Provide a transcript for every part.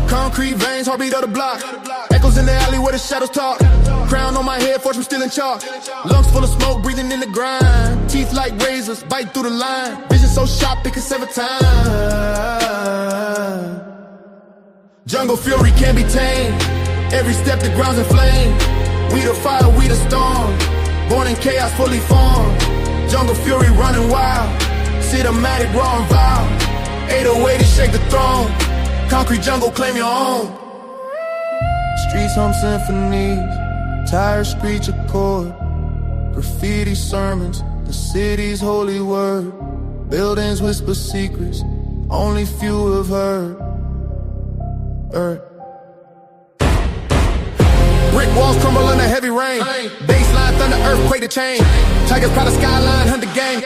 Concrete veins, heartbeat of the block. Echoes in the alley where the shadows talk. Crown on my head, fortune still in chalk. Lungs full of smoke, breathing in the grind. Teeth like razors, bite through the line. Vision so sharp, it can save a time. Jungle fury can't be tamed. Every step the ground's in flame. We the fire, we the storm. Born in chaos, fully formed. Jungle fury running wild. Cinematic, raw and vile. 808 to shake the throne. Concrete jungle, claim your own. Streets hum symphonies, tires screech a chord. Graffiti sermons, the city's holy word. Buildings whisper secrets, only few have heard. Brick walls crumble under heavy rain. Baseline, thunder, earthquake the chain. Tigers proud of skyline, hunt the gang.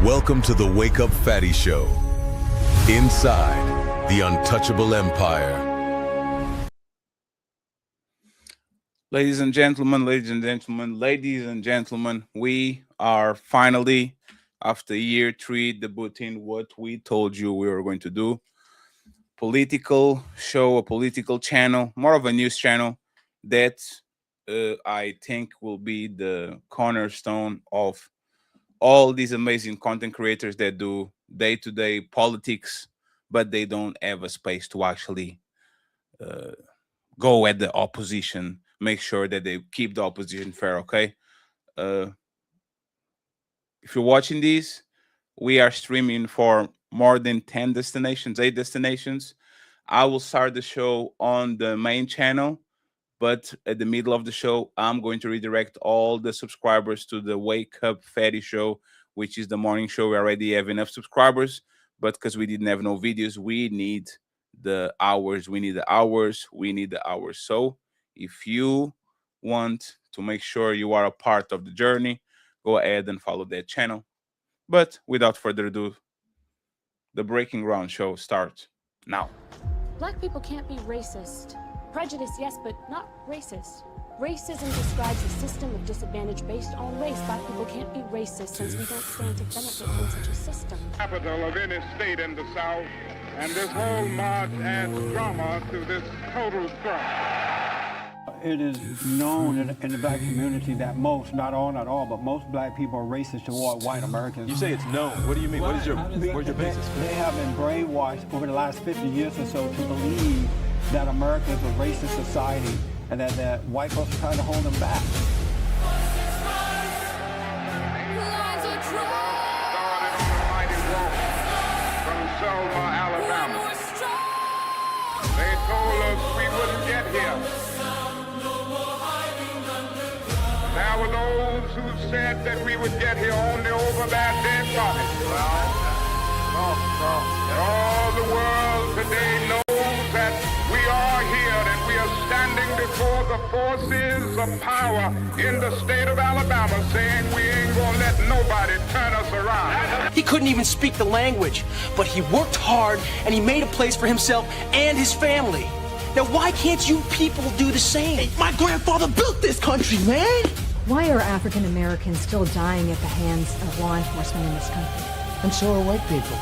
Welcome to the Wake Up Fatty Show. Inside the untouchable empire. Ladies and gentlemen, we are finally, after year 3, debuting what we told you we were going to do. Political show, a political channel, more of a news channel that I think will be the cornerstone of all these amazing content creators that do day-to-day politics, but they don't have a space to actually go at the opposition, make sure that they keep the opposition fair, okay? If you're watching these, we are streaming for more than 10 destinations, 8 destinations. I will start the show on the main channel, but at the middle of the show, I'm going to redirect all the subscribers to the Wake Up Fatty Show, which is the morning show. We already have enough subscribers, but because we didn't have no videos, we need the hours. So if you want to make sure you are a part of the journey, go ahead and follow that channel. But without further ado, the Breaking Ground show starts now. Black people can't be racist. Prejudice, yes, but not racist. Racism describes a system of disadvantage based on race. Black people can't be racist since we don't stand to benefit from such a system. Capital of any state in the South, and this whole march adds drama to this total front. It is known in the black community that most, not all, but most black people are racist toward white Americans. You say it's known. What do you mean? Where's your basis? They have been brainwashed over the last 50 years or so to believe that America is a racist society and that white folks are trying to hold them back. Started on a mighty walk from Selma, Alabama. They told us we wouldn't get here. There were those who said that we would get here only over their dead bodies. All the world today knows that we are here and we are standing before the forces of power in the state of Alabama saying we ain't gonna let nobody turn us around. He couldn't even speak the language, but he worked hard and he made a place for himself and his family. Now why can't you people do the same? Hey, my grandfather built this country, man! Why are African Americans still dying at the hands of law enforcement in this country? And so are white people.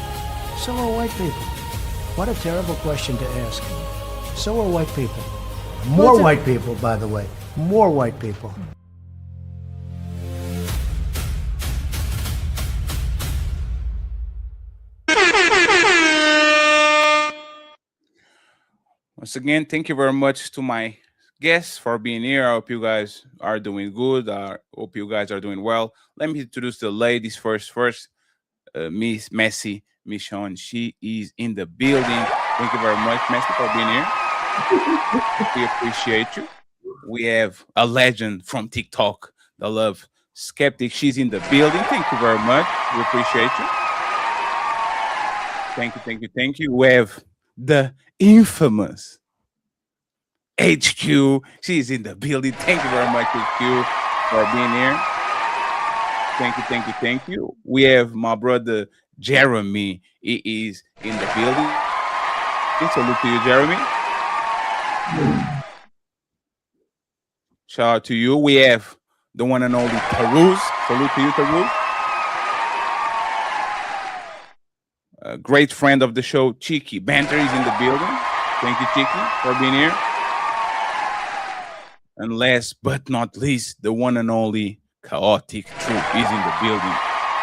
So are white people. What a terrible question to ask. So are white people. More white people, by the way. More white people. Once again, thank you very much to my guests for being here. I hope you guys are doing good. I hope you guys are doing well. Let me introduce the ladies first. Miss Messi Michonne. She is in the building. Thank you very much, Messi, for being here. We appreciate you. We have a legend from TikTok, the Love Skeptic. She's in the building. Thank you very much. We appreciate you. Thank you. We have the infamous HQ. She's in the building. Thank you very much, HQ, for being here. Thank you. We have my brother Jeremy. He is in the building. Salute to you, Jeremy. Shout out to you. We have the one and only Taruz. Salute to you, Taruz. A great friend of the show, Cheeky Banter, is in the building. Thank you, Cheeky, for being here. And last but not least, the one and only Chaotic Troop is in the building.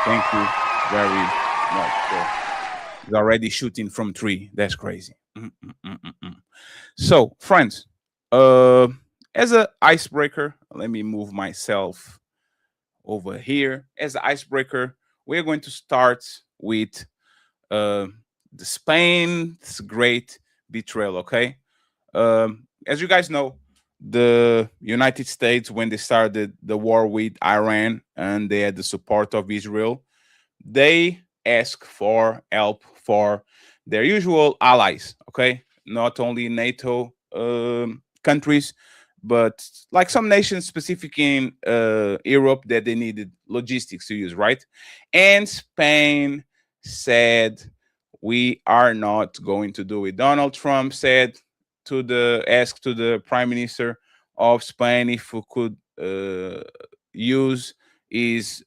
Thank you very much. He's already shooting from 3. That's crazy. So, friends, as an icebreaker, let me move myself over here. As an icebreaker, we're going to start with the Spain's great betrayal. Okay, as you guys know, the United States, when they started the war with Iran and they had the support of Israel, they asked for help for their usual allies. Okay, not only NATO countries, but like some nations specific in Europe that they needed logistics to use, right? And Spain said, we are not going to do it. Donald Trump said to the prime minister of Spain if we could use his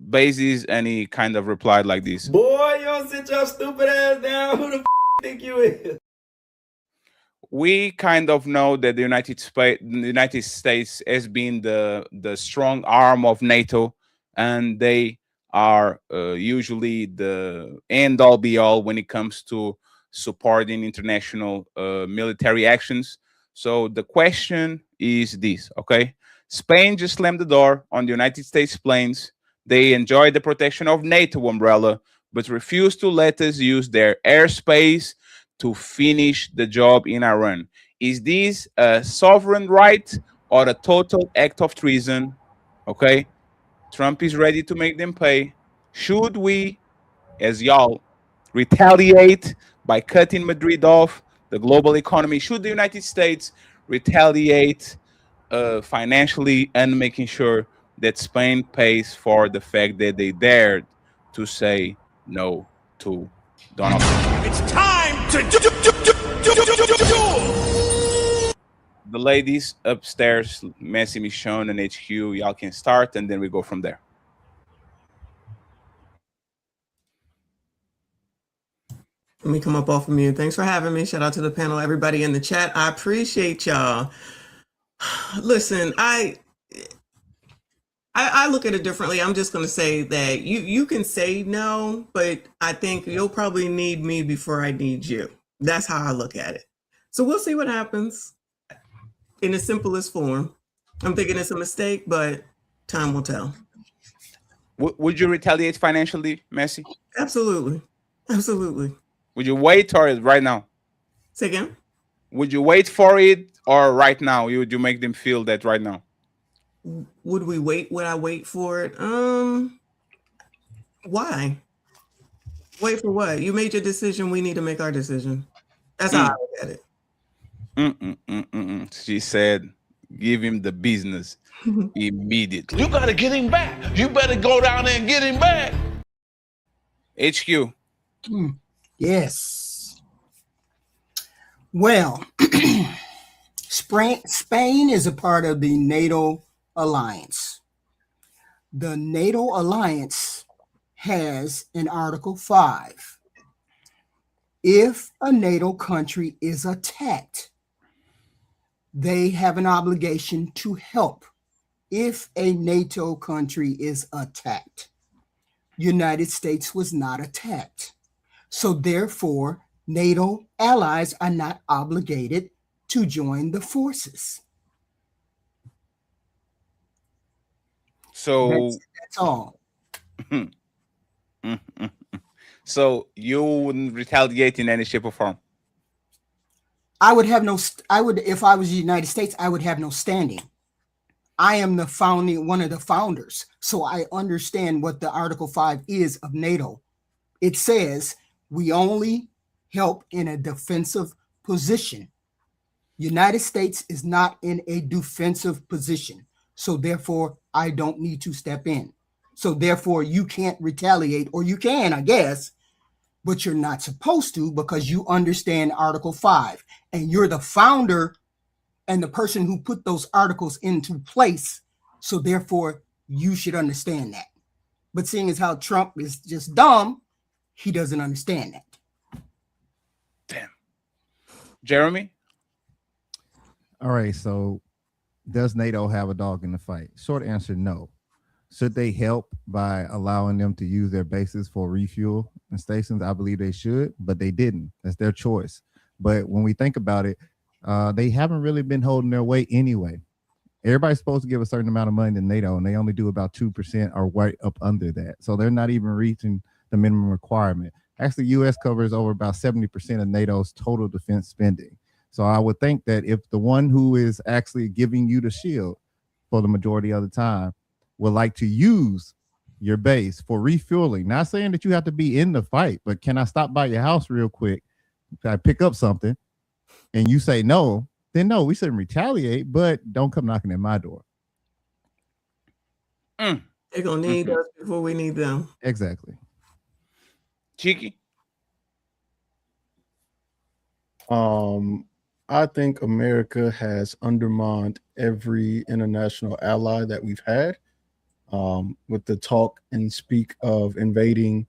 bases, and he kind of replied like this: boy, you don't sit your stupid ass down. Who the think you is? We kind of know that the United States has been the strong arm of NATO, and they are usually the end all be all when it comes to supporting international military actions. So the question is this, okay? Spain just slammed the door on the United States planes. They enjoy the protection of NATO umbrella, but refuse to let us use their airspace to finish the job in Iran. Is this a sovereign right or a total act of treason? Okay, Trump is ready to make them pay. Should we, as y'all, retaliate by cutting Madrid off the global economy? Should the United States retaliate financially and making sure that Spain pays for the fact that they dared to say no to Donald Trump? It's time to do. The ladies upstairs, Messi, Michonne, and HQ, y'all can start, and then we go from there. Let me come up off of mute. Thanks for having me. Shout out to the panel, everybody in the chat. I appreciate y'all. Listen, I look at it differently. I'm just going to say that you can say no, but I think you'll probably need me before I need you. That's how I look at it. So we'll see what happens in the simplest form. I'm thinking it's a mistake, but time will tell. Would you retaliate financially, Messi? Absolutely. Absolutely. Would you wait or right now? Say again? Would you wait for it or right now? Would you make them feel that right now? Would we wait? Would I wait for it? Why? Wait for what? You made your decision. We need to make our decision. That's how I look at it. She said, give him the business immediately. You gotta get him back. You better go down there and get him back. HQ. Yes. Well, Spain is a part of the NATO alliance. The NATO alliance has in Article 5 If a NATO country is attacked, they have an obligation to help. If a NATO country is attacked, United States was not attacked. So therefore, NATO allies are not obligated to join the forces. So that's all. So you wouldn't retaliate in any shape or form? I would, if I was the United States, I would have no standing. I am one of the founders, so I understand what the Article 5 is of NATO. It says we only help in a defensive position. United States is not in a defensive position, so therefore I don't need to step in. So therefore you can't retaliate, or you can, I guess, but you're not supposed to, because you understand Article 5 and you're the founder and the person who put those articles into place. So therefore you should understand that. But seeing as how Trump is just dumb, he doesn't understand that. Damn. Jeremy? All right, so does NATO have a dog in the fight? Short answer, no. Should they help by allowing them to use their bases for refuel and stations? I believe they should, but they didn't. That's their choice. But when we think about it, they haven't really been holding their weight anyway. Everybody's supposed to give a certain amount of money to NATO, and they only do about 2% or right up under that. So they're not even reaching the minimum requirement. Actually, U.S. covers over about 70% of NATO's total defense spending. So I would think that if the one who is actually giving you the shield for the majority of the time would like to use your base for refueling, not saying that you have to be in the fight, but can I stop by your house real quick? Can I pick up something? And you say no, then no, we shouldn't retaliate, but don't come knocking at my door. They're going to need us before we need them. Exactly. Cheeky? I think America has undermined every international ally that we've had, with the talk and speak of invading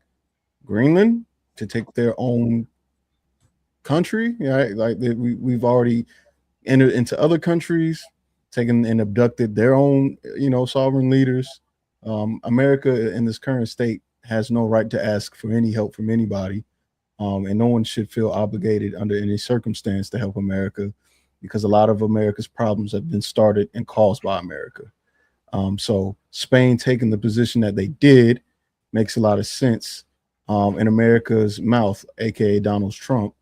Greenland to take their own country. Right? Like we've already entered into other countries, taken and abducted their own, sovereign leaders. America in this current state has no right to ask for any help from anybody. And no one should feel obligated under any circumstance to help America, because a lot of America's problems have been started and caused by America. So Spain taking the position that they did makes a lot of sense. And America's mouth, aka Donald Trump,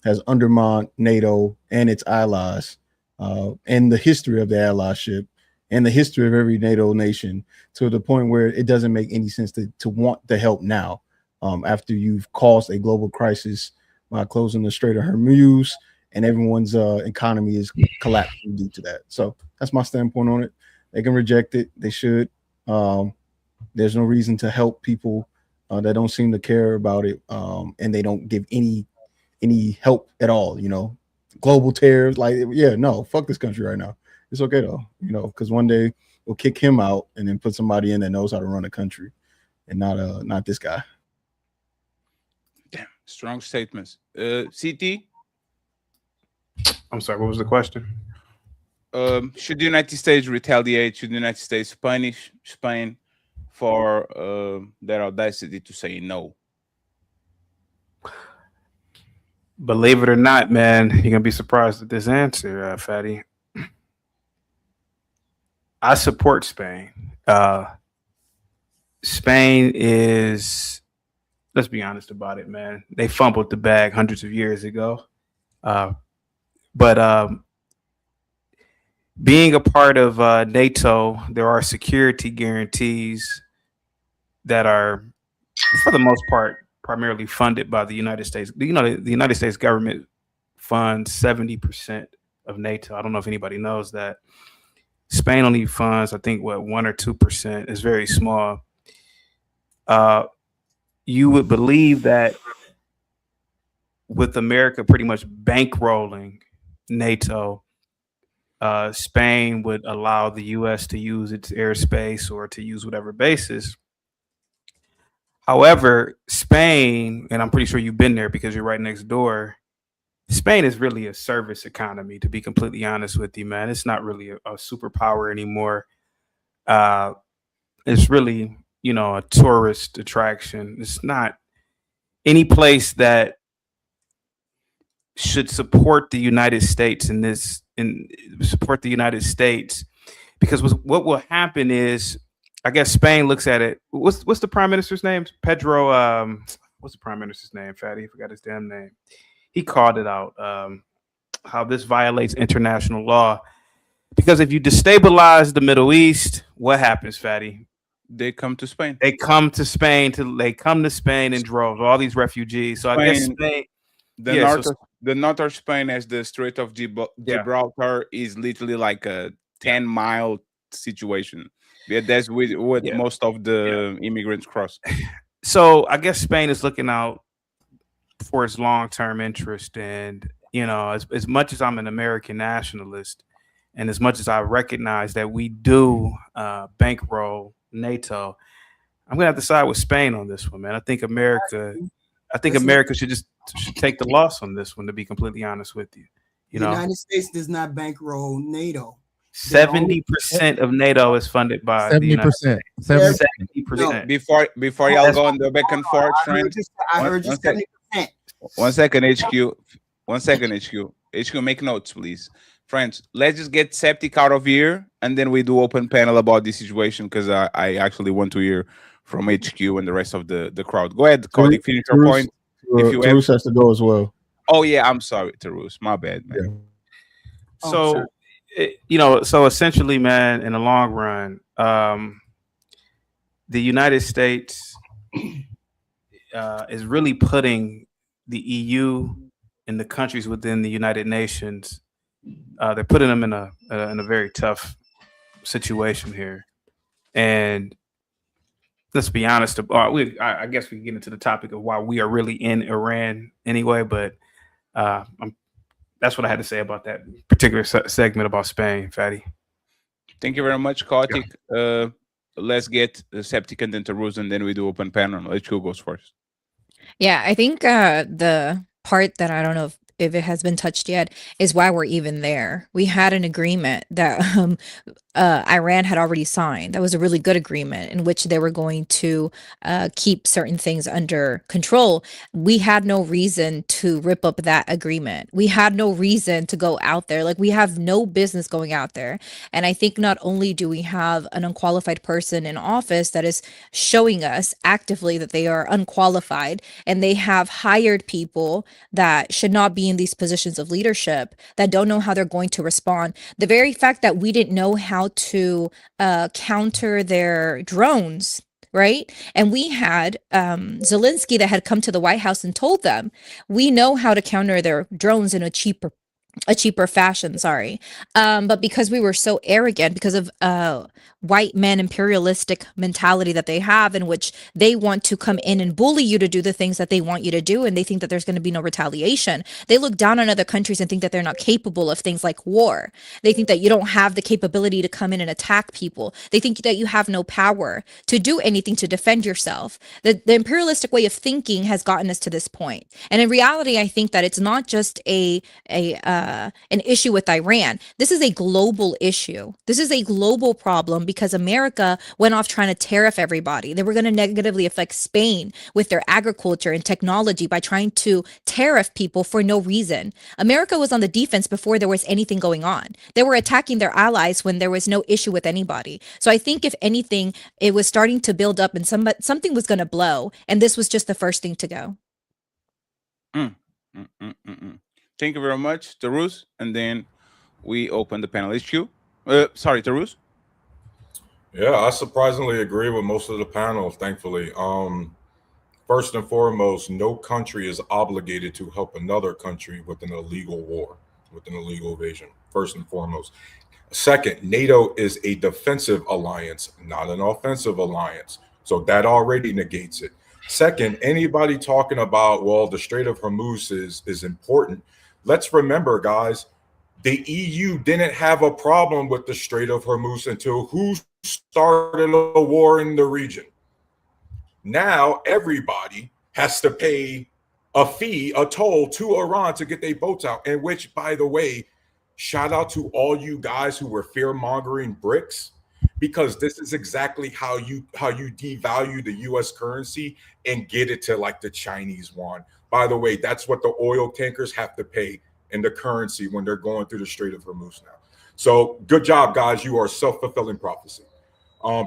has undermined NATO and its allies, and the history of the allyship and the history of every NATO nation, to the point where it doesn't make any sense to want the help now. After you've caused a global crisis by closing the Strait of Hormuz and everyone's economy is collapsing due to that. So that's my standpoint on it. They can reject it. They should. There's no reason to help people that don't seem to care about it, and they don't give any help at all. Global terrors, no, fuck this country right now. It's okay though, because one day we'll kick him out and then put somebody in that knows how to run a country, and not this guy. Damn, strong statements. CT? I'm sorry, what was the question? Should the United States retaliate? Should the United States punish Spain for their audacity to say no? Believe it or not, man, you're going to be surprised at this answer, Fatty. I support Spain. Spain is, let's be honest about it, man. They fumbled the bag hundreds of years ago. But being a part of NATO, there are security guarantees that are, for the most part, primarily funded by the United States. The United States government funds 70% of NATO. I don't know if anybody knows that. Spain only funds, I think, 1 or 2%. It's very small. You would believe that with America pretty much bankrolling NATO, Spain would allow the U.S. to use its airspace or to use whatever bases. However, Spain, and I'm pretty sure you've been there because you're right next door. Spain is really a service economy, to be completely honest with you, man. It's not really a superpower anymore. It's really, a tourist attraction. It's not any place that should support the United States support the United States, because what will happen is, I guess Spain looks at it. What's the prime minister's name? Pedro. What's the prime minister's name? Fatty, I forgot his damn name. He called it out. How this violates international law, because if you destabilize the Middle East, what happens, Fatty? They come to Spain. They come to Spain in droves. All these refugees. So I guess Spain. The north of Spain, as the Strait of Gibraltar, is literally like a 10-mile situation. Yeah, that's what most of the immigrants cross. So I guess Spain is looking out for its long-term interest, and as much as I'm an American nationalist, and as much as I recognize that we do bankroll NATO, I'm gonna have to side with Spain on this one, man. I think America should take the loss on this one, to be completely honest with you. The United States does not bankroll NATO. 70% of NATO is funded by 70%. 70%. Before y'all go on the back and forth, friends. I heard you 70%. 1 second, HQ. 1 second, HQ. HQ, make notes, please. Friends, let's just get Septic out of here, and then we do open panel about this situation, because I actually want to hear from HQ and the rest of the crowd. Go ahead, Cody, finish your point. Tarus has to go as well. Oh, yeah, I'm sorry, Tarus. My bad, man. Yeah. So, so essentially, man, in the long run, the United States is really putting the EU and the countries within the United Nations. They're putting them in a very tough situation here, and let's be honest. I guess we can get into the topic of why we are really in Iran anyway. But that's what I had to say about that particular segment about Spain, Fatty. Thank you very much, Kartik. Let's get Septic and then Tarus, and then we do open panel. Let's go goes first. Yeah, I think the part that I don't know if it has been touched yet is why we're even there. We had an agreement that Iran had already signed. That was a really good agreement in which they were going to keep certain things under control. We had no reason to rip up that agreement. We had no reason to go out there. Like, we have no business going out there. And I think not only do we have an unqualified person in office that is showing us actively that they are unqualified, and they have hired people that should not be in these positions of leadership, that don't know how they're going to respond. The very fact that we didn't know how to counter their drones, right? And we had Zelensky that had come to the White House and told them, we know how to counter their drones in a cheaper fashion, but because we were so arrogant, because of white men imperialistic mentality that they have, in which they want to come in and bully you to do the things that they want you to do, and they think that there's going to be no retaliation. They look down on other countries and think that they're not capable of things like war. They think that you don't have the capability to come in and attack people. They think that you have no power to do anything to defend yourself. The imperialistic way of thinking has gotten us to this point. And in reality, I think that it's not just an issue with Iran. This is a global issue. This is a global problem, because America went off trying to tariff everybody. They were going to negatively affect Spain with their agriculture and technology by trying to tariff people for no reason. America was on the defense before there was anything going on. They were attacking their allies when there was no issue with anybody. So I think, if anything, it was starting to build up, and something was going to blow, and this was just the first thing to go. Thank you very much, Tarus, and then we open the panel. HQ. Sorry, Tarus. Yeah, I surprisingly agree with most of the panel, thankfully. First and foremost, no country is obligated to help another country with an illegal war, with an illegal invasion, first and foremost. Second, NATO is a defensive alliance, not an offensive alliance. So that already negates it. Second, anybody talking about, well, the Strait of Hormuz is important. Let's remember, guys, the EU didn't have a problem with the Strait of Hormuz until who started a war in the region? Now everybody has to pay a fee, a toll to Iran to get their boats out. And which, by the way, shout out to all you guys who were fear mongering BRICS, because this is exactly how you devalue the U.S. currency and get it to like the Chinese yuan. By the way, that's what the oil tankers have to pay in the currency when they're going through the Strait of Hormuz now. So good job, guys. You are self-fulfilling prophecy.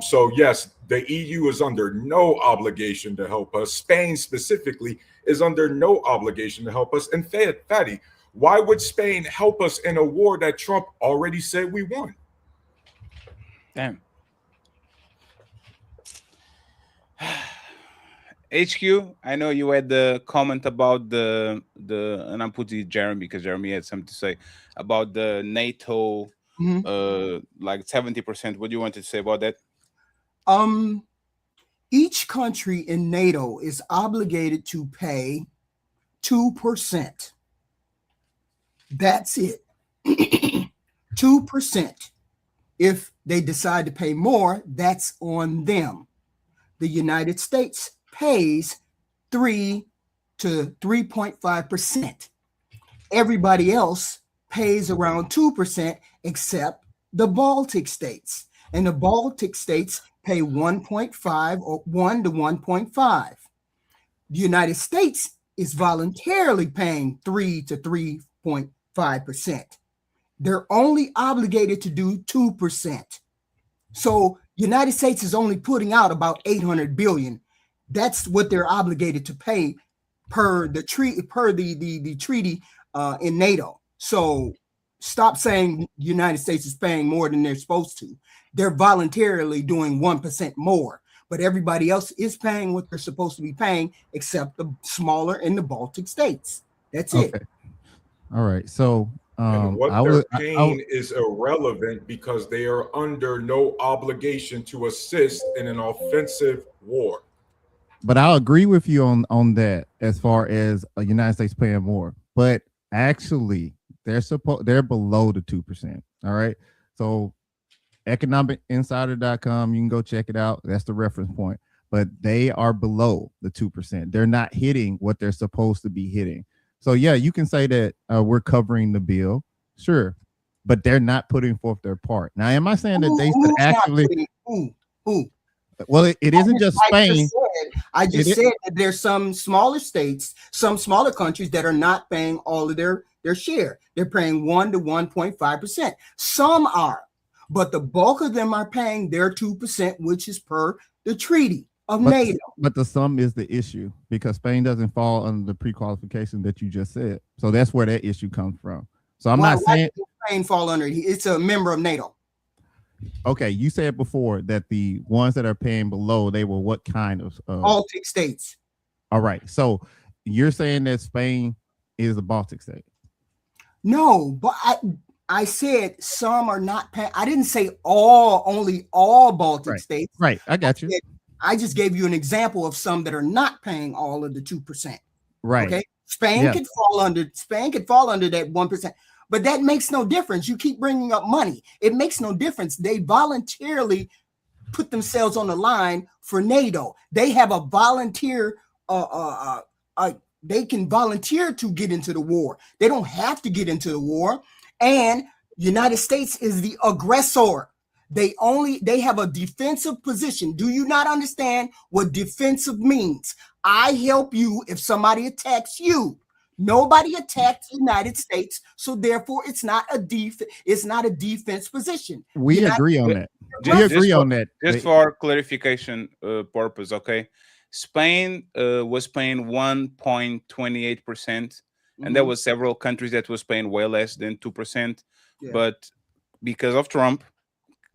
So yes, the EU is under no obligation to help us. Spain specifically is under no obligation to help us. And Fatty, why would Spain help us in a war that Trump already said we won? Damn. HQ, I know you had the comment about the and I'm putting Jeremy because Jeremy had something to say about the NATO, like 70%. What do you want to say about that? Each country in NATO is obligated to pay 2%. That's it. 2%. If they decide to pay more, that's on them. The United States pays 3 to 3.5%. Everybody else pays around 2%, except the Baltic states. And the Baltic states pay 1.5 or 1 to 1.5. The United States is voluntarily paying 3 to 3.5%. They're only obligated to do 2%. So United States is only putting out about 800 billion. That's what they're obligated to pay per the treaty in NATO. So stop saying the United States is paying more than they're supposed to. They're voluntarily doing 1% more, but everybody else is paying what they're supposed to be paying, except the smaller in the Baltic states. That's it. All right. So what they're paying is irrelevant because they are under no obligation to assist in an offensive war. But I'll agree with you on that as far as the United States paying more. But actually, they're below the 2%. All right. So economicinsider.com, you can go check it out. That's the reference point. But they are below the 2%. They're not hitting what they're supposed to be hitting. So yeah, you can say that we're covering the bill, sure, but they're not putting forth their part. Now, am I saying that they should actually? Who? Well, it isn't just Spain. I just said that there's some smaller states, some smaller countries that are not paying all of their share. They're paying 1 to 1.5%. Some are, but the bulk of them are paying their 2%, which is per the treaty of NATO. But the sum is the issue because Spain doesn't fall under the pre-qualification that you just said. So that's where that issue comes from. So I'm not saying Spain fall under it. It's a member of NATO. Okay, you said before that the ones that are paying below, they were what kind of Baltic states. All right. So you're saying that Spain is a Baltic state? No, but I said some are not paying. I didn't say only all Baltic states. Right. I got you. I just gave you an example of some that are not paying all of the 2%. Right. Okay. Spain could fall under that 1%. But that makes no difference. You keep bringing up money. It makes no difference. They voluntarily put themselves on the line for NATO. They have a volunteer. They can volunteer to get into the war. They don't have to get into the war. And United States is the aggressor. They have a defensive position. Do you not understand what defensive means? I help you if somebody attacks you. Nobody attacked the United States, so therefore it's not a defense position. We agree on that. We agree on that. Just for clarification purpose, okay? Spain was paying 1.28%, and there was several countries that was paying way less than 2%. Yeah. But because of Trump,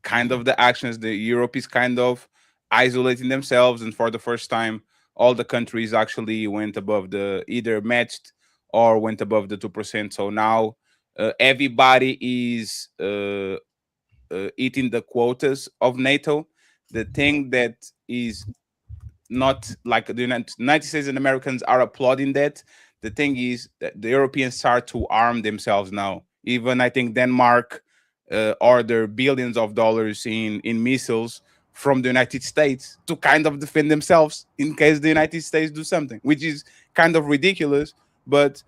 kind of the actions, the Europe is kind of isolating themselves, and for the first time, all the countries actually went above either matched or went above the 2%. So now everybody is eating the quotas of NATO. The thing that is not like the United States and Americans are applauding that. The thing is that the Europeans start to arm themselves now. Even I think Denmark ordered billions of dollars in missiles from the United States to kind of defend themselves in case the United States do something, which is kind of ridiculous. But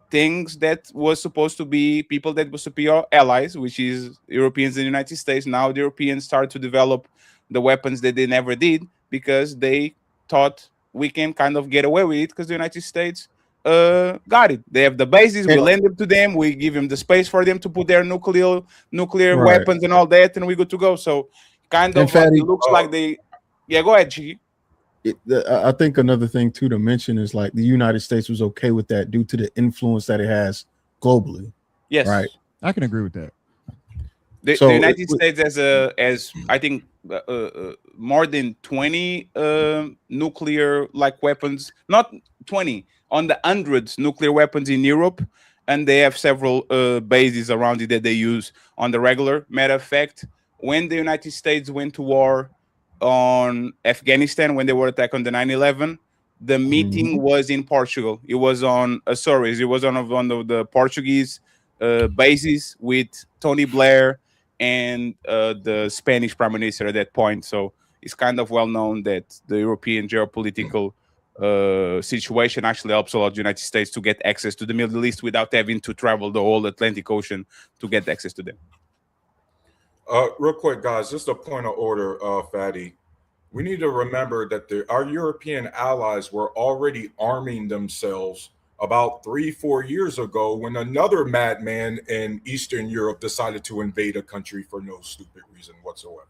things that was supposed to be people that were superior allies, which is Europeans and the United States, now the Europeans start to develop the weapons that they never did because they thought we can kind of get away with it because the United States got it. They have the bases, we lend them to them, we give them the space for them to put their nuclear weapons and all that, and we good to go. So kind of Fatty, it looks like they go ahead, G. I think another thing too to mention is like the United States was okay with that due to the influence that it has globally. Yes, right. I can agree with that. The United States as I think more than 20 nuclear like weapons, not 20, on the hundreds nuclear weapons in Europe, and they have several bases around it that they use on the regular. Matter of fact, when the United States went to war on Afghanistan, when they were attacked on the 9/11, the meeting was in Portugal. It was on Azores. It was on one of the Portuguese bases with Tony Blair and the Spanish Prime Minister at that point. So it's kind of well known that the European geopolitical situation actually helps a lot the United States to get access to the Middle East without having to travel the whole Atlantic Ocean to get access to them. Real quick, guys, just a point of order, Fatty. We need to remember that our European allies were already arming themselves about 3-4 years ago when another madman in Eastern Europe decided to invade a country for no stupid reason whatsoever.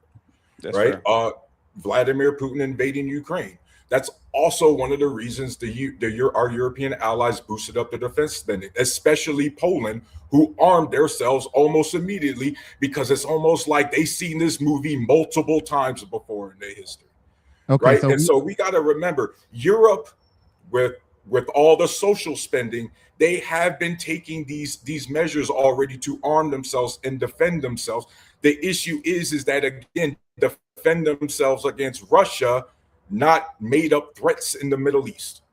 That's right? fair. Vladimir Putin invading Ukraine. That's also one of the reasons our European allies boosted up the defense spending, especially Poland, who armed themselves almost immediately because it's almost like they've seen this movie multiple times before in their history. Okay, right? So we got to remember, Europe, with all the social spending, they have been taking these measures already to arm themselves and defend themselves. The issue is that, again, defend themselves against Russia, not made up threats in the Middle East.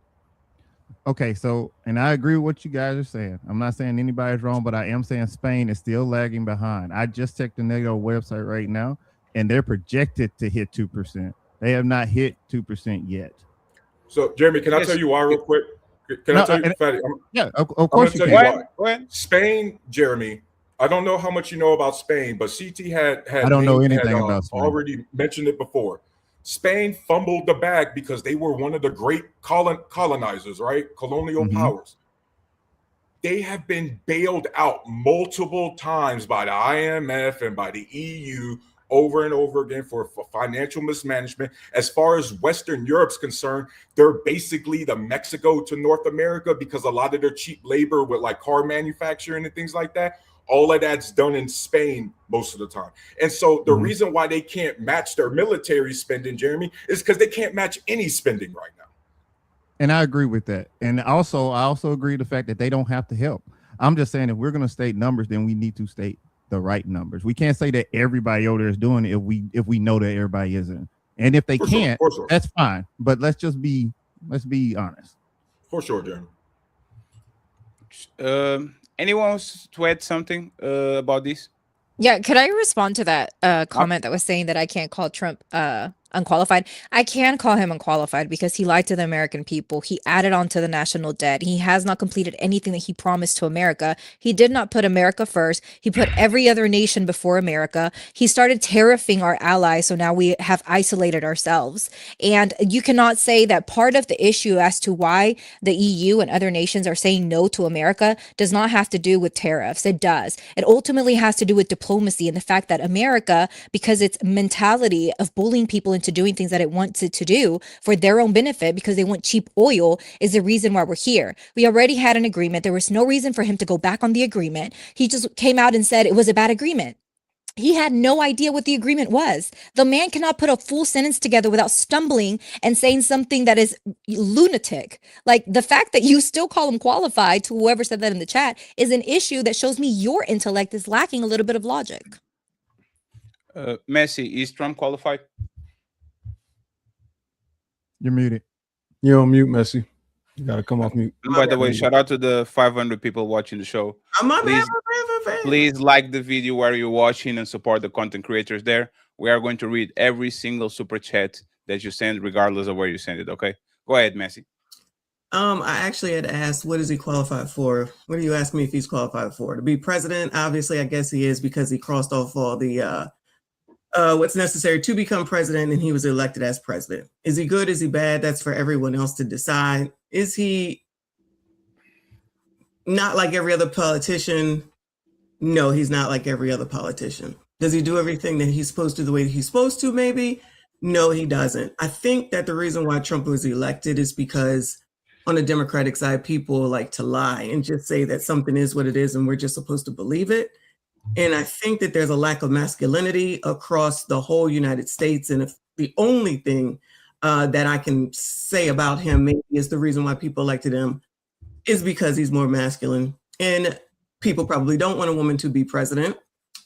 Okay, so, and I agree with what you guys are saying. I'm not saying anybody's wrong, but I am saying Spain is still lagging behind. I just checked the NATO website right now, and they're projected to hit 2%. They have not hit 2% yet. So, Jeremy, can I tell you why real quick? Can I tell you, Fatty? Of course you can. Go ahead. Spain, Jeremy, I don't know how much you know about Spain, but CT had I don't know anything about Spain. Already mentioned it before. Spain fumbled the bag because they were one of the great colonizers, right? Colonial powers. They have been bailed out multiple times by the IMF and by the EU over and over again for financial mismanagement. As far as Western Europe's concerned, they're basically the Mexico to North America because a lot of their cheap labor with like car manufacturing and things like that, all of that's done in Spain most of the time. And so the reason why they can't match their military spending, Jeremy, is because they can't match any spending right now. And I agree with that. And I also agree with the fact that they don't have to help. I'm just saying if we're going to state numbers, then we need to state the right numbers. We can't say that everybody over there is doing it if we know that everybody isn't. And if they can't, that's fine. But let's be honest. For sure, Jeremy. Anyone wants to add something about this? Yeah, could I respond to that comment that was saying that I can't call Trump unqualified? I can call him unqualified because he lied to the American people. He added on to the national debt. He has not completed anything that he promised to America. He did not put America first. He put every other nation before America. He started tariffing our allies, so now we have isolated ourselves. And you cannot say that part of the issue as to why the EU and other nations are saying no to America does not have to do with tariffs. It does. It ultimately has to do with diplomacy and the fact that America, because its mentality of bullying people into doing things that it wants it to do for their own benefit because they want cheap oil, is the reason why we're here. We already had an agreement. There was no reason for him to go back on the agreement. He just came out and said it was a bad agreement. He had no idea what the agreement was. The man cannot put a full sentence together without stumbling and saying something that is lunatic. Like the fact that you still call him qualified, to whoever said that in the chat, is an issue that shows me your intellect is lacking a little bit of logic. Messi, is Trump qualified? You're muted. You're on mute, Messi. You gotta come off mute. And by the way, shout out to the 500 people watching the show. Please like the video where you're watching and support the content creators there. We are going to read every single super chat that you send, regardless of where you send it. Okay, go ahead, Messi. I actually had asked, what is he qualified for? What do you ask me if he's qualified for? To be president? Obviously, I guess he is, because he crossed off all the what's necessary to become president, and he was elected as president. Is he good? Is he bad? That's for everyone else to decide. Is he not like every other politician? No, he's not like every other politician. Does he do everything that he's supposed to the way he's supposed to? Maybe. No, he doesn't. I think that the reason why Trump was elected is because on the Democratic side, people like to lie and just say that something is what it is and we're just supposed to believe it. And I think that there's a lack of masculinity across the whole United States. And if the only thing that I can say about him maybe is the reason why people elected him is because he's more masculine. And people probably don't want a woman to be president.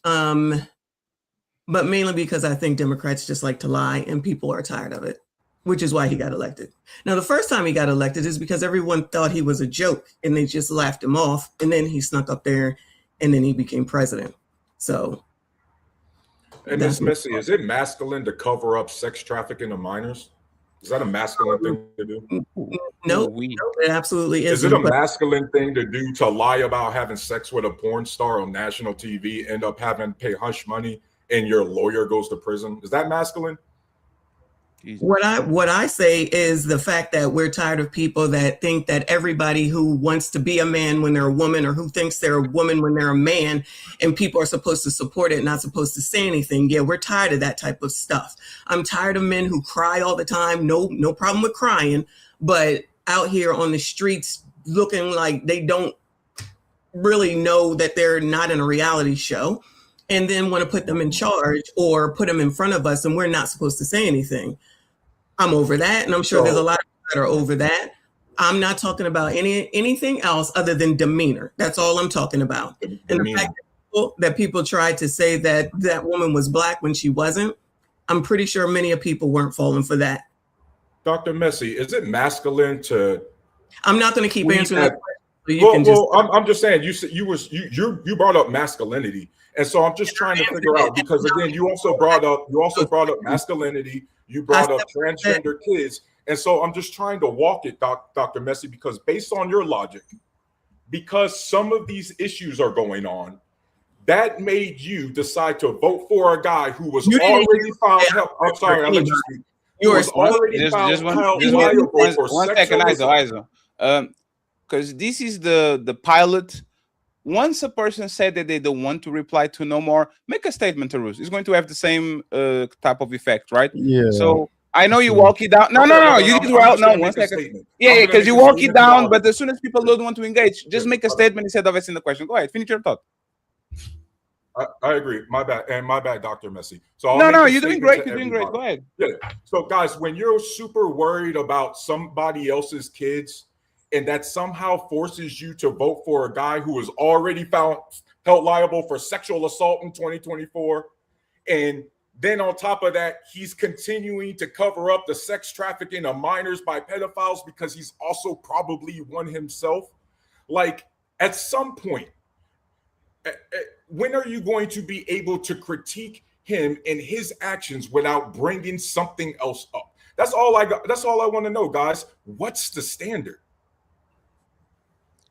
But mainly because I think Democrats just like to lie and people are tired of it, which is why he got elected. Now, the first time he got elected is because everyone thought he was a joke and they just laughed him off. And then he snuck up there and then he became president. So. And Ms. Missy, is it masculine to cover up sex trafficking of minors? Is that a masculine thing to do? No, it absolutely isn't. Is it a masculine thing to do to lie about having sex with a porn star on national TV, end up having to pay hush money, and your lawyer goes to prison? Is that masculine? What I say is the fact that we're tired of people that think that everybody who wants to be a man when they're a woman, or who thinks they're a woman when they're a man, and people are supposed to support it, not supposed to say anything. Yeah, we're tired of that type of stuff. I'm tired of men who cry all the time. No problem with crying, but out here on the streets looking like they don't really know that they're not in a reality show, and then want to put them in charge or put them in front of us, and we're not supposed to say anything. I'm over that, and I'm sure there's a lot of people that are over that. I'm not talking about anything else other than demeanor. That's all I'm talking about. And the fact that people tried to say that that woman was black when she wasn't, I'm pretty sure many of people weren't falling for that. Dr. Messi, is it masculine to? I'm not going to keep answering that question. I'm just saying you brought up masculinity, and so I'm just trying to figure out, because again, you also brought up masculinity. You brought up transgender kids. And so I'm just trying to walk it, Dr. Messi, because based on your logic, because some of these issues are going on, that made you decide to vote for a guy who was already found. I'm sorry, I'll let you speak. He was already found liable for one second, Iso. Because this is the pilot. Once a person said that they don't want to reply to no more, make a statement to Rus. It's going to have the same type of effect, right? Yeah. So I know you walk it down. No. You did well. No, 1 second. Yeah, because you walk it down, but as soon as people don't want to engage, just make a statement instead of asking the question. Go ahead, finish your thought. I agree. My bad, Dr. Messi. So you're doing great. You're doing great. Go ahead. Yeah. So guys, when you're super worried about somebody else's kids, and that somehow forces you to vote for a guy who was already held liable for sexual assault in 2024. And then on top of that, he's continuing to cover up the sex trafficking of minors by pedophiles because he's also probably one himself. Like, at some point, when are you going to be able to critique him and his actions without bringing something else up? That's all I got. That's all I want to know, guys. What's the standard?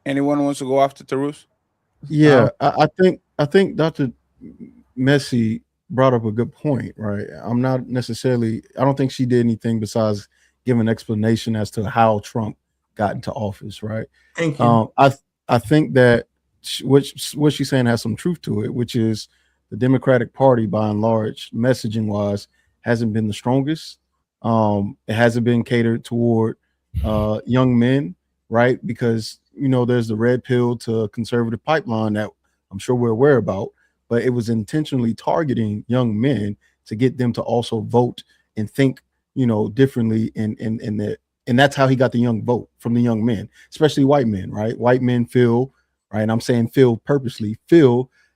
Anyone wants to go after Tarus? Yeah, I think Dr. Messi brought up a good point, right? I don't think she did anything besides give an explanation as to how Trump got into office, right? Thank you. I think that what she's saying has some truth to it, which is the Democratic Party, by and large, messaging wise, hasn't been the strongest. It hasn't been catered toward young men, right? Because there's the red pill to conservative pipeline that I'm sure we're aware about, but it was intentionally targeting young men to get them to also vote and think, differently. And that's how he got the young vote from the young men, especially white men, right? White men feel, right? And I'm saying feel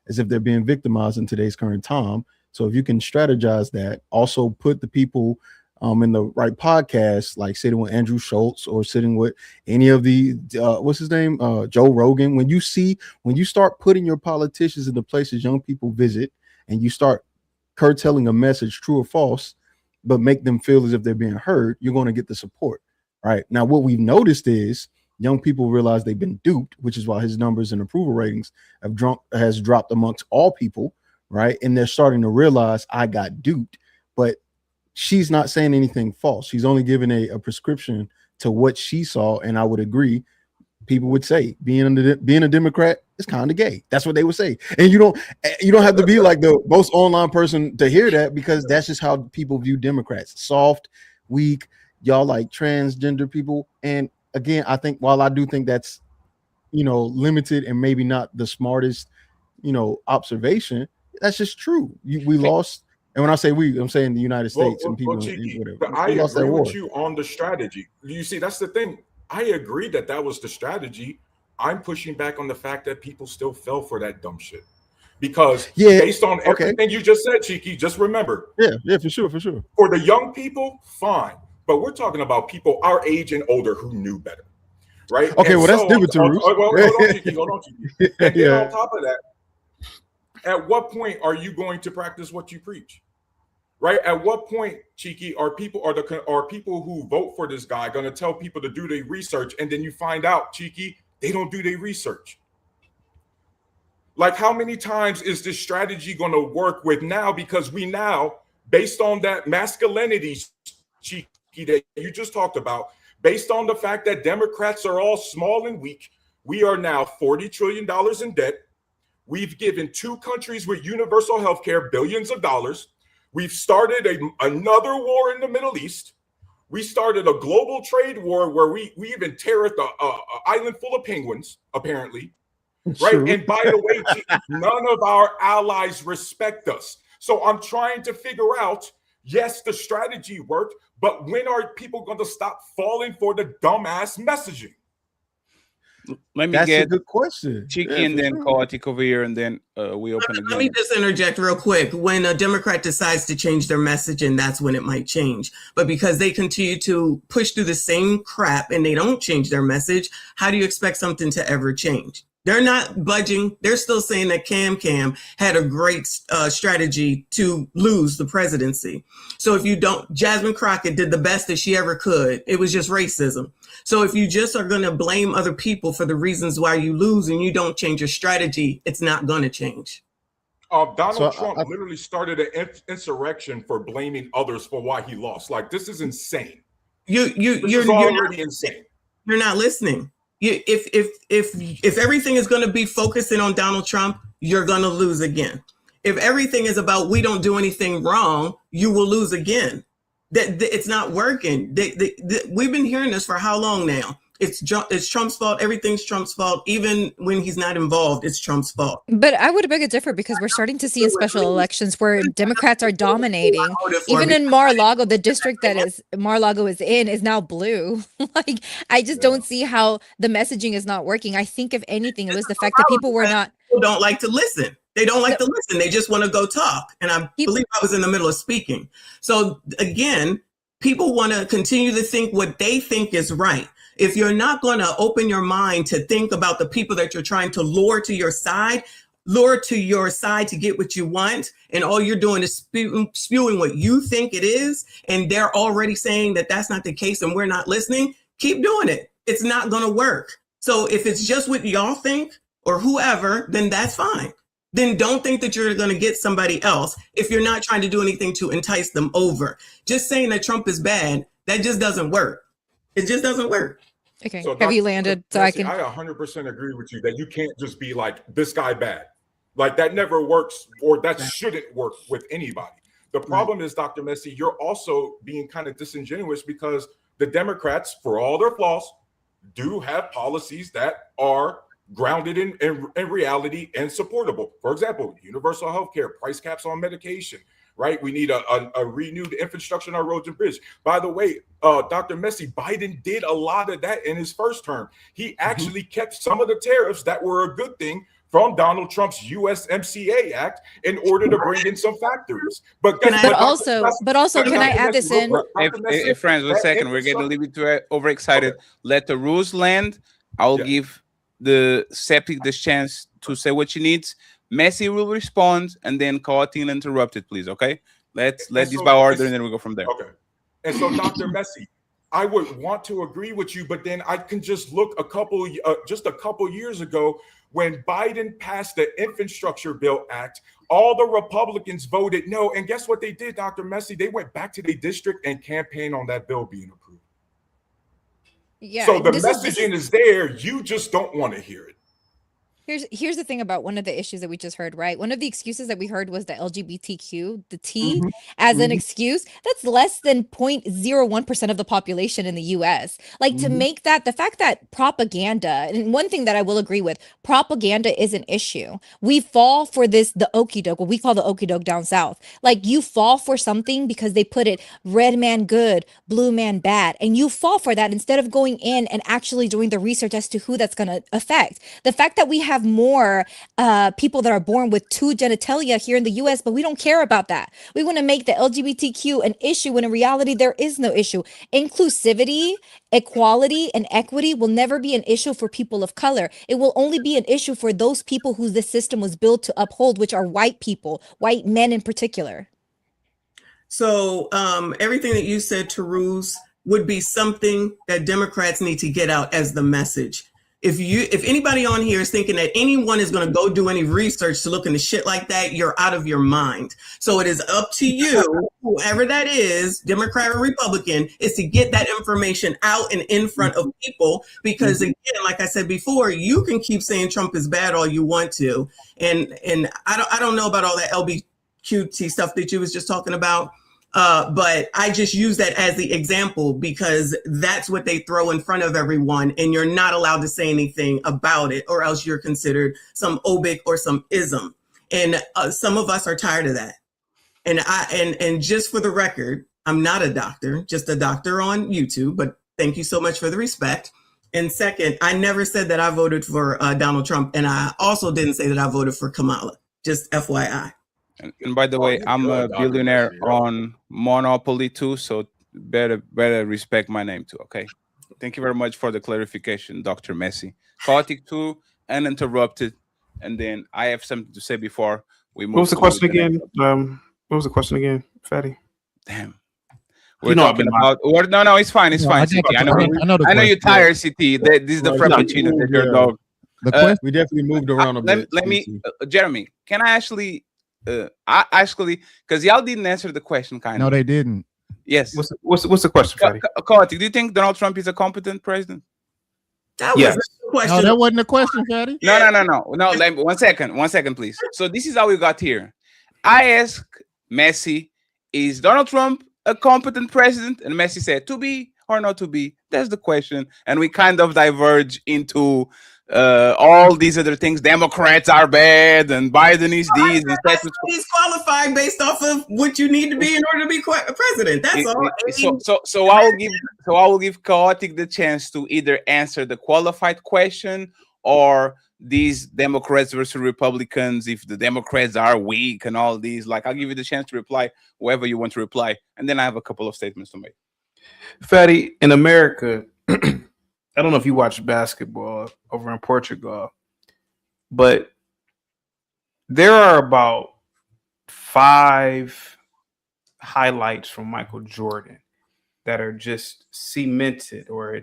as if they're being victimized in today's current time. So if you can strategize that, also put the people in the right podcast, like sitting with Andrew Schultz or sitting with any of the what's his name, Joe Rogan. When you start putting your politicians in the places young people visit, and you start curtailing a message, true or false, but make them feel as if they're being heard, you're going to get the support. Right now, what we've noticed is young people realize they've been duped, which is why his numbers and approval ratings has dropped amongst all people. Right. And they're starting to realize I got duped. But she's not saying anything false. She's only giving a prescription to what she saw. And I would agree. People would say being a Democrat is kind of gay. That's what they would say. And you don't have to be like the most online person to hear that, because that's just how people view Democrats. Soft, weak, y'all like transgender people. And again, I think while I do think that's, limited and maybe not the smartest, observation, that's just true. We lost. And when I say we, I'm saying the United States and people. But I agree with you on the strategy. You see, that's the thing. I agree that was the strategy. I'm pushing back on the fact that people still fell for that dumb shit. Because based on everything you just said, Cheeky, just remember. Yeah, for sure. For the young people, fine. But we're talking about people our age and older who knew better. Right? Okay, and that's different to Bruce. Hold on, Cheeky. And then on top of that, at what point are you going to practice what you preach? Right? At what point, Cheeky, are people who vote for this guy going to tell people to do their research, and then you find out, Cheeky, they don't do their research? Like, how many times is this strategy going to work with now? Because we now, based on that masculinity, Cheeky, that you just talked about, based on the fact that Democrats are all small and weak, we are now $40 trillion in debt. We've given 2 countries with universal health care billions of dollars. We've started another war in the Middle East. We started a global trade war where we even tariffed an island full of penguins, apparently. Right. True. And by the way, none of our allies respect us. So I'm trying to figure out, yes, the strategy worked, but when are people going to stop falling for the dumbass messaging? Let me That's get a good question. Cheeky and then Chaotic over here, and then we open again. Let me just interject real quick. When a Democrat decides to change their message, and that's when it might change. But because they continue to push through the same crap and they don't change their message, how do you expect something to ever change? They're not budging. They're still saying that Cam had a great strategy to lose the presidency. So if you don't, Jasmine Crockett did the best that she ever could. It was just racism. So if you just are going to blame other people for the reasons why you lose and you don't change your strategy, it's not going to change. Donald Trump literally started an insurrection for blaming others for why he lost. Like, this is insane. You're already insane. You're not listening. If everything is going to be focusing on Donald Trump, you're going to lose again. If everything is about we don't do anything wrong, you will lose again. It's not working. We've been hearing this for how long now? It's Trump's fault. Everything's Trump's fault. Even when he's not involved, it's Trump's fault. But I would beg it differ, because we're starting to see in special elections where Democrats are dominating. Even in Mar-a-Lago, the district that Mar-a-Lago is in is now blue. Like, I just don't see how the messaging is not working. I think if anything, it was the fact that people were not. People don't like to listen. They don't like to listen. They just want to go talk. And I believe I was in the middle of speaking. So again, people want to continue to think what they think is right. If you're not going to open your mind to think about the people that you're trying to lure to your side to get what you want, and all you're doing is spewing what you think it is, and they're already saying that that's not the case and we're not listening, keep doing it. It's not going to work. So if it's just what y'all think or whoever, then that's fine. Then don't think that you're going to get somebody else if you're not trying to do anything to entice them over. Just saying that Trump is bad, that just doesn't work. It just doesn't work. Okay, So have you landed? So Nancy, I can. I 100% agree with you that you can't just be like, this guy bad. Like, that never works, or that shouldn't work with anybody. The problem is, Dr. Messi, you're also being kind of disingenuous, because the Democrats, for all their flaws, do have policies that are grounded in reality and supportable. For example, universal health care, price caps on medication, right? We need a renewed infrastructure on our roads and bridges. By the way, Dr. Messi, Biden did a lot of that in his first term. He actually kept some of the tariffs that were a good thing from Donald Trump's USMCA Act in order to bring in some factories. But can I add this in? Hey, friends, 1 second. We're getting a little bit overexcited. Okay. Let the rules land. I'll give the septic the chance to say what she needs. Messi will respond, and then Chaotic will interrupt it, please. Okay, let this so by order, it's- and then we go from there. Okay. And so, Dr. Messi, I would want to agree with you, but then I can just look just a couple years ago when Biden passed the Infrastructure Bill Act. All the Republicans voted no, and guess what they did, Dr. Messi? They went back to their district and campaigned on that bill being approved. Yeah. So the this messaging is there. You just don't want to hear it. Here's the thing about one of the issues that we just heard, right? One of the excuses that we heard was the LGBTQ, the T, as an excuse. That's less than 0.01% of the population in the US. Like to make that, the fact that propaganda, and one thing that I will agree with, propaganda is an issue. We fall for this, the okie doke, what we call the okie doke down south. Like you fall for something because they put it red man good, blue man bad, and you fall for that instead of going in and actually doing the research as to who that's going to affect. The fact that we have more people that are born with two genitalia here in the US, but we don't care about that. We want to make the LGBTQ an issue when in reality there is no issue. Inclusivity, equality, and equity will never be an issue for people of color. It will only be an issue for those people who the system was built to uphold, which are white people, white men in particular. So everything that you said, Taruz, would be something that Democrats need to get out as the message. If anybody on here is thinking that anyone is going to go do any research to look into shit like that, you're out of your mind. So it is up to you, whoever that is, Democrat or Republican, is to get that information out and in front of people. Because again, like I said before, you can keep saying Trump is bad all you want to, and I don't know about all that LGBTQ stuff that you was just talking about. But I just use that as the example because that's what they throw in front of everyone, and you're not allowed to say anything about it, or else you're considered some obic or some ism. And some of us are tired of that. And just for the record, I'm not a doctor, just a doctor on YouTube. But thank you so much for the respect. And second, I never said that I voted for Donald Trump, and I also didn't say that I voted for Kamala. Just FYI. And by the way, I'm a billionaire on Monopoly too, so better respect my name too. Okay, thank you very much for the clarification, Dr. Messi. Chaotic too, uninterrupted, and then I have something to say before we move. What was the question again? What was the question again, Fatty? Damn. We're talking about. No, it's fine. It's fine, CT. I know you're tired, CT. This is the frappuccino that your dog. We definitely moved around a bit. Let me, Jeremy. Can I actually? Because y'all didn't answer the question, kind of. No, they didn't. Yes. What's the question, Fatty? Chaotic, do you think Donald Trump is a competent president? That was a question. No, that wasn't a question, Fatty. No. One second, please. So this is how we got here. I asked Messi, is Donald Trump a competent president? And Messi said, to be or not to be. That's the question. And we kind of diverge into all these other things. Democrats are bad, and Biden is these. He's qualified based off of what you need to be in order to be president. That's all. So I will give Chaotic the chance to either answer the qualified question or these Democrats versus Republicans. If the Democrats are weak and all these, like I'll give you the chance to reply whoever you want to reply, and then I have a couple of statements to make. Fatty, in America. I don't know if you watch basketball over in Portugal, but there are about 5 highlights from Michael Jordan that are just cemented, or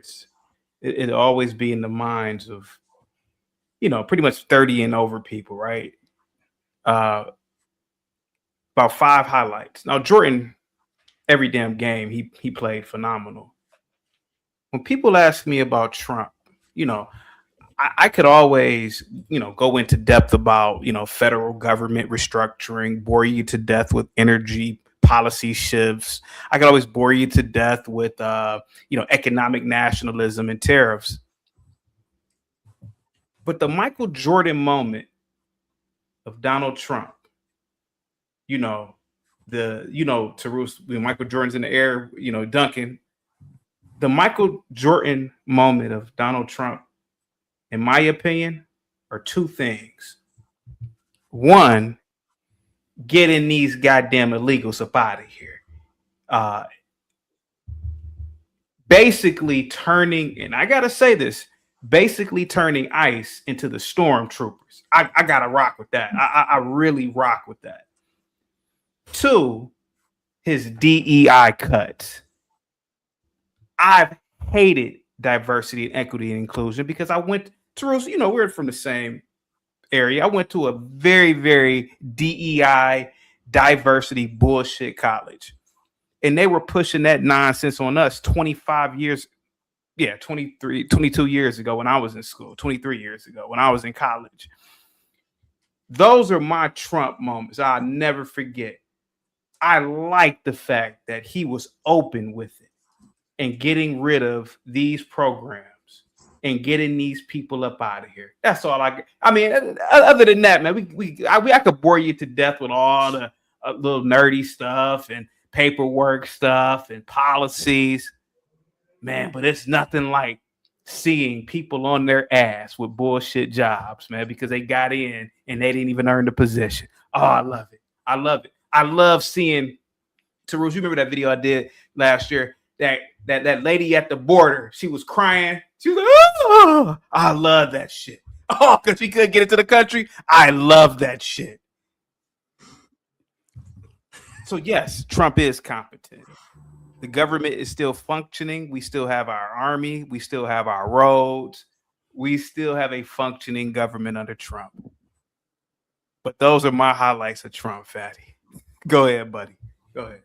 it'll always be in the minds of, pretty much 30 and over people, right? About 5 highlights. Now, Jordan, every damn game, he played phenomenal. When people ask me about Trump, I could always, go into depth about, federal government restructuring, bore you to death with energy policy shifts. I could always bore you to death with, economic nationalism and tariffs. But the Michael Jordan moment of Donald Trump, Tarus, Michael Jordan's in the air, dunking. The Michael Jordan moment of Donald Trump, in my opinion, are 2 things. One, getting these goddamn illegals up out of here. Basically turning, and I got to say this, basically turning ICE into the stormtroopers. I gotta rock with that. I really rock with that. 2, his DEI cuts. I've hated diversity and equity and inclusion because I went to, we're from the same area. I went to a very, very DEI diversity bullshit college. And they were pushing that nonsense on us 22 years ago when I was in school, 23 years ago when I was in college. Those are my Trump moments. I'll never forget. I like the fact that he was open with it and getting rid of these programs and getting these people up out of here. That's all I mean, other than that, man, I could bore you to death with all the little nerdy stuff and paperwork stuff and policies, man, but it's nothing like seeing people on their ass with bullshit jobs, man, because they got in and they didn't even earn the position. Oh, I love it. I love it. I love seeing, Tarus, you remember that video I did last year, that lady at the border, she was crying. She was like, oh, I love that shit. Oh, because she couldn't get into the country. I love that shit. So yes, Trump is competent. The government is still functioning. We still have our army. We still have our roads. We still have a functioning government under Trump. But those are my highlights of Trump, Fatty. Go ahead, buddy. Go ahead.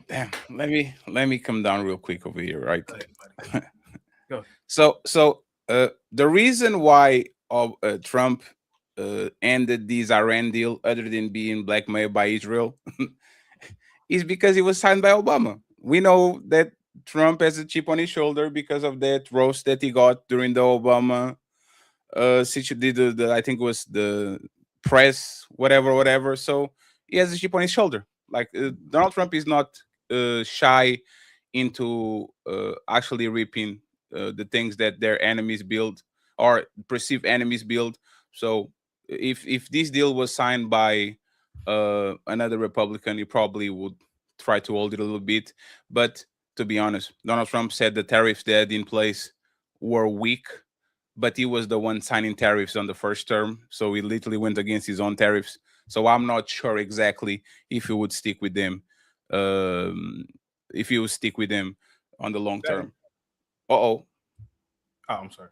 Damn, let me come down real quick over here, right? Go ahead, buddy. Go. So the reason why Trump ended this Iran deal, other than being blackmailed by Israel, is because it was signed by Obama. We know that Trump has a chip on his shoulder because of that roast that he got during the Obama I think it was the press, whatever. So he has a chip on his shoulder. Like Donald Trump is not shy into actually reaping the things that their enemies build or perceived enemies build. So if this deal was signed by another Republican, he probably would try to hold it a little bit. But to be honest, Donald Trump said the tariffs they had in place were weak, but he was the one signing tariffs on the first term. So he literally went against his own tariffs. So I'm not sure exactly if he would stick with them. If he would stick with them on the long term. Oh, I'm sorry.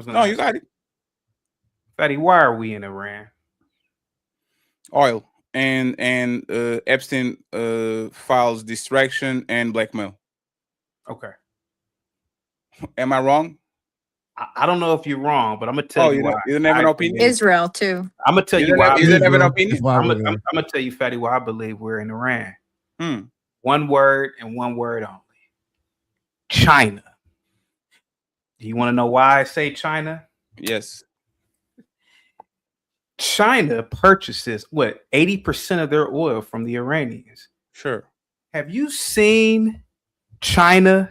No, you got it. Fatty, why are we in Iran? Oil and Epstein files distraction and blackmail. Okay. Am I wrong? I don't know if you're wrong, but I'm gonna tell you why. You don't have an opinion? Israel too. I'm gonna tell you why. You don't have an opinion? I'm gonna tell you, Fatty, why I believe we're in Iran. One word and one word only. China. Do you want to know why I say China? Yes. China purchases 80% of their oil from the Iranians. Sure. Have you seen China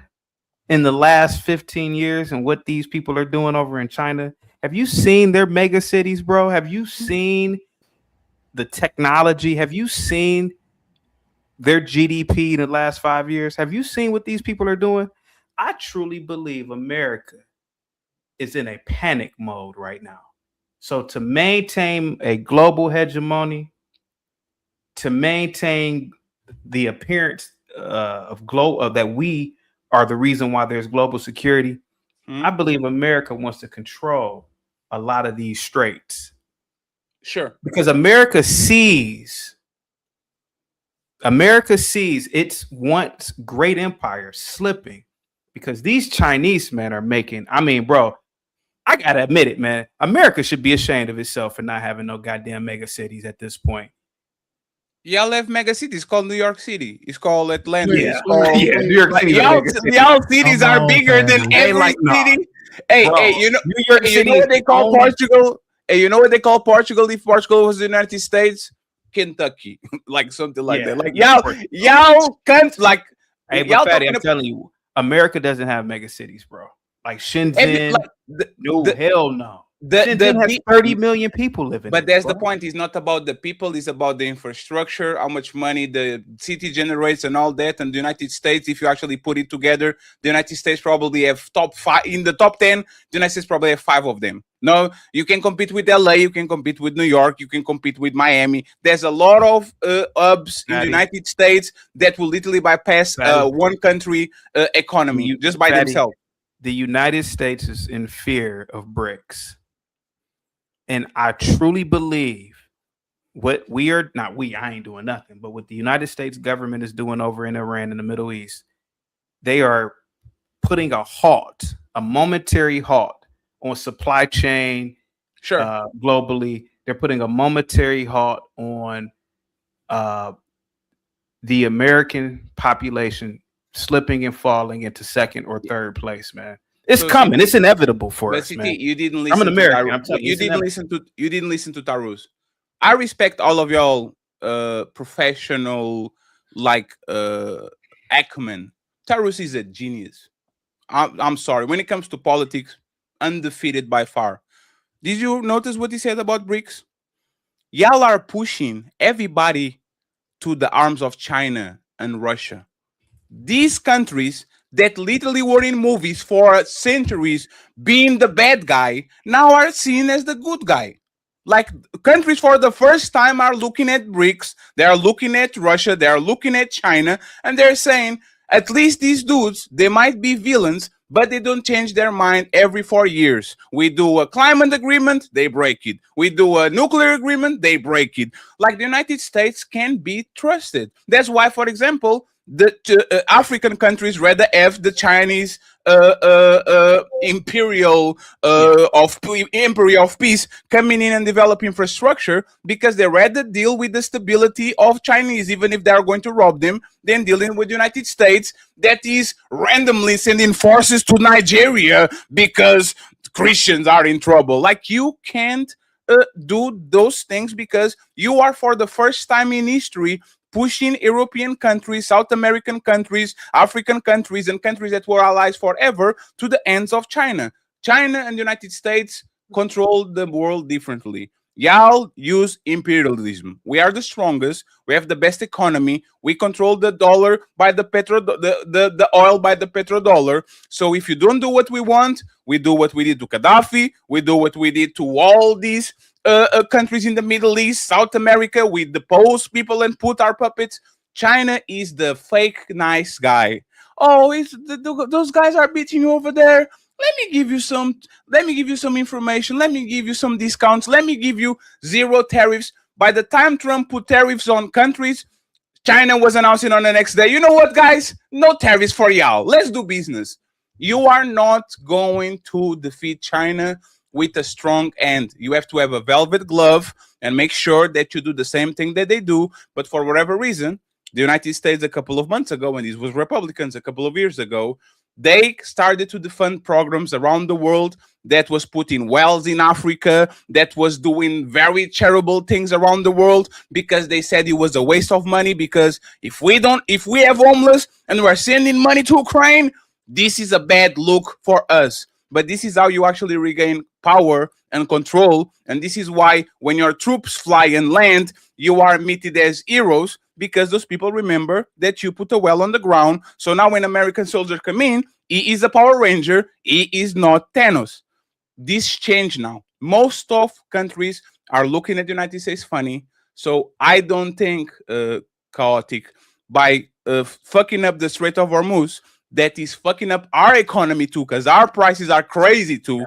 in the last 15 years and what these people are doing over in China? Have you seen their mega cities, bro? Have you seen the technology? Have you seen their GDP in the last 5 years? Have you seen what these people are doing? I truly believe America is in a panic mode right now. So to maintain a global hegemony, to maintain the appearance of that we are the reason why there's global security, I believe America wants to control a lot of these straits. Sure. Because America sees its once great empire slipping because these Chinese men are making, bro, I gotta admit it, man. America should be ashamed of itself for not having no goddamn mega cities at this point. Y'all have mega cities. It's called New York City. It's called Atlanta. Yeah, New York City. Y'all cities are bigger than every city. Hey, you know what they call Portugal? Hey, you know what they call Portugal if Portugal was the United States? Kentucky. Like something like that. Like y'all can't like. Hey, but Fatty, I'm telling you, America doesn't have mega cities, bro. Like Shenzhen. Hell no. Shenzhen has 30 million people living. But that's the point. It's not about the people. It's about the infrastructure, how much money the city generates, and all that. And the United States, if you actually put it together, the United States probably have top 5 in the top 10. The United States probably have 5 of them. No, you can compete with LA. You can compete with New York. You can compete with Miami. There's a lot of hubs in the United States that will literally bypass one country economy just by themselves. The United States is in fear of BRICS. And I truly believe what we are not I ain't doing nothing, but what the United States government is doing over in Iran in the Middle East, they are putting a halt, a momentary halt on supply chain globally. They're putting a momentary halt on the American population slipping and falling into second or third place, man. It's coming. It's inevitable for us, man. You didn't listen. I'm an American. I'm telling you, you didn't listen to Tarus. I respect all of y'all professional acumen. Tarus is a genius. I'm sorry. When it comes to politics, undefeated by far. Did you notice what he said about BRICS? Y'all are pushing everybody to the arms of China and Russia. These countries that literally were in movies for centuries being the bad guy now are seen as the good guy. Like countries for the first time are looking at BRICS, they are looking at Russia, they are looking at China, and they're saying, at least these dudes, they might be villains, but they don't change their mind every 4 years. We do a climate agreement, they break it. We do a nuclear agreement, they break it. Like the United States can be trusted. That's why, for example, the African countries rather have the Chinese imperial of peace coming in and develop infrastructure, because they rather deal with the stability of Chinese, even if they are going to rob them, than dealing with the United States that is randomly sending forces to Nigeria because Christians are in trouble. Like, you can't do those things, because you are, for the first time in history, pushing European countries, South American countries, African countries, and countries that were allies forever to the ends of China. China and the United States control the world differently. Y'all use imperialism. We are the strongest. We have the best economy. We control the dollar by the the oil by the petrodollar. So if you don't do what we want, we do what we did to Gaddafi. We do what we did to all these countries in the Middle East, South America. We depose people and put our puppets. China is the fake nice guy. Oh, those guys are beating you over there. Let me give you some information. Let me give you some discounts. Let me give you 0 tariffs. By the time Trump put tariffs on countries, China was announcing on the next day, you know what, guys? No tariffs for y'all. Let's do business. You are not going to defeat China with a strong end. You have to have a velvet glove and make sure that you do the same thing that they do. But for whatever reason, the United States a couple of months ago, and these was Republicans a couple of years ago, they started to defund programs around the world that was putting wells in Africa, that was doing very terrible things around the world, because they said it was a waste of money, because if we have homeless and we're sending money to Ukraine, this is a bad look for us. But this is how you actually regain power and control. And this is why when your troops fly and land, you are admitted as heroes, because those people remember that you put a well on the ground. So now when American soldiers come in, he is a Power Ranger. He is not Thanos. This changed now. Most of countries are looking at the United States funny. So I don't think chaotic by fucking up the Strait of Hormuz, that is fucking up our economy too, because our prices are crazy too,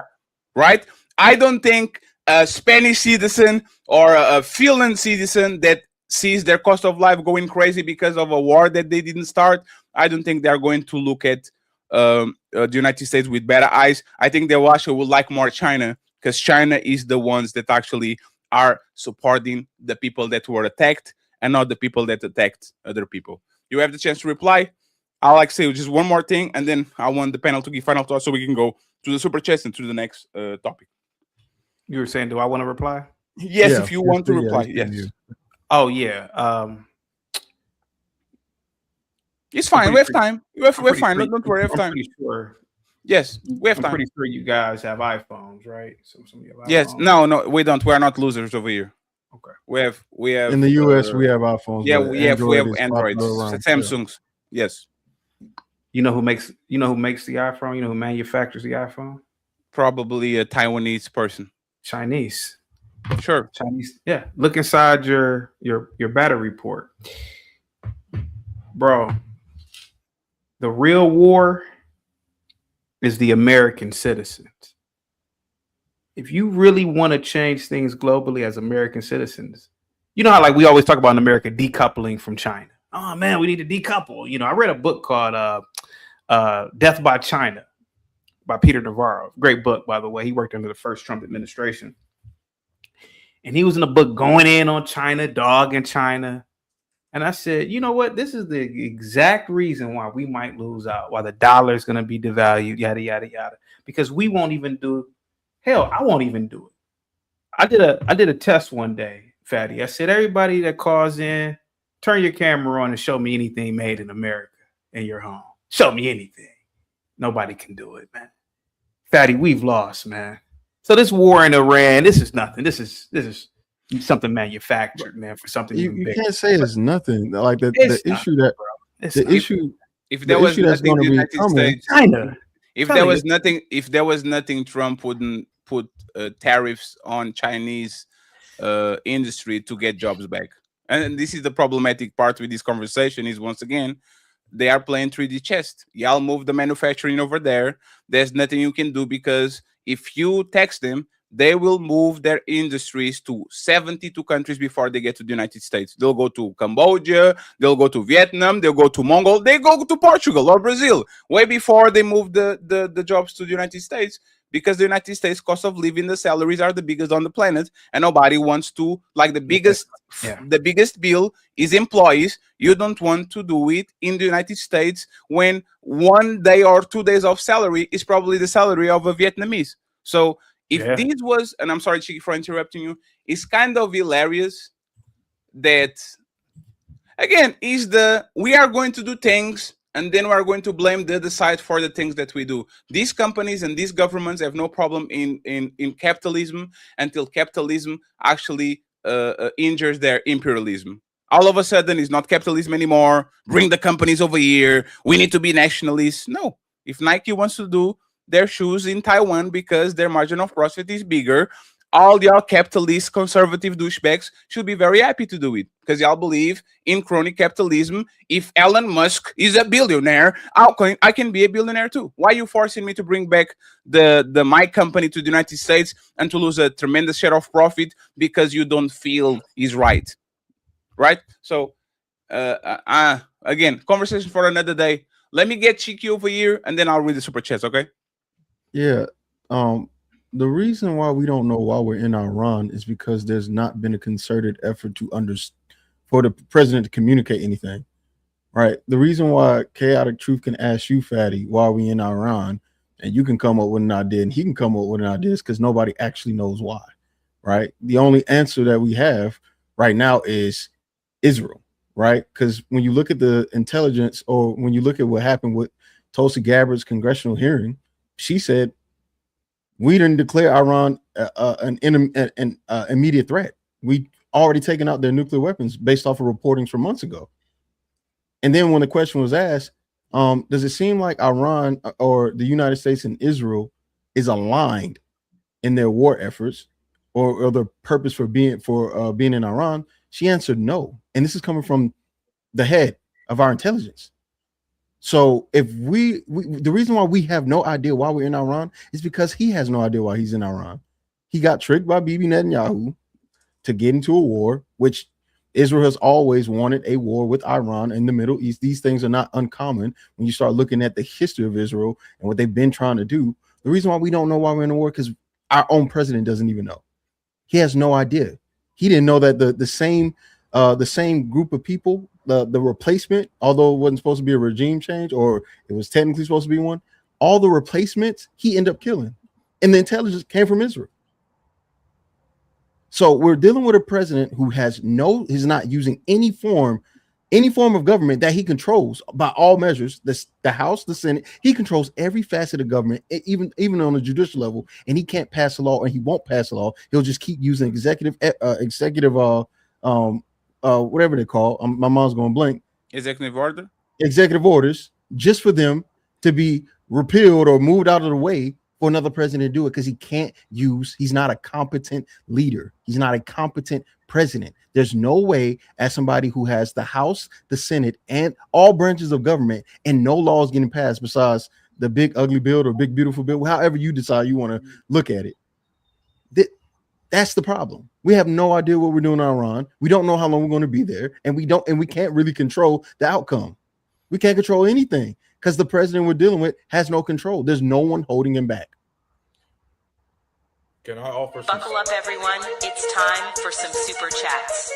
right? I don't think a Spanish citizen or a Finland citizen that sees their cost of life going crazy because of a war that they didn't start, I don't think they're going to look at the United States with better eyes. I think they actually would like more China, because China is the ones that actually are supporting the people that were attacked and not the people that attacked other people. You have the chance to reply. I'll like say just one more thing, and then I want the panel to give final thoughts so we can go to the super chats and to the next topic. You were saying, do I want to reply? Yes, if you want to reply. Yes. Oh yeah. It's fine. We have time. We're fine. Don't worry. We have time. Yes, we have I'm time. pretty sure you guys have iPhones, right? Some of you have Yes, iPhones. no, we don't. We are not losers over here. Okay. We have. In the US, we have iPhones, Yeah, but we Android have is Androids, popular around. Samsungs. Yes. You know who makes the iPhone? You know who manufactures the iPhone? Probably a Taiwanese person. Chinese. Sure. Chinese. Yeah. Look inside your battery port. Bro. The real war is the American citizens. If you really want to change things globally as American citizens, you know how like we always talk about in America decoupling from China. Oh man, we need to decouple. You know, I read a book called Death by China by Peter Navarro. Great book, by the way. He worked under the first Trump administration. And he was in the book going in on China, dogging China. And I said, you know what? This is the exact reason why we might lose out, why the dollar is going to be devalued, yada, yada, yada. Because we won't even do, hell, I won't even do it. I did a test one day, Fatty. I said, everybody that calls in, turn your camera on and show me anything made in America in your home. Show me anything. Nobody can do it, man. Fatty, we've lost, man. So this war in Iran, this is nothing. This is something manufactured, man, for something You can't say it's nothing. Like the issue that if there was nothing, the United States, China. If there was nothing, Trump wouldn't put tariffs on Chinese industry to get jobs back. And this is the problematic part with this conversation. Is once again, they are playing 3D chess. Y'all move the manufacturing over there. There's nothing you can do because if you tax them, they will move their industries to 72 countries before they get to the United States. They'll go to Cambodia, they'll go to Vietnam, they'll go to Mongol, they go to Portugal or Brazil way before they move the jobs to the United States, because the United States cost of living, the salaries are the biggest on the planet, and nobody wants to, like the biggest bill is employees. You don't want to do it in the United States when 1 day or 2 days of salary is probably the salary of a Vietnamese. So if this was, and I'm sorry, Chiki, for interrupting you, it's kind of hilarious that, again, we are going to do things and then we are going to blame the other side for the things that we do. These companies and these governments have no problem in capitalism until capitalism actually injures their imperialism. All of a sudden, it's not capitalism anymore. Bring the companies over here. We need to be nationalists. No. If Nike wants to do their shoes in Taiwan because their margin of profit is bigger, all y'all capitalist conservative douchebags should be very happy to do it because y'all believe in crony capitalism. If Elon Musk is a billionaire, I can be a billionaire too. Why are you forcing me to bring back my company to the United States and to lose a tremendous share of profit because you don't feel is right? Right? So again, conversation for another day. Let me get Chiki over here and then I'll read the super chats, okay? Yeah. The reason why we don't know why we're in Iran is because there's not been a concerted effort for the president to communicate anything, right? The reason why Chaotic Truth can ask you, Fatty, why are we in Iran, and you can come up with an idea and he can come up with an idea, is because nobody actually knows why, right? The only answer that we have right now is Israel, right? Because when you look at the intelligence, or when you look at what happened with Tulsi Gabbard's congressional hearing, she said, we didn't declare Iran an immediate threat. We already taken out their nuclear weapons based off of reportings from months ago. And then when the question was asked, does it seem like Iran or the United States and Israel is aligned in their war efforts or their purpose for being in Iran? She answered no. And this is coming from the head of our intelligence. So if the reason why we have no idea why we're in Iran is because he has no idea why he's in Iran. He got tricked by Bibi Netanyahu to get into a war, which Israel has always wanted, a war with Iran in the Middle East. These things are not uncommon when you start looking at the history of Israel and what they've been trying to do. The reason why we don't know why we're in a war is because our own president doesn't even know. He has no idea. He didn't know that the same group of people, the replacement, although it wasn't supposed to be a regime change, or it was technically supposed to be one, all the replacements he ended up killing, and the intelligence came from Israel. So we're dealing with a president who is not using any form any form of government that he controls by all measures, the House, the Senate, he controls every facet of government, even on the judicial level, and he can't pass a law, or he won't pass a law. He'll just keep using executive whatever they call. My mom's going blank. Executive order. Executive orders, just for them to be repealed or moved out of the way for another president to do it, because he's not a competent leader. He's not a competent president. There's no way, as somebody who has the House, the Senate, and all branches of government, and no laws getting passed besides the big ugly bill or big beautiful bill, however you decide you want to look at it. That's the problem. We have no idea what we're doing in Iran. We don't know how long we're going to be there, and we can't really control the outcome. We can't control anything because the president we're dealing with has no control. There's no one holding him back. Can I offer some? Buckle up, everyone. It's time for some super chats.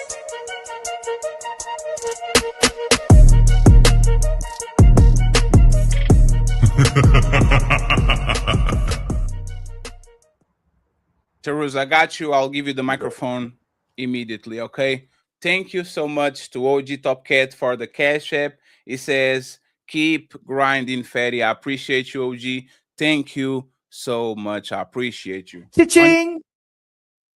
Teruz, I got you. I'll give you the microphone immediately, okay? Thank you so much to OG Top Cat for the Cash App. It says, keep grinding, Fatty. I appreciate you, OG. Thank you so much. I appreciate you. Cha-ching!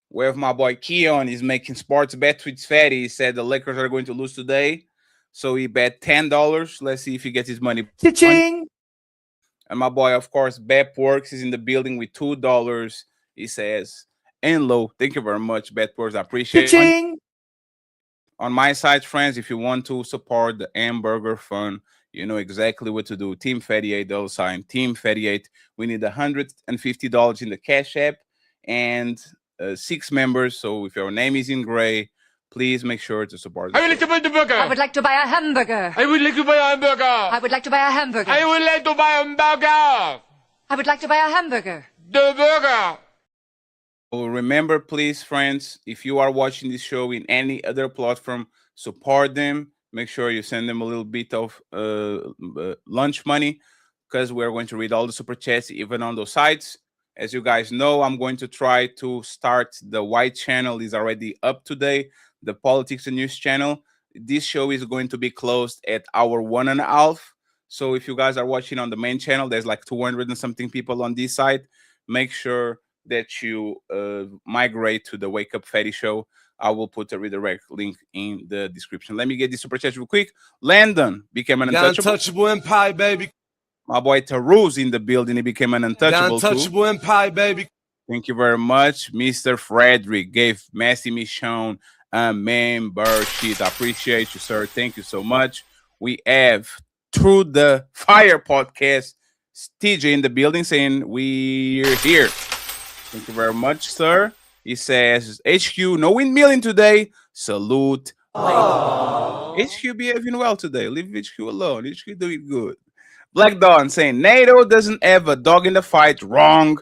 Where my boy Keon is making sports bets with Fatty. He said the Lakers are going to lose today. So he bet $10. Let's see if he gets his money. Cha-ching! And my boy, of course, Bet Works is in the building with $2. He says, and low. Thank you very much, Bet Works. I appreciate Cha-ching! it. On my side, friends, if you want to support the Hamburger Fund, you know exactly what to do. Team Fatty 8 sign. Team Fatty 8. We need $150 in the Cash App and 6 members. So if your name is in gray, please make sure to support. I would like to buy the burger. I would like to buy a hamburger. I would like to buy a hamburger. I would like to buy a hamburger. I would like to buy a burger. I would like to buy a hamburger. The burger. Oh, remember, please, friends, if you are watching this show in any other platform, support them. Make sure you send them a little bit of lunch money, because we're going to read all the super chats, even on those sites. As you guys know, I'm going to try to start the white channel. Is already up today. The Politics and News channel. This show is going to be closed at hour 1.5. So if you guys are watching on the main channel, there's like 200 and something people on this side. Make sure that you migrate to the Wake Up Fatty show. I will put a redirect link in the description. Let me get this super chat real quick. Landon became an untouchable empire, baby. My boy Taruz in the building. He became an untouchable. Untouchable empire, baby. Thank you very much. Mr. Frederick gave Massey Michonne a membership. I appreciate you, sir. Thank you so much. We have Through the Fire podcast, TJ in the building saying we're here. Thank you very much, sir. He says, HQ, no windmilling today. Salute. HQ behaving well today. Leave HQ alone. HQ doing good. Black Dawn saying, NATO doesn't have a dog in the fight. Wrong.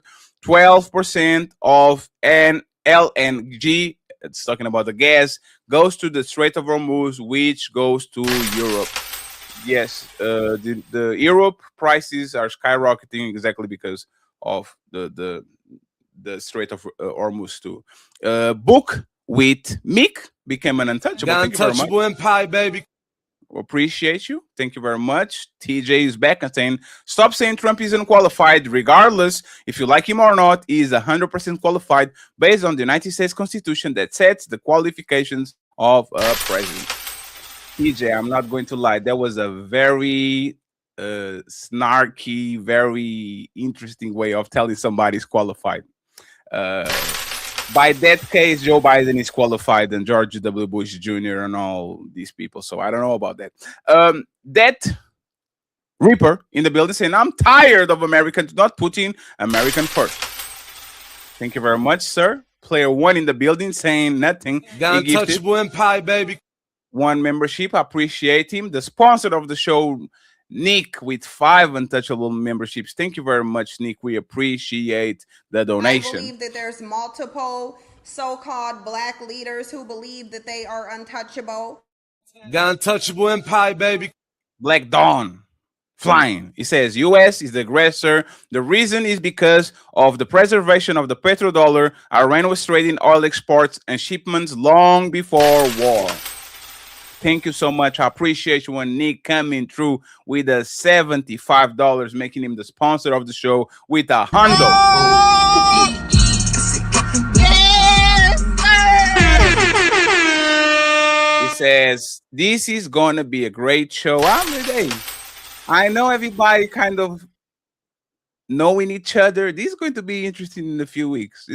12% of an LNG, it's talking about the gas, goes to the Strait of Hormuz, which goes to Europe. Yes, the Europe prices are skyrocketing exactly because of the Strait of Hormuz too. Book with Mick became an untouchable. Untouchable empire, baby. Appreciate you. Thank you very much. TJ is back and saying, stop saying Trump isn't qualified. Regardless, if you like him or not, he is 100% qualified based on the United States Constitution that sets the qualifications of a president. TJ, I'm not going to lie. That was a very snarky, very interesting way of telling somebody's qualified. By that case, Joe Biden is qualified and George W. Bush Jr. and all these people. So I don't know about that. That Reaper in the building saying, I'm tired of Americans not putting American first. Thank you very much, sir. Player 1 in the building saying nothing. Untouchable empire, baby. 1 membership. I appreciate him. The sponsor of the show, Nick, with 5 untouchable memberships. Thank you very much, Nick. We appreciate the donation. I believe that there's multiple so-called black leaders who believe that they are untouchable. Untouchable empire, baby. Black Dawn flying. It says U.S. is the aggressor. The reason is because of the preservation of the petrodollar. Iran was trading oil exports and shipments long before war. Thank you so much. I appreciate you and Nick coming through with a $75, making him the sponsor of the show with a hundo. He says, this is going to be a great show. I know everybody kind of knowing each other. This is going to be interesting in a few weeks.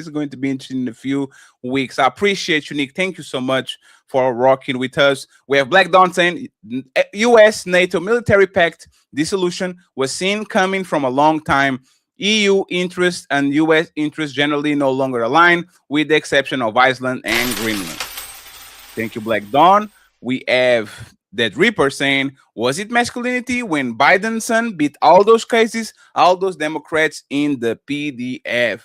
I appreciate you, Nick. Thank you so much for rocking with us. We have Black Dawn saying U.S. NATO military pact dissolution was seen coming from a long time. EU interest and U.S. interest generally no longer align, with the exception of Iceland and Greenland. Thank you, Black Dawn. We have Dead Reaper saying, was it masculinity when Biden's son beat all those cases, all those Democrats in the PDF?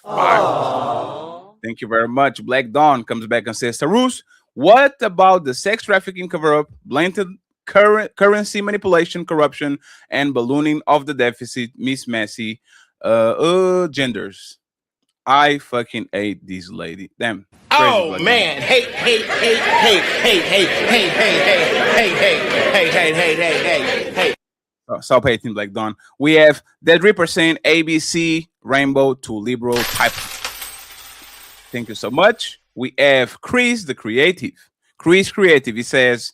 Thank you very much. Black Dawn comes back and says, Sarus, what about the sex trafficking cover-up, blatant currency manipulation, corruption, and ballooning of the deficit, Miss Massey, genders? I fucking hate this lady. Damn. Oh man, hey. Stop hating, Black Dawn. We have Dead Reaper saying ABC, rainbow to liberal type. Thank you so much. We have Chris the Creative. Chris Creative, he says,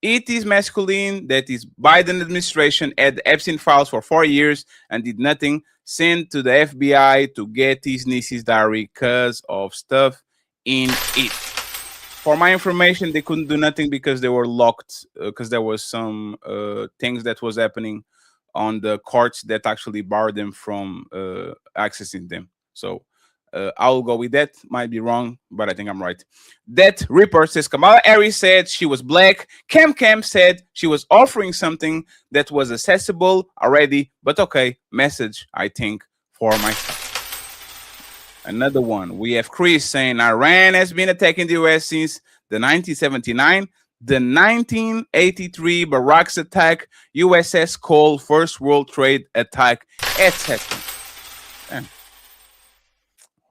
it is masculine that is Biden administration had the Epstein files for 4 years and did nothing, sent to the FBI to get his niece's diary because of stuff in it. For my information, they couldn't do nothing because they were locked, because there was some things that was happening on the courts that actually barred them from accessing them. So I'll go with that. Might be wrong, but I think I'm right. That Reaper says Kamala Harris said she was black. Cam said she was offering something that was accessible already, but okay, message, I think, for myself. Another one. We have Chris saying Iran has been attacking the U.S. since the 1979, the 1983 Barracks attack, USS Cole, First World Trade attack, etc.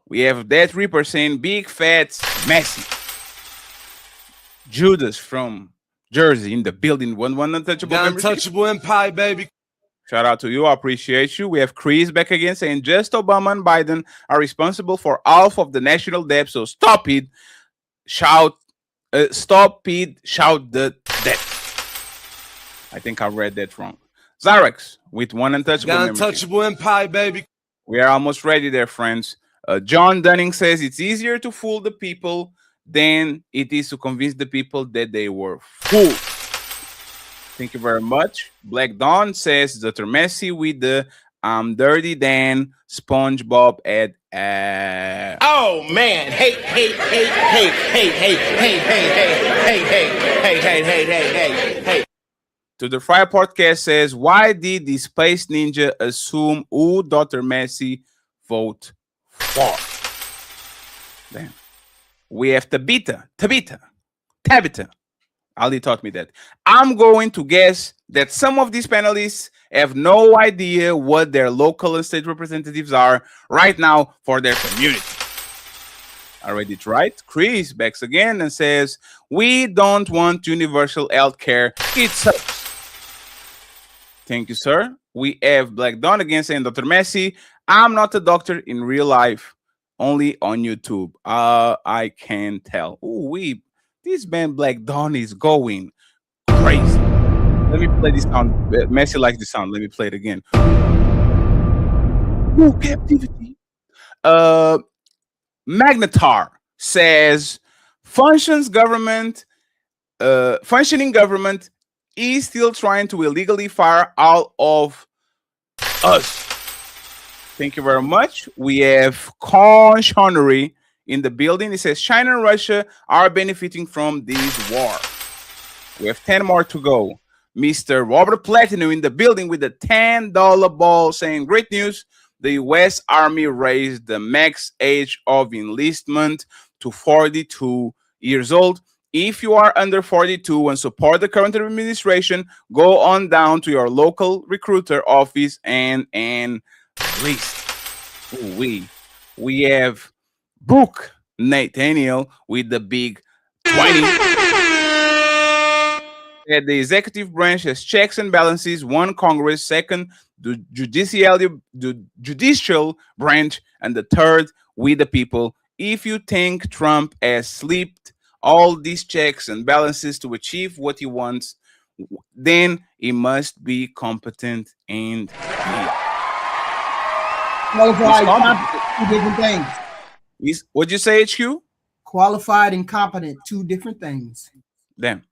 We have Death Reaper saying big fat messy. Judas from Jersey in the building. One untouchable. The untouchable empire, baby. Shout out to you. I appreciate you. We have Chris back again saying just Obama and Biden are responsible for half of the national debt. So stop it. Shout the debt. I think I read that wrong. Zyrex with one untouchable. The untouchable empire, baby. We are almost ready there, friends. John Dunning says it's easier to fool the people than it is to convince the people that they were fooled. Thank you very much. Black Dawn says Dr. Messi with the Dirty Dan SpongeBob ad. Oh man, hey. To the Fire Podcast says, why did the Space Ninja assume who Dr. Messi vote for? Damn. We have Tabitha. Ali taught me that. I'm going to guess that some of these panelists have no idea what their local and state representatives are right now for their community. I read it right. Chris backs again and says, we don't want universal health care. It sucks. Thank you, sir. We have Black Dawn again saying, Dr. Messi, I'm not a doctor in real life, only on YouTube. I can tell. Ooh, this man Black Dawn is going crazy. Let me play this sound. Messi likes the sound. Let me play it again. No captivity. Magnetar says functioning government is still trying to illegally fire all of us. Thank you very much. We have Conchonery in the building. It says China and Russia are benefiting from this war. We have 10 more to go. Mr. Robert Platinum in the building with the $10 ball saying great news. The U.S. Army raised the max age of enlistment to 42 years old. If you are under 42 and support the current administration, go on down to your local recruiter office and enlist. We have Book Nathaniel with the big 20. That the executive branch has checks and balances. One, Congress. Second, the judicial branch, and the third, we the people. If you think Trump has slipped all these checks and balances to achieve what he wants, then he must be competent and qualified, competent, two different things. What'd you say, HQ? Qualified and competent, two different things. Damn.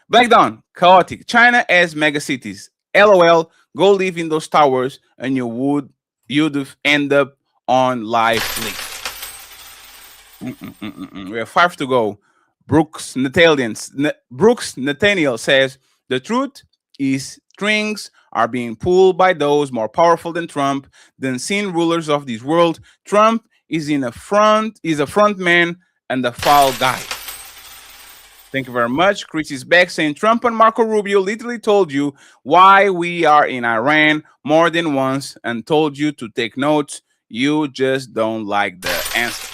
Black Dawn, chaotic. China has mega cities. LOL, go live in those towers and you'd end up on live leak. We have 5 to go. Brooks Nathaniel says, the truth is strings are being pulled by those more powerful than Trump, the unseen rulers of this world. Trump is a front man and the foul guy. Thank you very much. Chris is back saying Trump and Marco Rubio literally told you why we are in Iran more than once and told you to take notes. You just don't like the answer.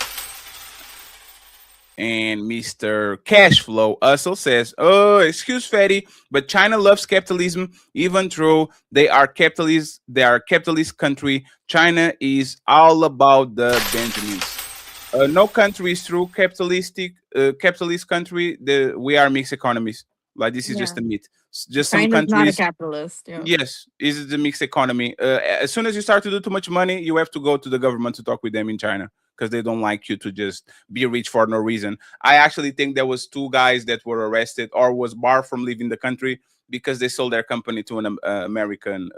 And Mr. Cashflow also says, oh, excuse Fatty, but China loves capitalism, even though they are capitalist country. China is all about the Benjamins. No country is true capitalist country. We are mixed economies. Like this is just a myth. Just some China's countries. not a capitalist. Yeah. Yes, is the mixed economy. As soon as you start to do too much money, you have to go to the government to talk with them in China because they don't like you to just be rich for no reason. I actually think there was 2 guys that were arrested or was barred from leaving the country because they sold their company to an American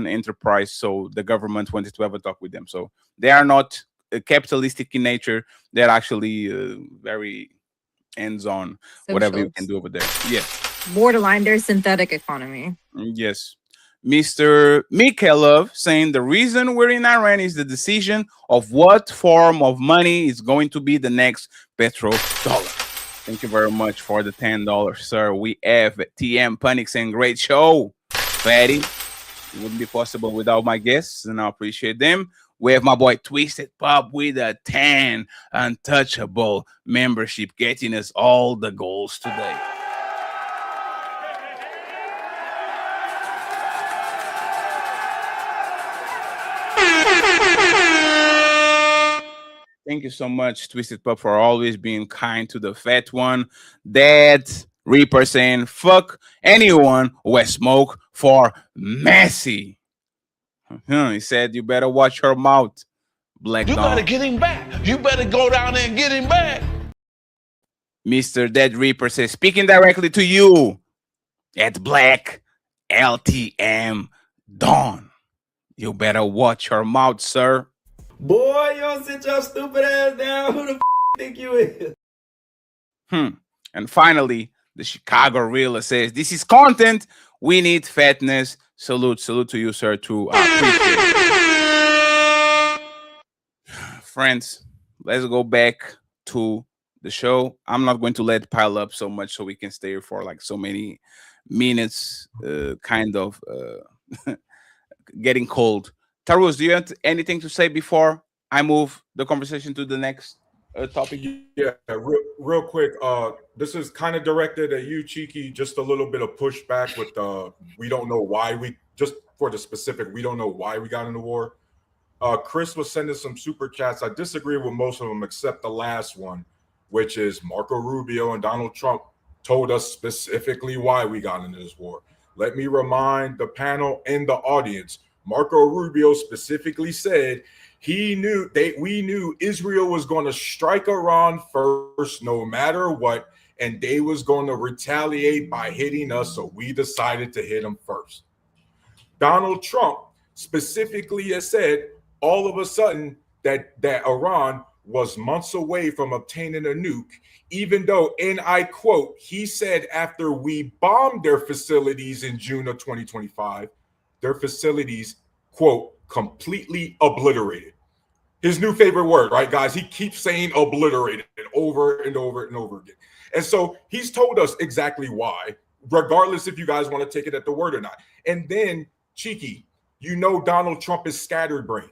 enterprise. So the government wanted to have a talk with them. So they are not capitalistic in nature. They're actually very hands-on, whatever you can do over there. Yes. Borderline, their synthetic economy. Yes. Mr. Mikhailov saying the reason we're in Iran is the decision of what form of money is going to be the next petrodollar. Thank you very much for the $10, sir. We have TM Panic saying great show. Fatty. It wouldn't be possible without my guests, and I appreciate them. We have my boy Twisted Pop with a 10 untouchable membership, getting us all the goals today. Thank you so much, Twisted Pop, for always being kind to the fat one. That Reaper saying, fuck anyone who has smoke for Messi. He said, you better watch your mouth, Black You Dawn. better get him back. You better go down there and get him back. Mr. Dead Reaper says, speaking directly to you at Black LTM Dawn. You better watch your mouth, sir. Boy, you don't sit your stupid ass down. Who the think you is? And finally, the Chicago Reeler says, this is content. We need fatness. Salute to you, sir, too. I appreciate it. Friends, let's go back to the show. I'm not going to let it pile up so much so we can stay here for like so many minutes, getting cold. Tarus, do you have anything to say before I move the conversation to the next topic? Yeah, real quick. This is kind of directed at you, Cheeky. Just a little bit of pushback with we don't know why we don't know why we got into war. Chris was sending some super chats. I disagree with most of them except the last one, which is Marco Rubio and Donald Trump told us specifically why we got into this war. Let me remind the panel and the audience. Marco Rubio specifically said we knew Israel was going to strike Iran first, no matter what, and they was going to retaliate by hitting us, so we decided to hit them first. Donald Trump specifically has said all of a sudden that Iran was months away from obtaining a nuke, even though, and I quote, he said after we bombed their facilities in June of 2025, their facilities, quote, completely obliterated. His new favorite word, right, guys? He keeps saying obliterated over and over and over again. And so he's told us exactly why, regardless if you guys want to take it at the word or not. And then, Cheeky, you know Donald Trump is scattered-brained.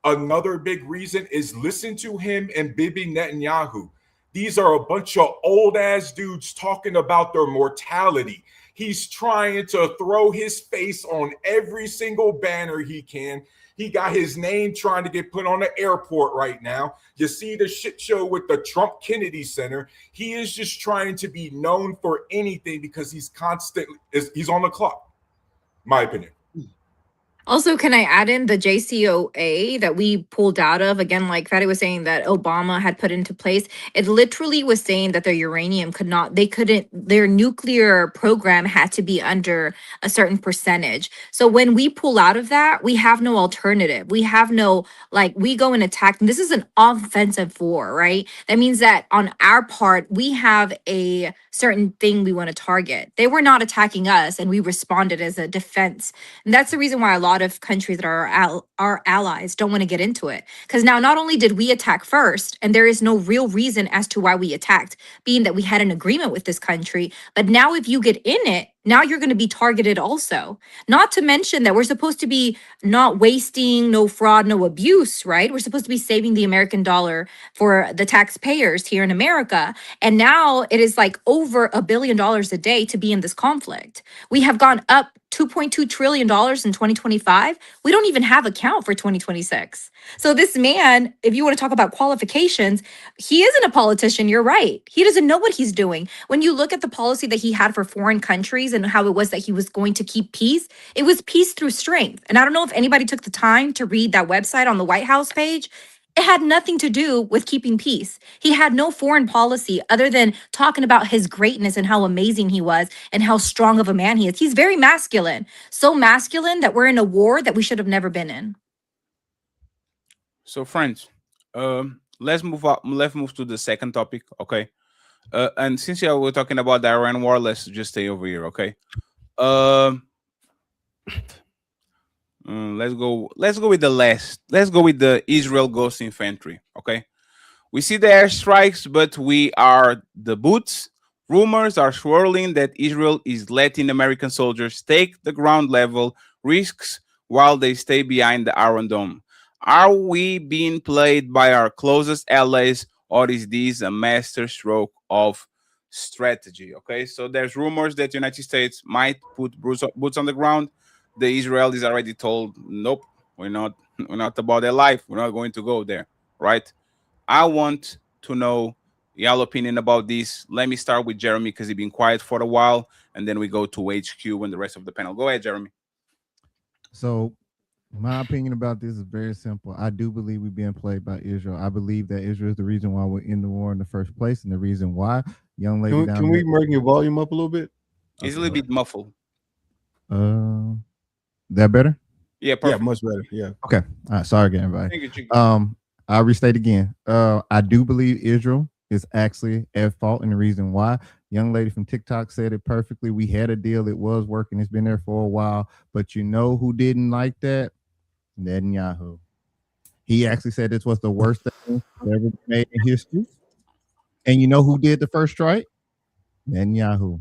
Another big reason is listen to him and Bibi Netanyahu. These are a bunch of old ass dudes talking about their mortality. He's trying to throw his face on every single banner he can. He got his name trying to get put on the airport right now. You see the shit show with the Trump Kennedy Center. He is just trying to be known for anything because he's on the clock, my opinion. Also, can I add in the JCPOA that we pulled out of? Again, like Fatty was saying that Obama had put into place. It literally was saying that their uranium their nuclear program had to be under a certain percentage. So when we pull out of that, we have no alternative. We have no, we go and attack. And this is an offensive war, right? That means that on our part, we have a certain thing we want to target. They were not attacking us, and we responded as a defense. And that's the reason why a lot of countries that are our allies don't want to get into it. Because now not only did we attack first, and there is no real reason as to why we attacked, being that we had an agreement with this country, but now if you get in it, now you're going to be targeted also. Not to mention that we're supposed to be not wasting, no fraud, no abuse, right? We're supposed to be saving the American dollar for the taxpayers here in America. And now it is like over $1 billion a day to be in this conflict. We have gone up $2.2 trillion in 2025. We don't even have a count for 2026. So this man, if you want to talk about qualifications, he isn't a politician. You're right. He doesn't know what he's doing. When you look at the policy that he had for foreign countries and how it was that he was going to keep peace, it was peace through strength. And I don't know if anybody took the time to read that website on the White House page. It had nothing to do with keeping peace. He had no foreign policy other than talking about his greatness and how amazing he was and how strong of a man he is. He's very masculine. So masculine that we're in a war that we should have never been in. So, friends, let's move up. Let's move to the second topic, okay? And since we're talking about the Iran war, let's just stay over here, okay? Let's go with the last. Let's go with the Israel Ghost Infantry, okay? We see the airstrikes, but we are the boots. Rumors are swirling that Israel is letting American soldiers take the ground level risks while they stay behind the Iron Dome. Are we being played by our closest allies, or is this a master stroke of strategy? Okay, so there's rumors that the United States might put boots on the ground. The Israelis already told, nope, we're not about their life. We're not going to go there, right? I want to know y'all opinion about this. Let me start with Jeremy because he's been quiet for a while, and then we go to HQ and the rest of the panel. Go ahead, Jeremy. So my opinion about this is very simple. I do believe we're being played by Israel. I believe that Israel is the reason why we're in the war in the first place, and the reason why. Young lady, can we bring your volume up a little bit? It's a little bit muffled. That better? Yeah, perfect. Yeah, much better. Yeah. Okay. All right. Sorry again, everybody. I'll restate again. I do believe Israel is actually at fault, and the reason why. Young lady from TikTok said it perfectly. We had a deal. It was working. It's been there for a while. But you know who didn't like that? Netanyahu. He actually said this was the worst thing ever been made in history. And you know who did the first strike? Netanyahu.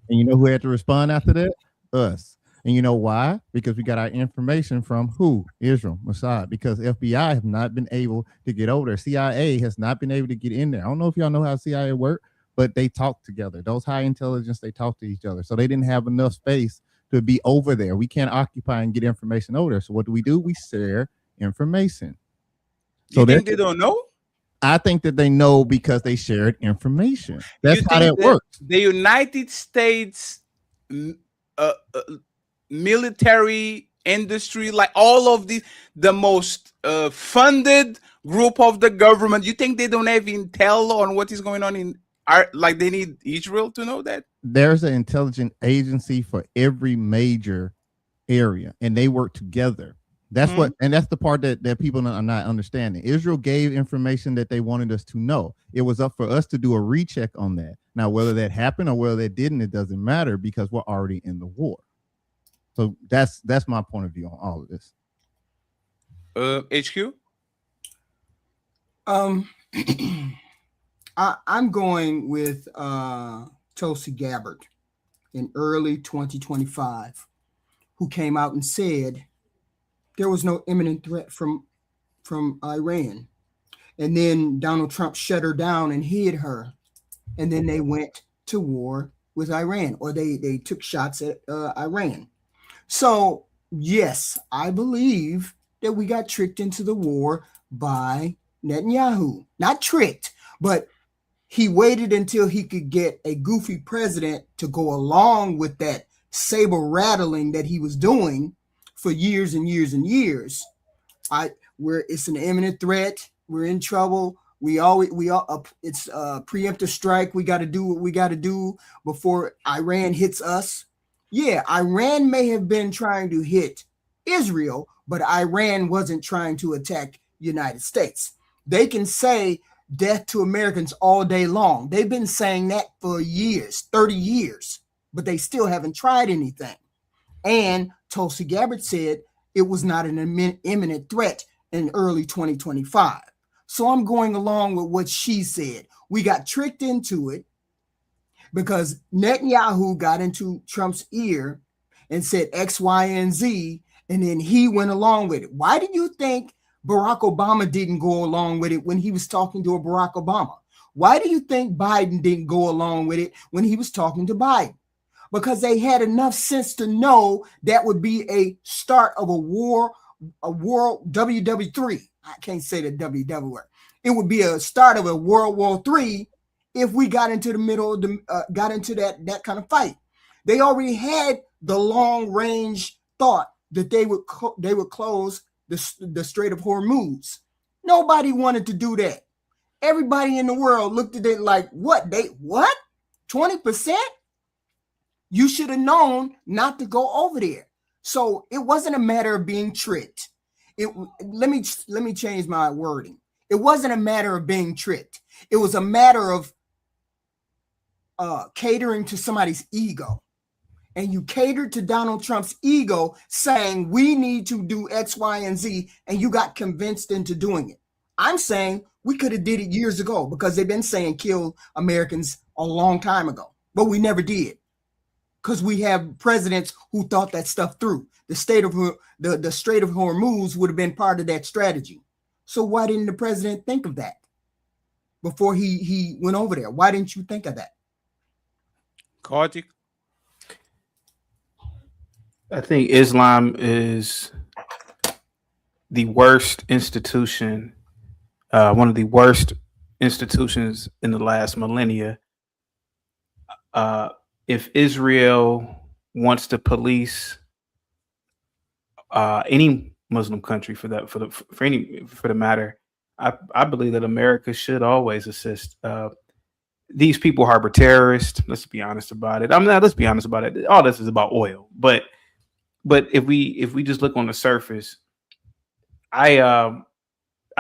And you know who had to respond after that? Us. And you know why? Because we got our information from who? Israel, Mossad. Because FBI have not been able to get over there. CIA has not been able to get in there. I don't know if y'all know how CIA work, but they talk together. Those high intelligence, they talk to each other. So they didn't have enough space to be over there. We can't occupy and get information over there. So what do? We share information. So you think they don't know? I think that they know because they shared information. That's how that works. The United States military industry, like all of the most funded group of the government, you think they don't have intel on what is going on in like they need Israel to know that? There's an intelligence agency for every major area, and they work together. That's what, and that's the part that people are not understanding. Israel gave information that they wanted us to know. It was up for us to do a recheck on that. Now, whether that happened or whether that didn't, it doesn't matter because we're already in the war. So that's my point of view on all of this. HQ? I'm going with Tulsi Gabbard in early 2025, who came out and said there was no imminent threat from Iran. And then Donald Trump shut her down and hid her. And then they went to war with Iran, or they took shots at Iran. So, yes, I believe that we got tricked into the war by Netanyahu. Not tricked, but he waited until he could get a goofy president to go along with that saber rattling that he was doing for years and years and years. It's an imminent threat. We're in trouble. It's a preemptive strike. We got to do what we got to do before Iran hits us. Yeah, Iran may have been trying to hit Israel, but Iran wasn't trying to attack United States. They can say death to Americans all day long. They've been saying that for years, 30 years, but they still haven't tried anything. And Tulsi Gabbard said it was not an imminent threat in early 2025. So I'm going along with what she said. We got tricked into it because Netanyahu got into Trump's ear and said X, Y, and Z, and then he went along with it. Why do you think Barack Obama didn't go along with it when he was talking to Barack Obama? Why do you think Biden didn't go along with it when he was talking to Biden? Because they had enough sense to know that would be a start of a world WW3. I can't say the WW word. It would be a start of a World War III if we got into the middle of got into that kind of fight. They already had the long range thought that they would close the Strait of Hormuz. Nobody wanted to do that. Everybody in the world looked at it like, what? 20%? You should have known not to go over there. So it wasn't a matter of being tricked. Let me change my wording. It wasn't a matter of being tricked. It was a matter of catering to somebody's ego. And you catered to Donald Trump's ego, saying we need to do X, Y, and Z, and you got convinced into doing it. I'm saying we could have did it years ago because they've been saying kill Americans a long time ago, but we never did because we have presidents who thought that stuff through. The Strait of Hormuz would have been part of that strategy. So why didn't the president think of that before he went over there? Why didn't you think of that? Kartik? I think Islam is the worst institution, one of the worst institutions in the last millennia. If Israel wants to police any Muslim country for the matter, I believe that America should always assist. These people harbor terrorists. Let's be honest about it. Let's be honest about it. All this is about oil, but if we just look on the surface, I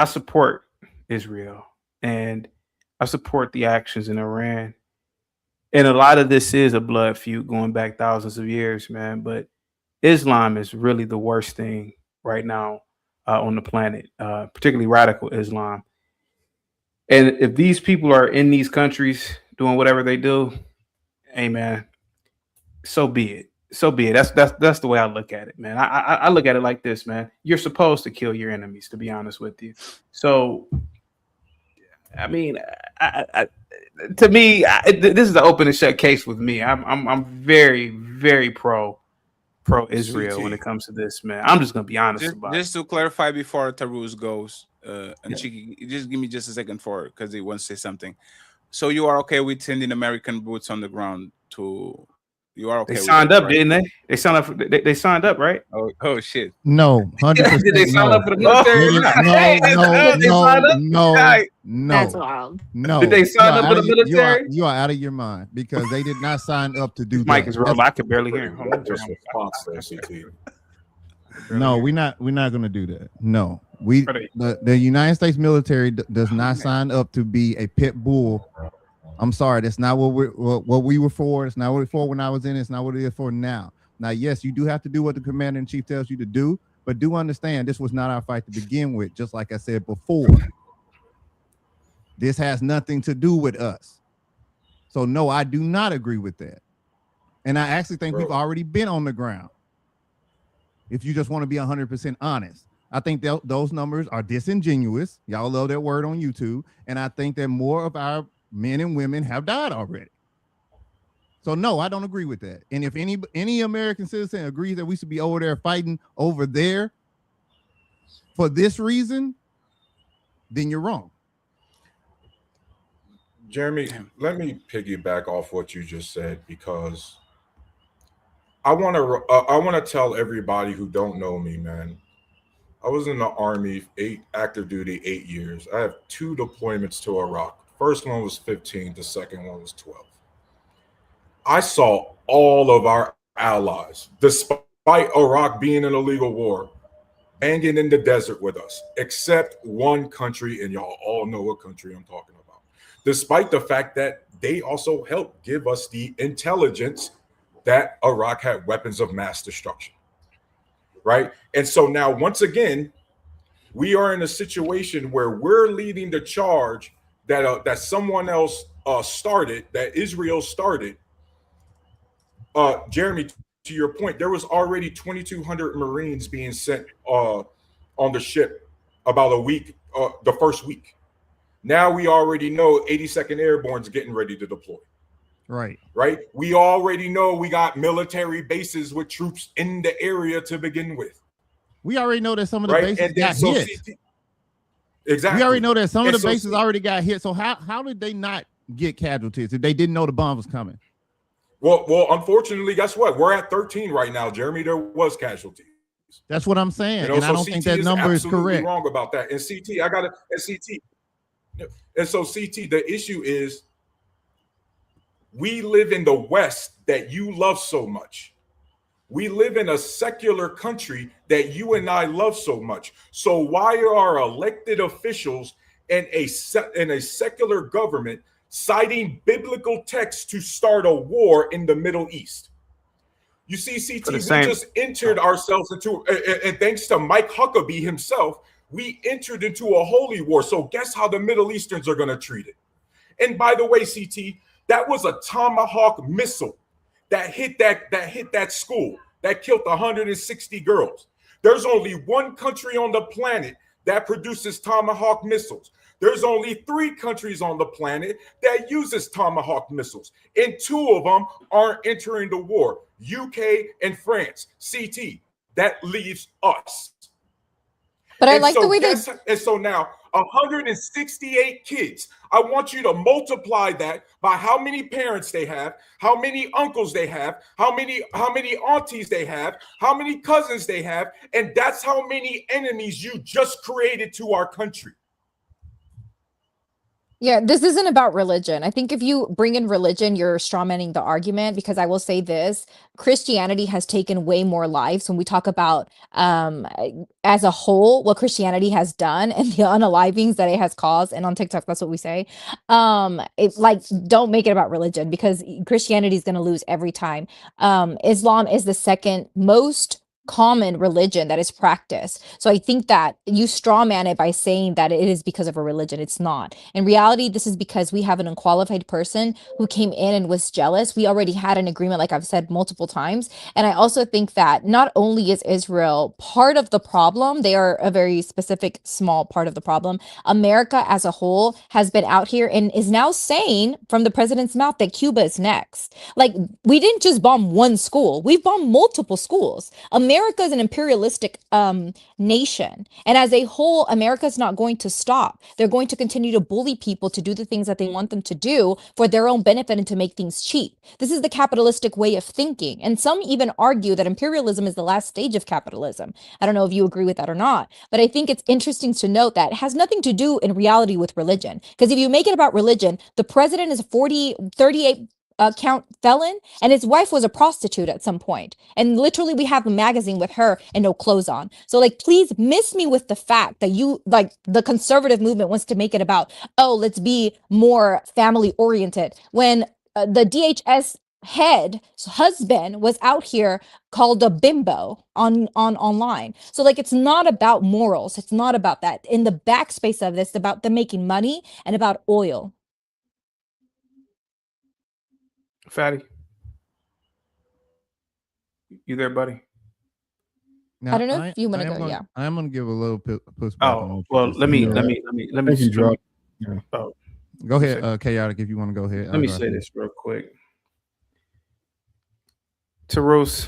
support Israel and I support the actions in Iran. And a lot of this is a blood feud going back thousands of years, man. But Islam is really the worst thing right now on the planet, particularly radical Islam. And if these people are in these countries doing whatever they do, hey, man, so be it. So be it. That's the way I look at it, man. I look at it like this, man. You're supposed to kill your enemies, to be honest with you. So, I mean, to me, this is an open and shut case with me. I'm very, very pro Israel when it comes to this, man. I'm just gonna be honest about it. Just to clarify before Taruz goes, and Chiki, just give me just a second because he wants to say something. So you are okay with sending American boots on the ground to? You are okay. They signed up, didn't they? They signed up. They signed up, right? Oh shit! No, 100%. Did they sign up for the military? No. That's wild. No. Did they sign up for the military? You are out of your mind because they did not sign up to do that. Mike is real. I can barely hear him. No, we're not going to do that. No, the United States military does not sign up to be a pit bull. I'm sorry, that's not what we were for. It's not what it's for when I was in it. It's not what it is for now. Now, yes, you do have to do what the commander in chief tells you to do, but do understand this was not our fight to begin with. Just like I said before, this has nothing to do with us. So no, I do not agree with that. And I actually think we've already been on the ground. If you just want to be 100% honest, I think those numbers are disingenuous. Y'all love that word on YouTube. And I think that more of our men and women have died already. So no, I don't agree with that. And if any American citizen agrees that we should be over there fighting over there for this reason, then you're wrong. Jeremy, let me piggyback off what you just said, because I want to tell everybody who don't know me, man. I was in the Army, active duty, 8 years. I have 2 deployments to Iraq. First one was 15. The second one was 12. I saw all of our allies, despite Iraq being in a legal war, hanging in the desert with us, except one country, and y'all all know what country I'm talking about. Despite the fact that they also helped give us the intelligence that Iraq had weapons of mass destruction, right? And so now, once again, we are in a situation where we're leading the charge that someone else started, that Israel started. Jeremy, to your point, there was already 2,200 Marines being sent on the ship about a week, the first week. Now we already know 82nd Airborne's getting ready to deploy. Right. Right. We already know we got military bases with troops in the area to begin with. We already know that some of the bases got hit. Exactly. We already know that some of the bases already got hit. So how did they not get casualties if they didn't know the bomb was coming? Well, unfortunately, guess what? We're at 13 right now, Jeremy. There was casualties. That's what I'm saying. You know, and so I don't CT think that number is correct. Wrong about that. And CT, and so CT, the issue is we live in the West that you love so much. We live in a secular country that you and I love so much. So why are elected officials and a secular government citing biblical texts to start a war in the Middle East? You see, CT, we just entered ourselves into, and thanks to Mike Huckabee himself, we entered into a holy war. So guess how the Middle Easterns are going to treat it? And by the way, CT, that was a Tomahawk missile that hit that school that killed 160 girls. There's only one country on the planet that produces Tomahawk missiles. There's only 3 countries on the planet that uses Tomahawk missiles, and 2 of them aren't entering the war, UK and France. CT, that leaves us. But I like the way that. And so now 168 kids. I want you to multiply that by how many parents they have, how many uncles they have, how many aunties they have, how many cousins they have, and that's how many enemies you just created to our country. Yeah, this isn't about religion. I think if you bring in religion, you're strawmanning the argument, because I will say this, Christianity has taken way more lives when we talk about as a whole what Christianity has done and the unalivings that it has caused. And on TikTok, that's what we say. It's like, don't make it about religion, because Christianity is going to lose every time. Islam is the second most common religion that is practiced. So I think that you straw man it by saying that it is because of a religion. It's not. In reality, this is because we have an unqualified person who came in and was jealous. We already had an agreement, like I've said multiple times. And I also think that not only is Israel part of the problem, they are a very specific small part of the problem. America as a whole has been out here and is now saying from the president's mouth that Cuba is next. Like, we didn't just bomb one school, we've bombed multiple schools. America is an imperialistic nation. And as a whole, America is not going to stop. They're going to continue to bully people to do the things that they want them to do for their own benefit and to make things cheap. This is the capitalistic way of thinking. And some even argue that imperialism is the last stage of capitalism. I don't know if you agree with that or not, but I think it's interesting to note that it has nothing to do in reality with religion. Because if you make it about religion, the president is a 38 count felon, and his wife was a prostitute at some point. And literally we have a magazine with her and no clothes on. So like, please miss me with the fact that you, like, the conservative movement wants to make it about, oh, let's be more family oriented, when the DHS husband was out here called a bimbo on online. So like, it's not about morals. It's not about that. In the backspace of this, it's about them making money and about oil. Fatty, you there, buddy? Now, I don't know if you want to go. Yeah. I am going to give a little pushback on Oh, what you well, just let said. me Yeah. let me let me let I me think he let me dropped. Yeah. oh, Go ahead, Chaotic, if you want to go ahead. let me say this real quick. Taros,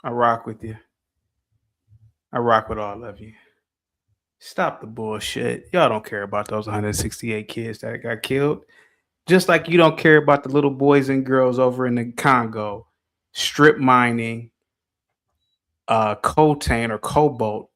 I rock with you. I rock with all of you. Stop the bullshit. Y'all don't care about those 168 kids that got killed. Just like you don't care about the little boys and girls over in the Congo strip mining coltan or cobalt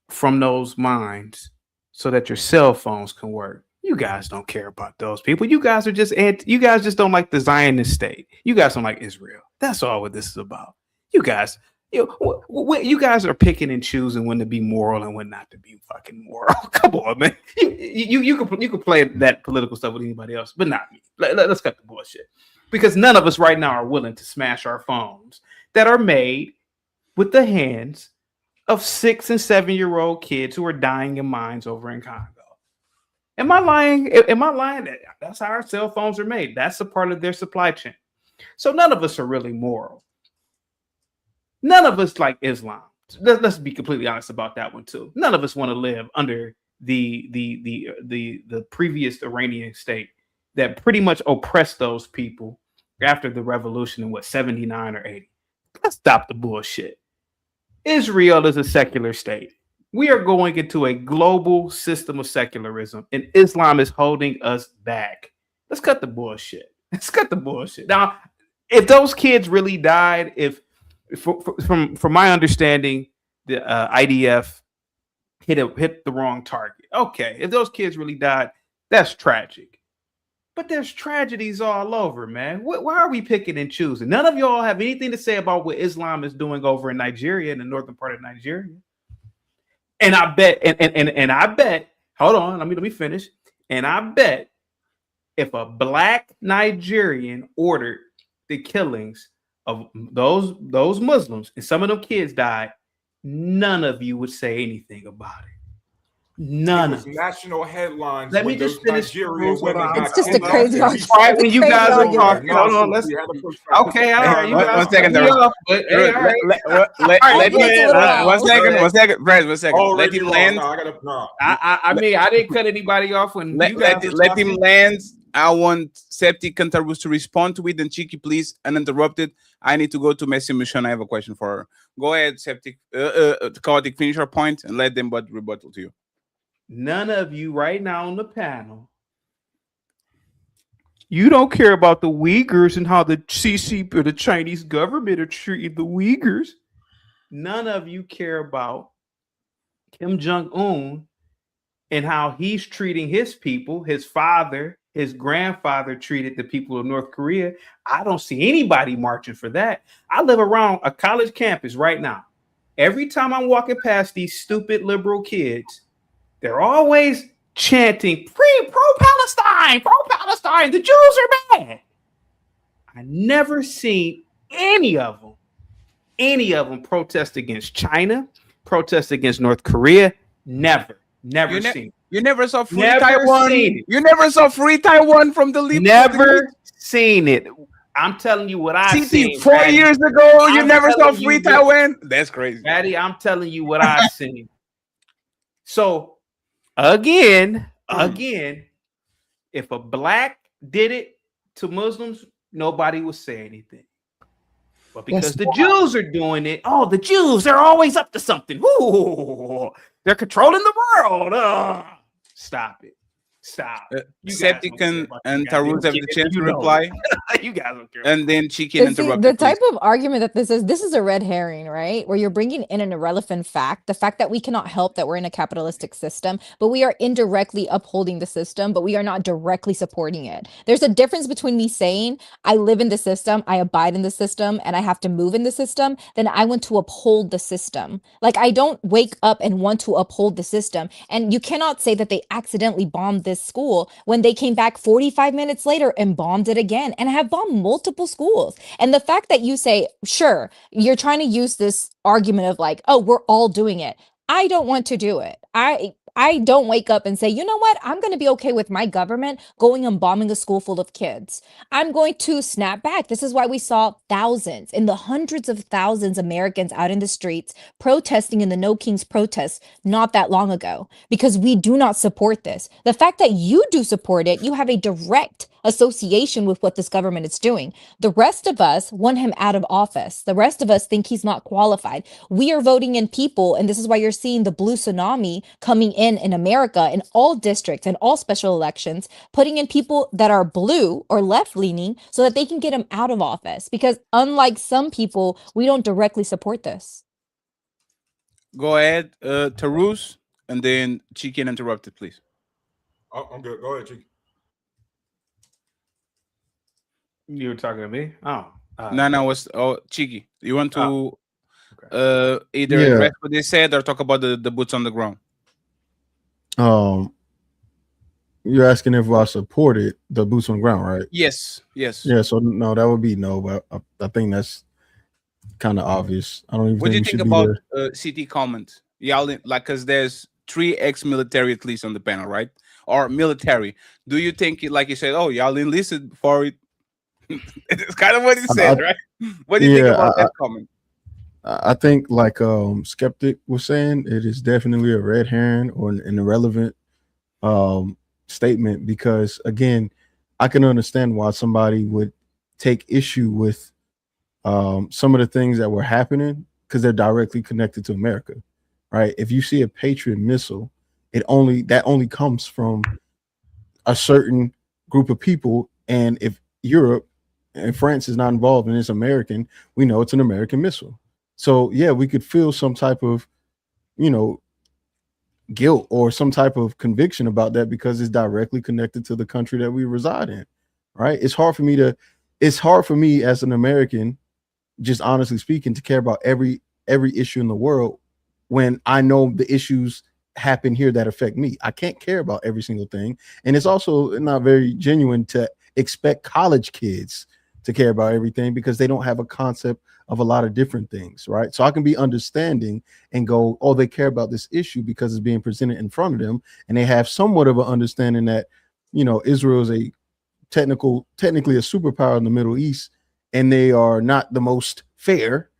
from those mines so that your cell phones can work. You guys don't care about those people. You guys are just you guys just don't like the Zionist state. You guys don't like Israel. That's all what this is about. You guys, you guys are picking and choosing when to be moral and when not to be fucking moral. Come on, man. You can play that political stuff with anybody else, but not me. Let's cut the bullshit. Because none of us right now are willing to smash our phones that are made with the hands of 6 and 7-year-old kids who are dying in mines over in Congo. Am I lying? Am I lying? That's how our cell phones are made. That's a part of their supply chain. So none of us are really moral. None of us like Islam. Let's be completely honest about that one too. None of us want to live under the previous Iranian state that pretty much oppressed those people after the revolution in 79 or 80. Let's stop the bullshit. Israel is a secular state. We are going into a global system of secularism, and Islam is holding us back. Let's cut the bullshit. Let's cut the bullshit. Now, if those kids really died, from my understanding, the IDF hit the wrong target. Okay, if those kids really died, that's tragic. But there's tragedies all over, man. Why are we picking and choosing? None of y'all have anything to say about what Islam is doing over in Nigeria, in the northern part of Nigeria. And I bet, and I bet, hold on, let me finish. And I bet if a black Nigerian ordered the killings of those Muslims and some of them kids died, none of you would say anything about it. None of national headlines. Let me just finish. It's just a crazy argument. Right when you guys are talking. No, Hold on. Let's. Okay, all right. You guys one second. cut me off, but hey, all right. One second. Brad, 1 second. Let him land. I mean, I didn't cut anybody off when you guys let him land. I want Septic Cantarus to respond to it, and Cheeky, please, uninterrupted. I need to go to Messi Mission. I have a question for her. Go ahead, Septic. Chaotic, finish your point and let them rebuttal to you. None of you right now on the panel, you don't care about the Uyghurs and how the CC or the Chinese government are treating the Uyghurs. None of you care about Kim Jong-un and how he's treating his people, his father, his grandfather treated the people of North Korea. I don't see anybody marching for that. I live around a college campus right now. Every time I'm walking past these stupid liberal kids, they're always chanting pro-Palestine, pro-Palestine. The Jews are bad. I never seen any of them protest against China, protest against North Korea. Never seen. You never saw free Taiwan. You never saw free Taiwan from the lead. Never seen it. I'm telling you what I've seen. 4 years ago, you never saw free Taiwan. That's crazy, Daddy. I'm telling you what I've seen. So. Again, if a black did it to Muslims, nobody would say anything. But because the Jews are doing it, the Jews, they're always up to something. Ooh, they're controlling the world. Stop it. Stop. Septic and Tarus have the chance to reply. You guys don't care. And then Chicken interrupted. The type of argument that this is a red herring, right? Where you're bringing in an irrelevant fact, the fact that we cannot help that we're in a capitalistic system, but we are indirectly upholding the system, but we are not directly supporting it. There's a difference between me saying I live in the system, I abide in the system, and I have to move in the system, then I want to uphold the system. Like, I don't wake up and want to uphold the system. And you cannot say that they accidentally bombed this school when they came back 45 minutes later and bombed it again and have bombed multiple schools. And the fact that you say, sure, you're trying to use this argument of like, oh, we're all doing it. I don't want to do it. I don't wake up and say, you know what? I'm going to be okay with my government going and bombing a school full of kids. I'm going to snap back. This is why we saw thousands and the hundreds of thousands of Americans out in the streets protesting in the No Kings protests not that long ago, because we do not support this. The fact that you do support it, you have a direct association with what this government is doing. The rest of us want him out of office. The rest of us think he's not qualified. We are voting in people, and this is why you're seeing the blue tsunami coming in America in all districts and all special elections, putting in people that are blue or left leaning so that they can get him out of office. Because unlike some people, we don't directly support this. Go ahead, Tarus, and then Chicken interrupted, please. I'm good. Go ahead, Chicken. You were talking to me? Oh. No, it's Chiki. You want to either Yeah. address what they said or talk about the boots on the ground? You're asking if I supported the boots on the ground, right? Yes. Yeah, so no, that would be no, but I think that's kind of obvious. I don't even What do you think we think should be about there. CT comment? Y'all like, because there's 3 ex-military at least on the panel, right? Or military. Do you think, like you said, oh, y'all enlisted for it? It's kind of what he said, right? What do you think about that comment? I think, like Skeptic was saying, it is definitely a red herring or an irrelevant statement, because again, I can understand why somebody would take issue with some of the things that were happening, because they're directly connected to America, right? If you see a Patriot missile, that only comes from a certain group of people, and if Europe and France is not involved and it's American, we know it's an American missile. So yeah, we could feel some type of, guilt or some type of conviction about that because it's directly connected to the country that we reside in, right? It's hard for me as an American, just honestly speaking, to care about every issue in the world when I know the issues happen here that affect me. I can't care about every single thing. And it's also not very genuine to expect college kids to care about everything because they don't have a concept of a lot of different things, right? So I can be understanding and go, oh, they care about this issue because it's being presented in front of them, and they have somewhat of an understanding that, Israel is a technically a superpower in the Middle East, and they are not the most fair,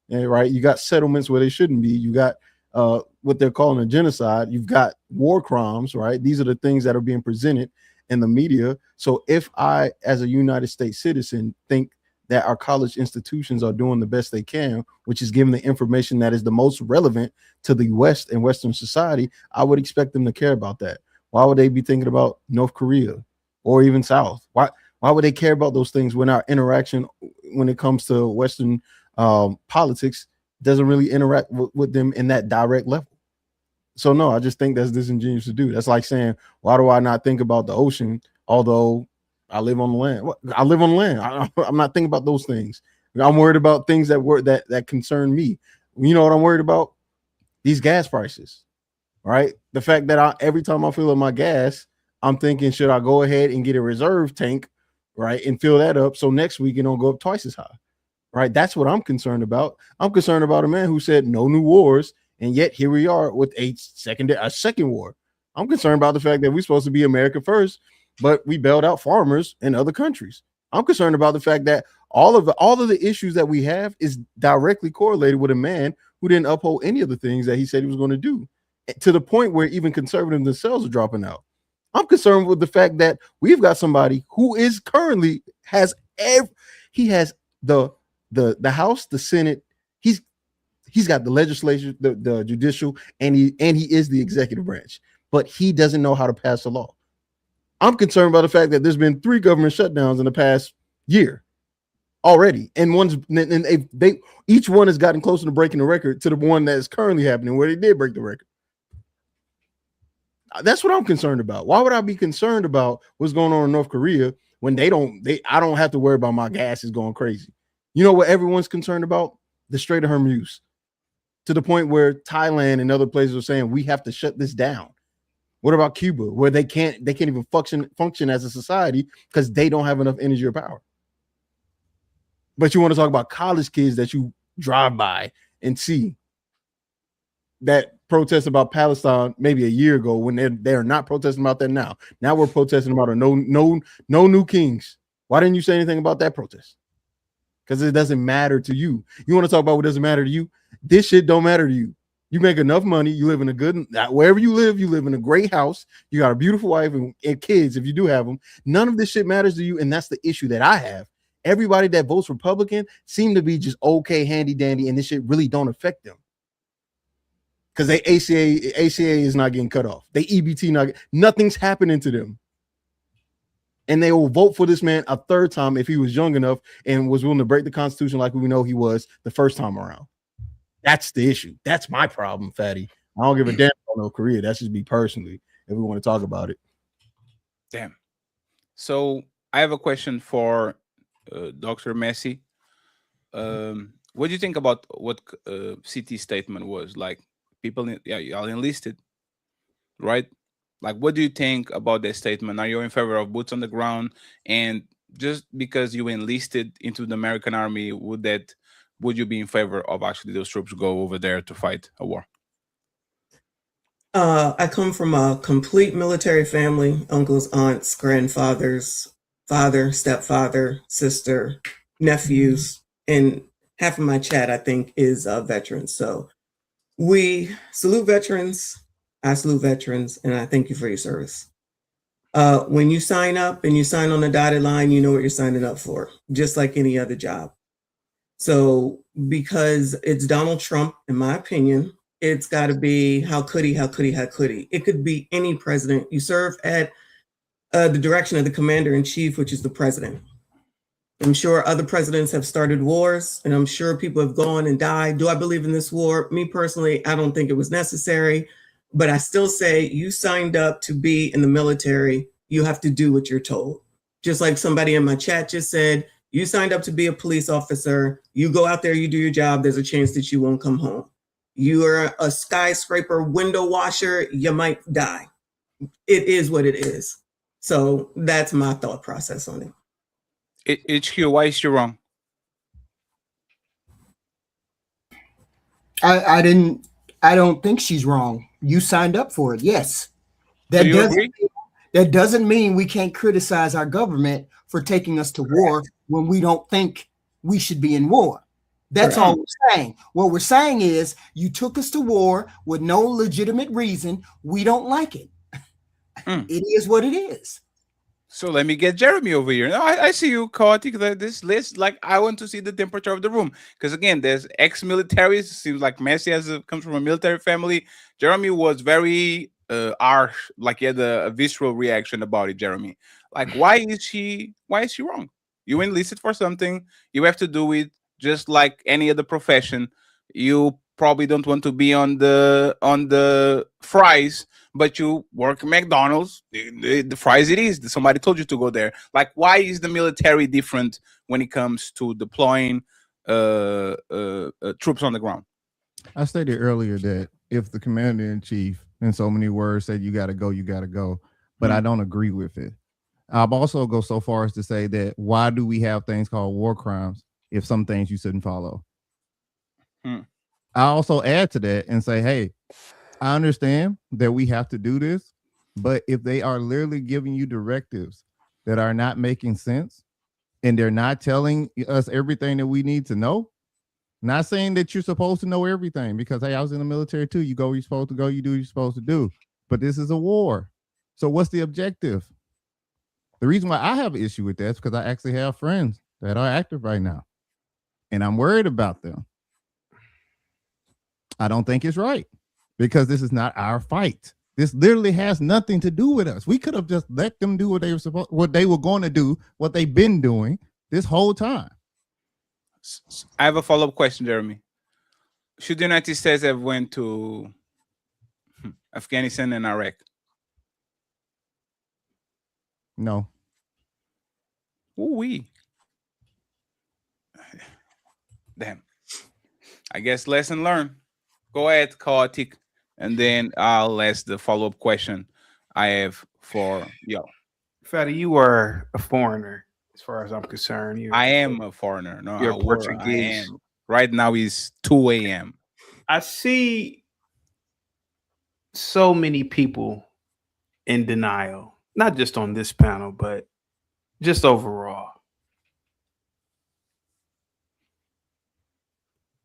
right? You got settlements where they shouldn't be. You got what they're calling a genocide. You've got war crimes, right? These are the things that are being presented in the media. So if I, as a United States citizen, think that our college institutions are doing the best they can, which is giving the information that is the most relevant to the West and Western society, I would expect them to care about that. Why would they be thinking about North Korea or even South? Why would they care about those things when our interaction, when it comes to Western politics, doesn't really interact with them in that direct level? So no, I just think that's disingenuous to do. That's like saying, why do I not think about the ocean, although I live on the land? I live on the land. I'm not thinking about those things. I'm worried about things that concern me. You know what I'm worried about? These gas prices, right? The fact that every time I fill up my gas, I'm thinking, should I go ahead and get a reserve tank, right, and fill that up so next week it don't go up twice as high, right? That's what I'm concerned about. I'm concerned about a man who said no new wars, and yet here we are with a second war. I'm concerned about the fact that we're supposed to be America first, but we bailed out farmers in other countries. I'm concerned about the fact that all of the issues that we have is directly correlated with a man who didn't uphold any of the things that he said he was going to do, to the point where even conservatives themselves are dropping out. I'm concerned with the fact that we've got somebody who is currently he has the House, the Senate, he's got the legislature, the judicial, and he is the executive branch, but he doesn't know how to pass a law. I'm concerned about the fact that there's been 3 government shutdowns in the past year already, and each one has gotten closer to breaking the record to the one that is currently happening where they did break the record. That's what I'm concerned about. Why would I be concerned about what's going on in North Korea when I don't have to worry about my gas is going crazy? You know what everyone's concerned about? The Strait of Hormuz, to the point where Thailand and other places are saying we have to shut this down. What about Cuba, where they can't even function as a society because they don't have enough energy or power? But you want to talk about college kids that you drive by and see that protest about Palestine maybe a year ago when they're not protesting about that now. Now we're protesting about a no new kings. Why didn't you say anything about that protest? Because it doesn't matter to you. You want to talk about what doesn't matter to you? This shit don't matter to you. You make enough money. You live in a good, wherever you live in a great house. You got a beautiful wife and kids if you do have them. None of this shit matters to you. And that's the issue that I have. Everybody that votes Republican seem to be just okay, handy dandy, and this shit really don't affect them. Because they ACA is not getting cut off. They EBT nothing's happening to them. And they will vote for this man a third time if he was young enough and was willing to break the Constitution like we know he was the first time around. That's the issue. That's my problem, Fatty. I don't give a damn about no career. That's just me personally, if we want to talk about it. Damn. So I have a question for Dr. Messi. What do you think about what CT's statement was? Like, people, y'all enlisted, right? Like, what do you think about that statement? Are you in favor of boots on the ground? And just because you enlisted into the American army, would you be in favor of actually those troops go over there to fight a war? I come from a complete military family: uncles, aunts, grandfathers, father, stepfather, sister, nephews, and half of my chat, I think, is veterans. So we salute veterans. I salute veterans, and I thank you for your service. When you sign up and you sign on the dotted line, you know what you're signing up for, just like any other job. So because it's Donald Trump, in my opinion, it's got to be how could he? It could be any president. You serve at the direction of the commander in chief, which is the president. I'm sure other presidents have started wars, and I'm sure people have gone and died. Do I believe in this war? Me personally, I don't think it was necessary, but I still say you signed up to be in the military. You have to do what you're told. Just like somebody in my chat just said, you signed up to be a police officer. You go out there, you do your job. There's a chance that you won't come home. You are a skyscraper window washer. You might die. It is what it is. So that's my thought process on it. HQ, why is you wrong? I don't think she's wrong. You signed up for it. Yes. That doesn't mean we can't criticize our government for taking us to war when we don't think we should be in war. That's all we're saying. What we're saying is you took us to war with no legitimate reason. We don't like it. It is what it is. So let me get Jeremy over here. No, I see you, chaotic. This list, like, I want to see the temperature of the room. Because again, there's ex-militaries. Seems like Messi comes from a military family. Jeremy was very harsh, like he had a visceral reaction about it. Jeremy, like, why is she wrong? You enlisted for something. You have to do it just like any other profession. You probably don't want to be on the fries, but you work at McDonald's. The fries it is. Somebody told you to go there. Like, why is the military different when it comes to deploying troops on the ground? I stated earlier that if the commander-in-chief, in so many words, said you got to go, you got to go. But I don't agree with it. I'll also go so far as to say that why do we have things called war crimes if some things you shouldn't follow? I also add to that and say, hey, I understand that we have to do this, but if they are literally giving you directives that are not making sense and they're not telling us everything that we need to know, not saying that you're supposed to know everything, because, hey, I was in the military too. You go where you're supposed to go, you do what you're supposed to do. But this is a war. So what's the objective? The reason why I have an issue with that is because I actually have friends that are active right now, and I'm worried about them. I don't think it's right because this is not our fight. This literally has nothing to do with us. We could have just let them do what they were going to do, what they've been doing this whole time. I have a follow-up question, Jeremy. Should the United States have went to Afghanistan and Iraq? No. Ooh-wee. Damn. I guess lesson learned. Go ahead, chaotic, and then I'll ask the follow-up question I have for y'all. Fatty, you are a foreigner as far as I'm concerned. I am a foreigner. No, you're I Portuguese. were, I am. Right now it's 2 a.m. I see 2 a.m. I see. I am. Right now it's 2 a.m. Right now it's 2 a.m. I am. Right now it's 2 a.m. I am. Right now it's 2 a.m. I am. Right now it's 2 a.m. I am. so many people in denial, not just on this panel, but just overall.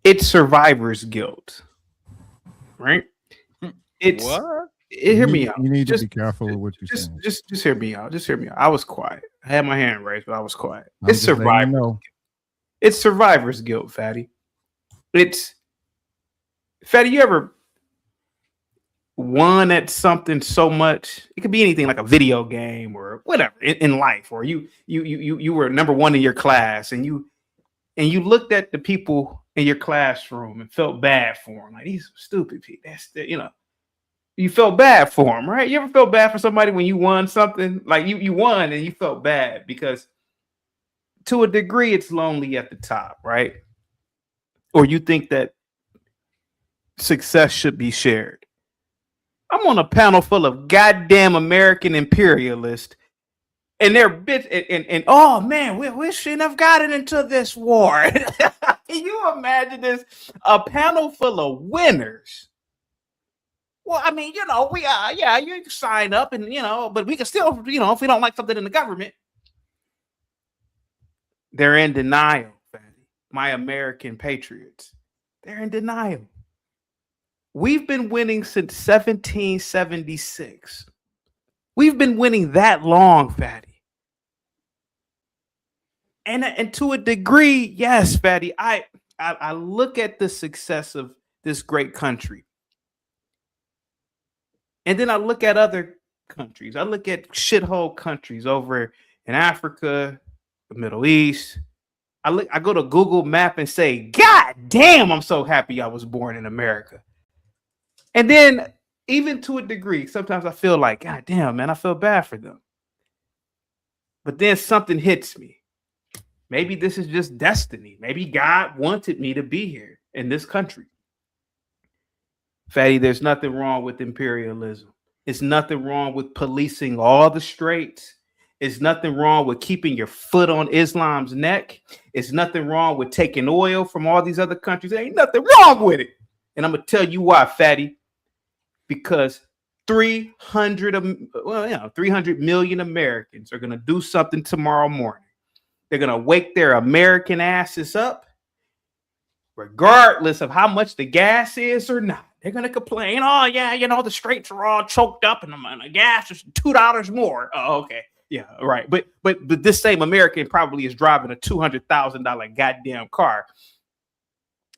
It's survivor's guilt, right? It's What? hear me out. You need to Just be careful with what you're saying. just hear me out. Just hear me out. I was quiet. I had my hand raised, but I was quiet. I'm It's just letting you survivor's know. guilt. It's survivor's guilt, Fatty. It's Fatty, you ever won at something so much? It could be anything, like a video game or whatever in life, or you were number one in your class, and you looked at the people in your classroom and felt bad for them. Like, these are stupid people. You felt bad for them, right? You ever felt bad for somebody when you won something? Like you won and you felt bad because to a degree it's lonely at the top, right? Or you think that success should be shared. I'm on a panel full of goddamn American imperialists, and they're bitch and oh man, we shouldn't have gotten into this war. Can you imagine this? A panel full of winners. Well, I mean, we you sign up and but we can still, if we don't like something in the government. They're in denial, my American patriots. They're in denial. We've been winning since 1776. We've been winning that long, Fatty. And to a degree, yes, Fatty, I look at the success of this great country. And then I look at other countries. I look at shithole countries over in Africa, the Middle East. I go to Google Map and say, God damn, I'm so happy I was born in America. And then even to a degree, sometimes I feel like, God damn, man, I feel bad for them. But then something hits me. Maybe this is just destiny. Maybe God wanted me to be here in this country. Fatty, there's nothing wrong with imperialism. It's nothing wrong with policing all the straits. It's nothing wrong with keeping your foot on Islam's neck. It's nothing wrong with taking oil from all these other countries. There ain't nothing wrong with it. And I'm going to tell you why, Fatty. Because 300 million Americans are going to do something tomorrow morning. They're going to wake their American asses up, regardless of how much the gas is or not. They're going to complain, oh, yeah, the straits are all choked up and the gas is $2 more. Oh, okay. Yeah, right. But this same American probably is driving a $200,000 goddamn car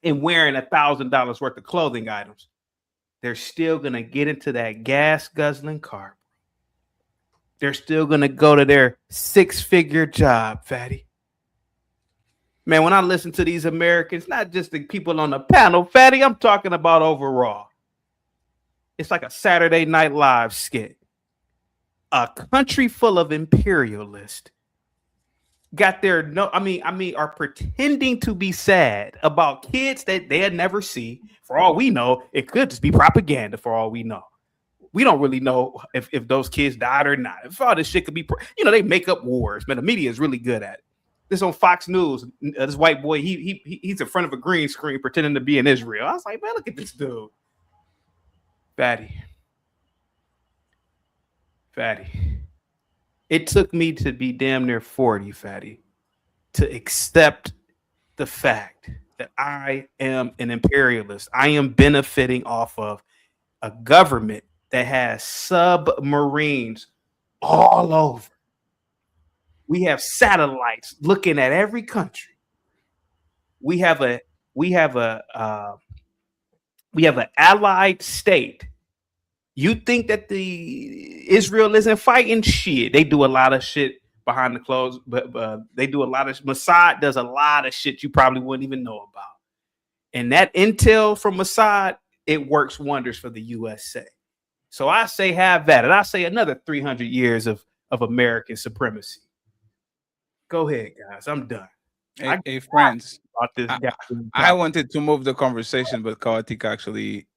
and wearing $1,000 worth of clothing items. They're still going to get into that gas guzzling car. They're still going to go to their 6-figure job, Fatty. Man, when I listen to these Americans, not just the people on the panel, Fatty, I'm talking about overall. It's like a Saturday Night Live skit. A country full of imperialists got their are pretending to be sad about kids that they'll never see. For all we know, it could just be propaganda. For all we know, we don't really know if those kids died or not. If all this shit could be, they make up wars, man. The media is really good at it. This on Fox News, this white boy, he's in front of a green screen pretending to be in Israel. I was like, man, look at this dude. Fatty. It took me to be damn near 40, Fatty, to accept the fact that I am an imperialist. I am benefiting off of a government that has submarines all over. We have satellites looking at every country. We have an allied state. You think that Israel isn't fighting? Shit, they do a lot of shit behind the clothes, but they do a lot of Mossad does a lot of shit you probably wouldn't even know about. And that intel from Mossad, it works wonders for the USA. So I say have that, and I say another 300 years of American supremacy. Go ahead, guys. I'm done. Hey friends, I wanted to move the conversation, but Chaotic actually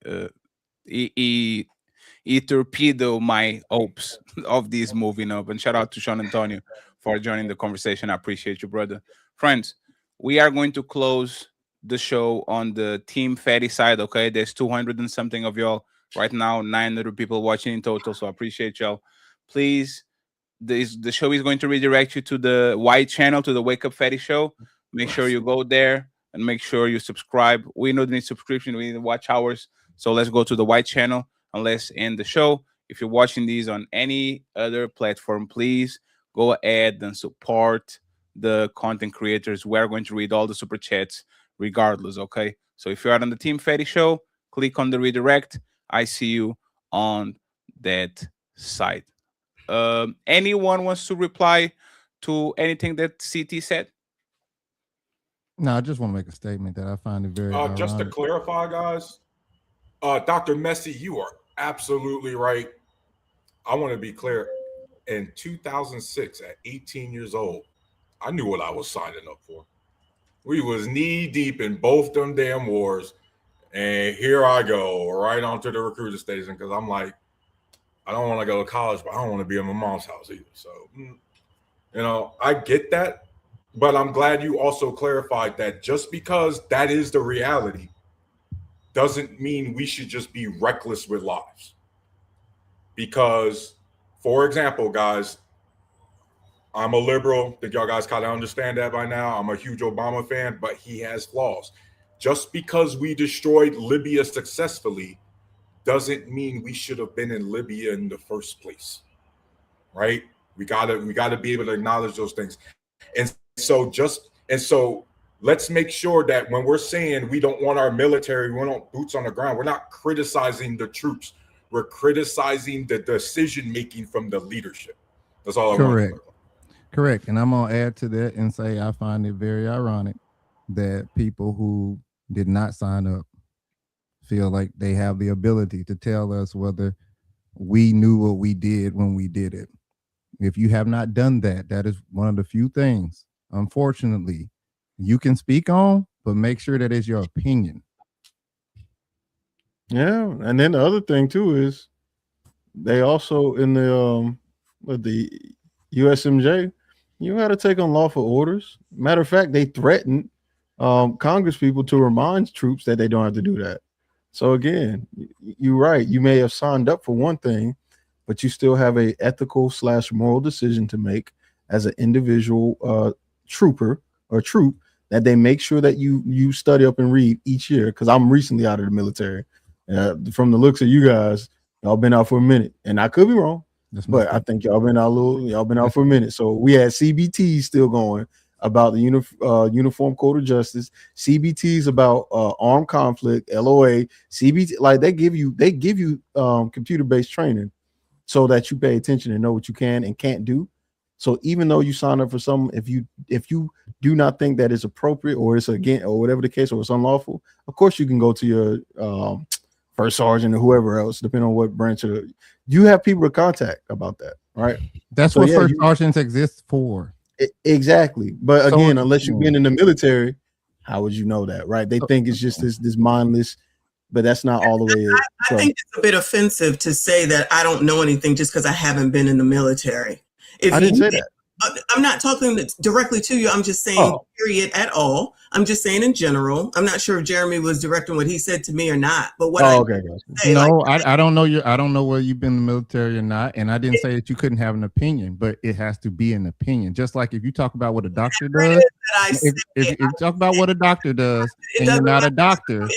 he torpedoed my hopes of this moving up. And shout out to Sean Antonio for joining the conversation. I appreciate you, brother. Friends, we are going to close the show on the Team Fatty side. Okay, there's 200 and something of y'all Right now, 900 people watching in total, so I appreciate y'all. Please, the show is going to redirect you to the white channel, to the Wake Up Fatty show. Make sure you go there and make sure you subscribe. We know they need subscription, we need watch hours. So let's go to the white channel and let's end the show. If you're watching these on any other platform, please go ahead and support the content creators. We're going to read all the super chats regardless, okay? So if you're on the Team Fatty show, click on the redirect. I see you on that side. Anyone wants to reply to anything that CT said? No, I just want to make a statement that I find it very just to ironic. clarify, guys, Dr. Messi, you are absolutely right. I want to be clear. In 2006, at 18 years old, I knew what I was signing up for. We was knee deep in both them damn wars. And here I go, right onto the recruiter station, because I'm like, I don't want to go to college, but I don't want to be in my mom's house either. So, I get that. But I'm glad you also clarified that just because that is the reality doesn't mean we should just be reckless with lives. Because, for example, guys, I'm a liberal. I think y'all guys kind of understand that by now. I'm a huge Obama fan, but he has flaws. Just because we destroyed Libya successfully doesn't mean we should have been in Libya in the first place, right? We gotta be able to acknowledge those things. And so let's make sure that when we're saying we don't want our military, we want boots on the ground, we're not criticizing the troops. We're criticizing the decision-making from the leadership. That's all I want. Correct. And I'm going to add to that and say I find it very ironic that people who did not sign up feel like they have the ability to tell us whether we knew what we did when we did it. If you have not done that, that is one of the few things, unfortunately, you can speak on, but make sure that it's your opinion. Yeah, and then the other thing too is they also in the USMJ, you got to take unlawful orders. Matter of fact, they threatened Congress people to remind troops that they don't have to do that. So again, you're right. You may have signed up for one thing, but you still have a ethical / moral decision to make as an individual trooper or troop that they make sure that you study up and read each year. Because I'm recently out of the military. From the looks of you guys, y'all been out for a minute, and I could be wrong, but I think y'all been out for a minute. So we had CBTs still going about the Uniform Code of Justice, CBTs about armed conflict, LOA, CBT. Like they give you computer-based training so that you pay attention and know what you can and can't do. So even though you sign up for some, if you do not think that it's appropriate or it's again or whatever the case or it's unlawful, of course you can go to your first sergeant or whoever else, depending on what branch you have people to contact about that, right? That's what first sergeants exist for. Exactly. But again, unless you've been in the military, how would you know that, right? They think it's just this mindless, but that's not all the way. I think it's a bit offensive to say that I don't know anything just because I haven't been in the military. I didn't say that. I'm not talking directly to you. I'm just saying, period, at all. I'm just saying in general. I'm not sure if Jeremy was directing what he said to me or not. But what I don't know I don't know whether you've been in the military or not, and I didn't say that you couldn't have an opinion, but it has to be an opinion. Just like if you talk about what a doctor does, if you talk about what a doctor does, and you're not a doctor, then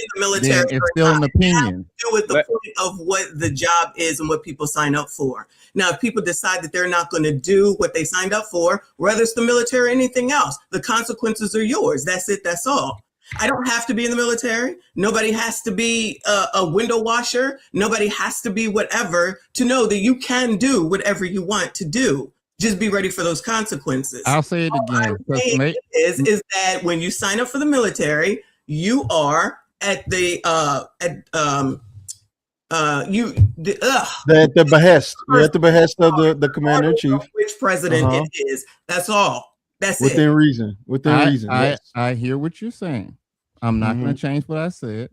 it's still an opinion. Do with the point of what the job is and what people sign up for. Now, if people decide that they're not going to do what they signed up for, whether it's the military or anything else, the consequences are yours. That's it. That's all. I don't have to be in the military. Nobody has to be a window washer. Nobody has to be whatever to know that you can do whatever you want to do. Just be ready for those consequences. I'll say it again. Is that when you sign up for the military, you are at the at the behest. You're at the behest of the commander in chief. Which president it is. That's all. That's within reason. Within reason. I hear what you're saying. I'm not going to change what I said.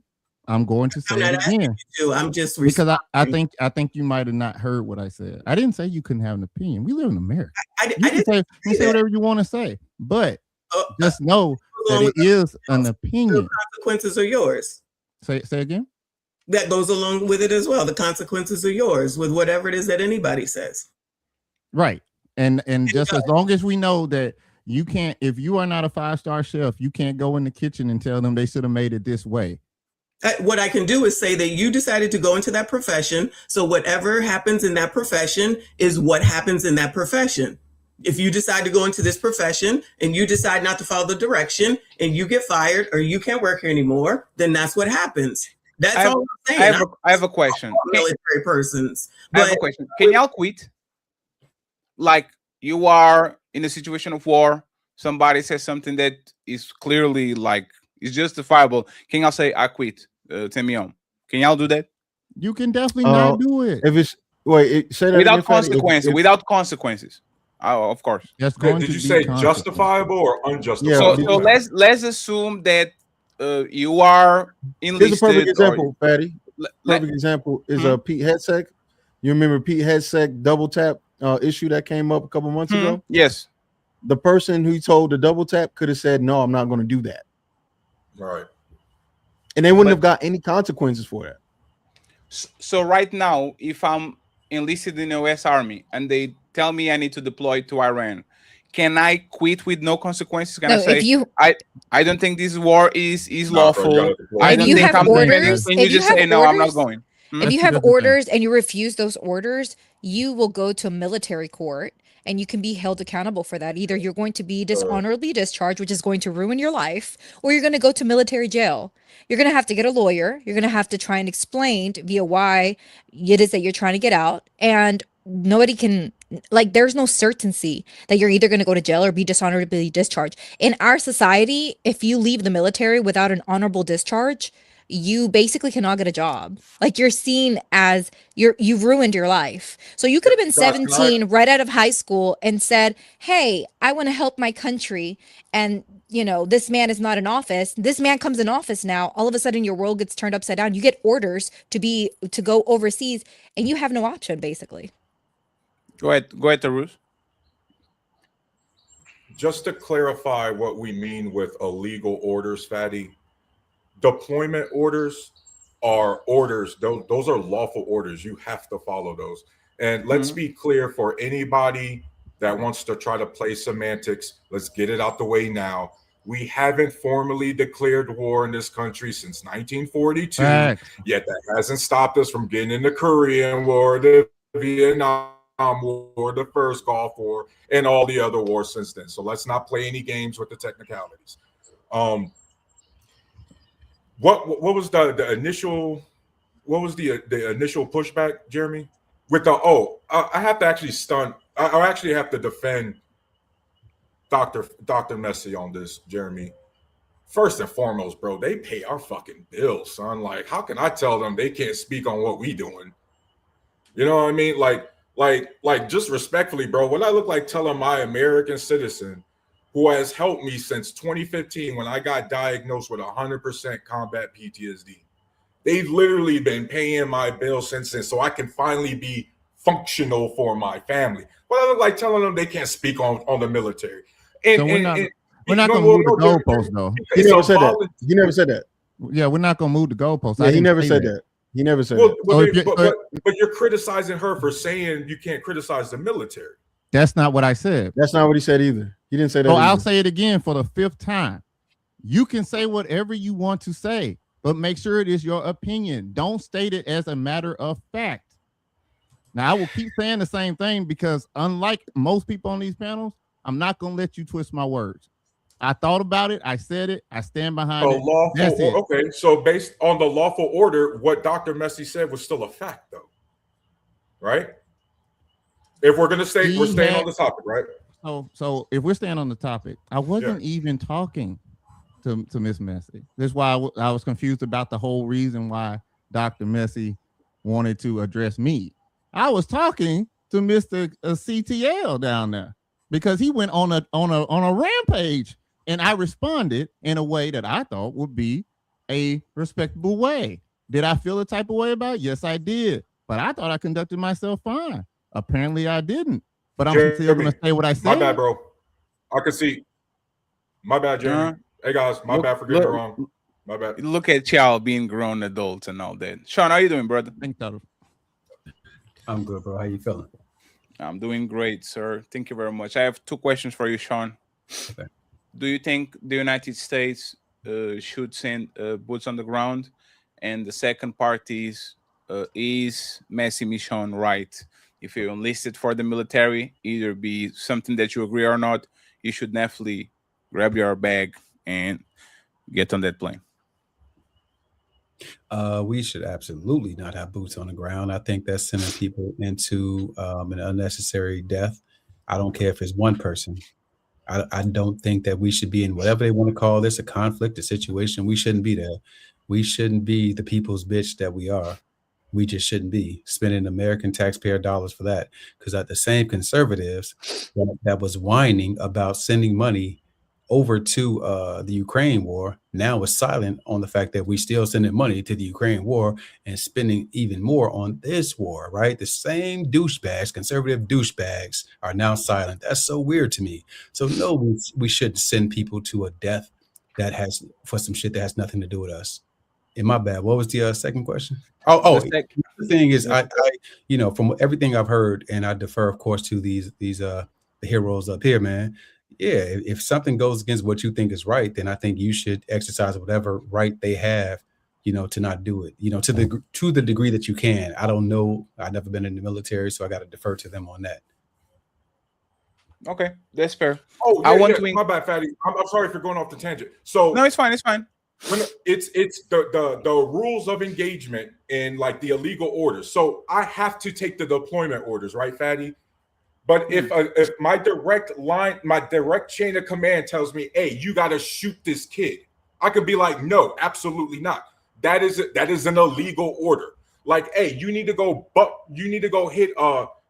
I'm going to say it again. I'm just because I think you might have not heard what I said. I didn't say you couldn't have an opinion. We live in America. You can say whatever you want to say, but just know that it is an opinion. The consequences are yours. Say again. that goes along with it as well. The consequences are yours with whatever it is that anybody says. Right. And just as long as we know that you can't, if you are not a 5-star chef, you can't go in the kitchen and tell them they should have made it this way. What I can do is say that you decided to go into that profession. So whatever happens in that profession is what happens in that profession. If you decide to go into this profession and you decide not to follow the direction and you get fired or you can't work here anymore, then that's what happens. That's all I'm saying. I have a question. Military persons. I have a question. Can y'all quit? Like you are in a situation of war. Somebody says something that is clearly like is justifiable. Can y'all say I quit? Can y'all do that? You can definitely not do it. If it's say that without again, Fatty. consequences. Without consequences. Of course. That's going Did to you be say consequences. justifiable or unjustifiable? So let's assume that you are enlisted. Here's a perfect example, Fatty. Perfect example is Pete Hegseth. You remember Pete Hegseth double tap issue that came up a couple months ago? Yes. The person who told the double tap could have said, "No, I'm not going to do that." Right. And they wouldn't have got any consequences for that. So right now, if I'm enlisted in the U.S. Army and they tell me I need to deploy to Iran, can I quit with no consequences? Can I say I don't think this war is lawful? If you have orders, and you just say no, I'm not going. If you have orders and you refuse those orders, you will go to a military court and you can be held accountable for that. Either you're going to be dishonorably discharged, which is going to ruin your life, or you're going to go to military jail. You're going to have to get a lawyer. You're going to have to try and explain via why it is that you're trying to get out. And nobody can, like, there's no certainty that you're either going to go to jail or be dishonorably discharged. In our society, if you leave the military without an honorable discharge, you basically cannot get a job. Like, you're seen as you've ruined your life. So you could have been 17 right out of high school and said, hey, I want to help my country. And, you know, this man is not in office. This man comes in office now. All of a sudden your world gets turned upside down. You get orders to go overseas and you have no option, basically. Go ahead, Tarus. Just to clarify what we mean with illegal orders, Fatty. Deployment orders are orders. Those are lawful orders. You have to follow those. And let's be clear for anybody that wants to try to play semantics. Let's get it out the way now. We haven't formally declared war in this country since 1942. Yet that hasn't stopped us from getting in the Korean War, the Vietnam War, the first Gulf War, and all the other wars since then. So let's not play any games with the technicalities. What was the initial pushback, Jeremy? With the I have to actually I actually have to defend Dr. Messi on this, Jeremy. First and foremost, bro, they pay our fucking bills, son. Like, how can I tell them they can't speak on what we doing? You know what I mean? Like just respectfully, bro, what I look like telling my American citizen who has helped me since 2015 when I got diagnosed with 100% combat PTSD. They've literally been paying my bills since then so I can finally be functional for my family. What I look like telling them they can't speak on the military. And, so we're not going to move the goalposts, though. He never said that. He never said that. Yeah, we're not going to move the goalposts. Yeah, he never said that. He never said that. But you're criticizing her for saying you can't criticize the military. That's not what I said. That's not what he said either. He didn't say that. Oh, I'll say it again for the 5th time. You can say whatever you want to say, but make sure it is your opinion. Don't state it as a matter of fact. Now, I will keep saying the same thing because unlike most people on these panels, I'm not going to let you twist my words. I thought about it. I said it. I stand behind it. That's it. Okay, so based on the lawful order, what Dr. Messi said was still a fact, though, right? If we're going to stay, we're staying on the topic, right? So if we're staying on the topic, I wasn't even talking to Miss Messi. That's why I was confused about the whole reason why Dr. Messi wanted to address me. I was talking to Mr. CTL down there because he went on a rampage, and I responded in a way that I thought would be a respectable way. Did I feel a type of way about it? Yes, I did. But I thought I conducted myself fine. Apparently, I didn't. But I'm still going to say what I said. My bad, bro. I can see. My bad, Jeremy. Hey, guys, my bad for getting it wrong. My bad. Look at y'all being grown adults and all that. Sean, how you doing, brother? I'm good, bro. How you feeling? I'm doing great, sir. Thank you very much. I have 2 questions for you, Sean. Okay. Do you think the United States should send boots on the ground? And the second part is Messi mission right? If you're enlisted for the military, either be something that you agree or not, you should definitely grab your bag and get on that plane. We should absolutely not have boots on the ground. I think that's sending people into an unnecessary death. I don't care if it's one person. I don't think that we should be in whatever they want to call this, a conflict, a situation. We shouldn't be there. We shouldn't be the people's bitch that we are. We just shouldn't be spending American taxpayer dollars for that. Because the same conservatives that was whining about sending money over to the Ukraine war now is silent on the fact that we still sending money to the Ukraine war and spending even more on this war, right? The same douchebags, conservative douchebags, are now silent. That's so weird to me. So no, we shouldn't send people to a death that has for some shit that has nothing to do with us. And my bad. What was the second question? The thing is, I from everything I've heard, and I defer, of course, to these the heroes up here, man. Yeah, if something goes against what you think is right, then I think you should exercise whatever right they have, to not do it, to the degree that you can. I don't know. I've never been in the military, so I got to defer to them on that. Okay, that's fair. Oh, yeah, my bad, Fatty. I'm sorry for going off the tangent. So no, it's fine. It's fine. When it's the rules of engagement and like the illegal orders. So I have to take the deployment orders, right, Fatty? But if my direct chain of command tells me, "Hey, you got to shoot this kid," I could be like, "No, absolutely not. That is an illegal order. Like, hey, you need to go hit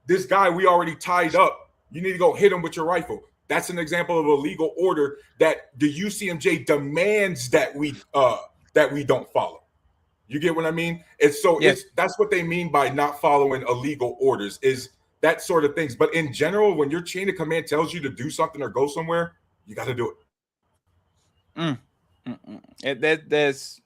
this guy we already tied up. You need to go hit him with your rifle." That's an example of a legal order that the UCMJ demands that we don't follow. You get what I mean? That's what they mean by not following illegal orders, is that sort of things. But in general, when your chain of command tells you to do something or go somewhere, you got to do it. That's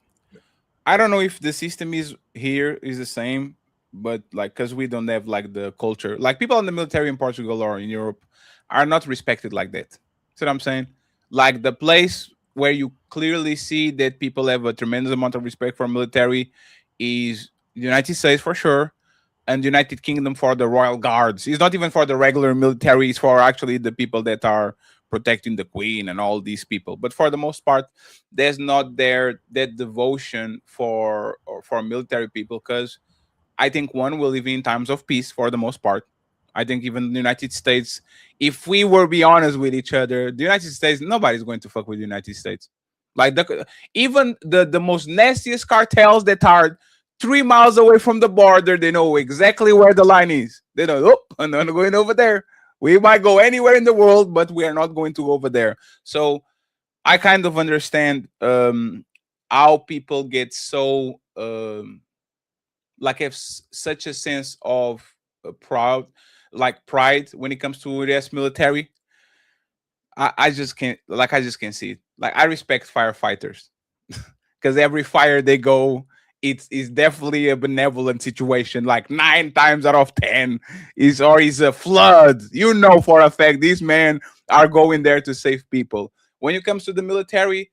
I don't know if the system is the same, but like, because we don't have like the culture, like people in the military in Portugal or in Europe are not respected like that. See what I'm saying? Like the place where you clearly see that people have a tremendous amount of respect for military is the United States for sure, and the United Kingdom for the Royal Guards. It's not even for the regular military, it's for actually the people that are protecting the Queen and all these people. But for the most part, there's not that devotion for military people, because I think we live in times of peace for the most part. I think even the United States, if we were be honest with each other, the United States, nobody's going to fuck with the United States. Like even the most nastiest cartels that are 3 miles away from the border, they know exactly where the line is. They know, oh, I'm not going over there. We might go anywhere in the world, but we are not going to go over there. So I kind of understand how people get so like have such a sense of pride when it comes to US military. I just can't see it. Like, I respect firefighters because every fire they go, it's definitely a benevolent situation. Like 9 times out of 10 is a flood. You know for a fact these men are going there to save people. When it comes to the military,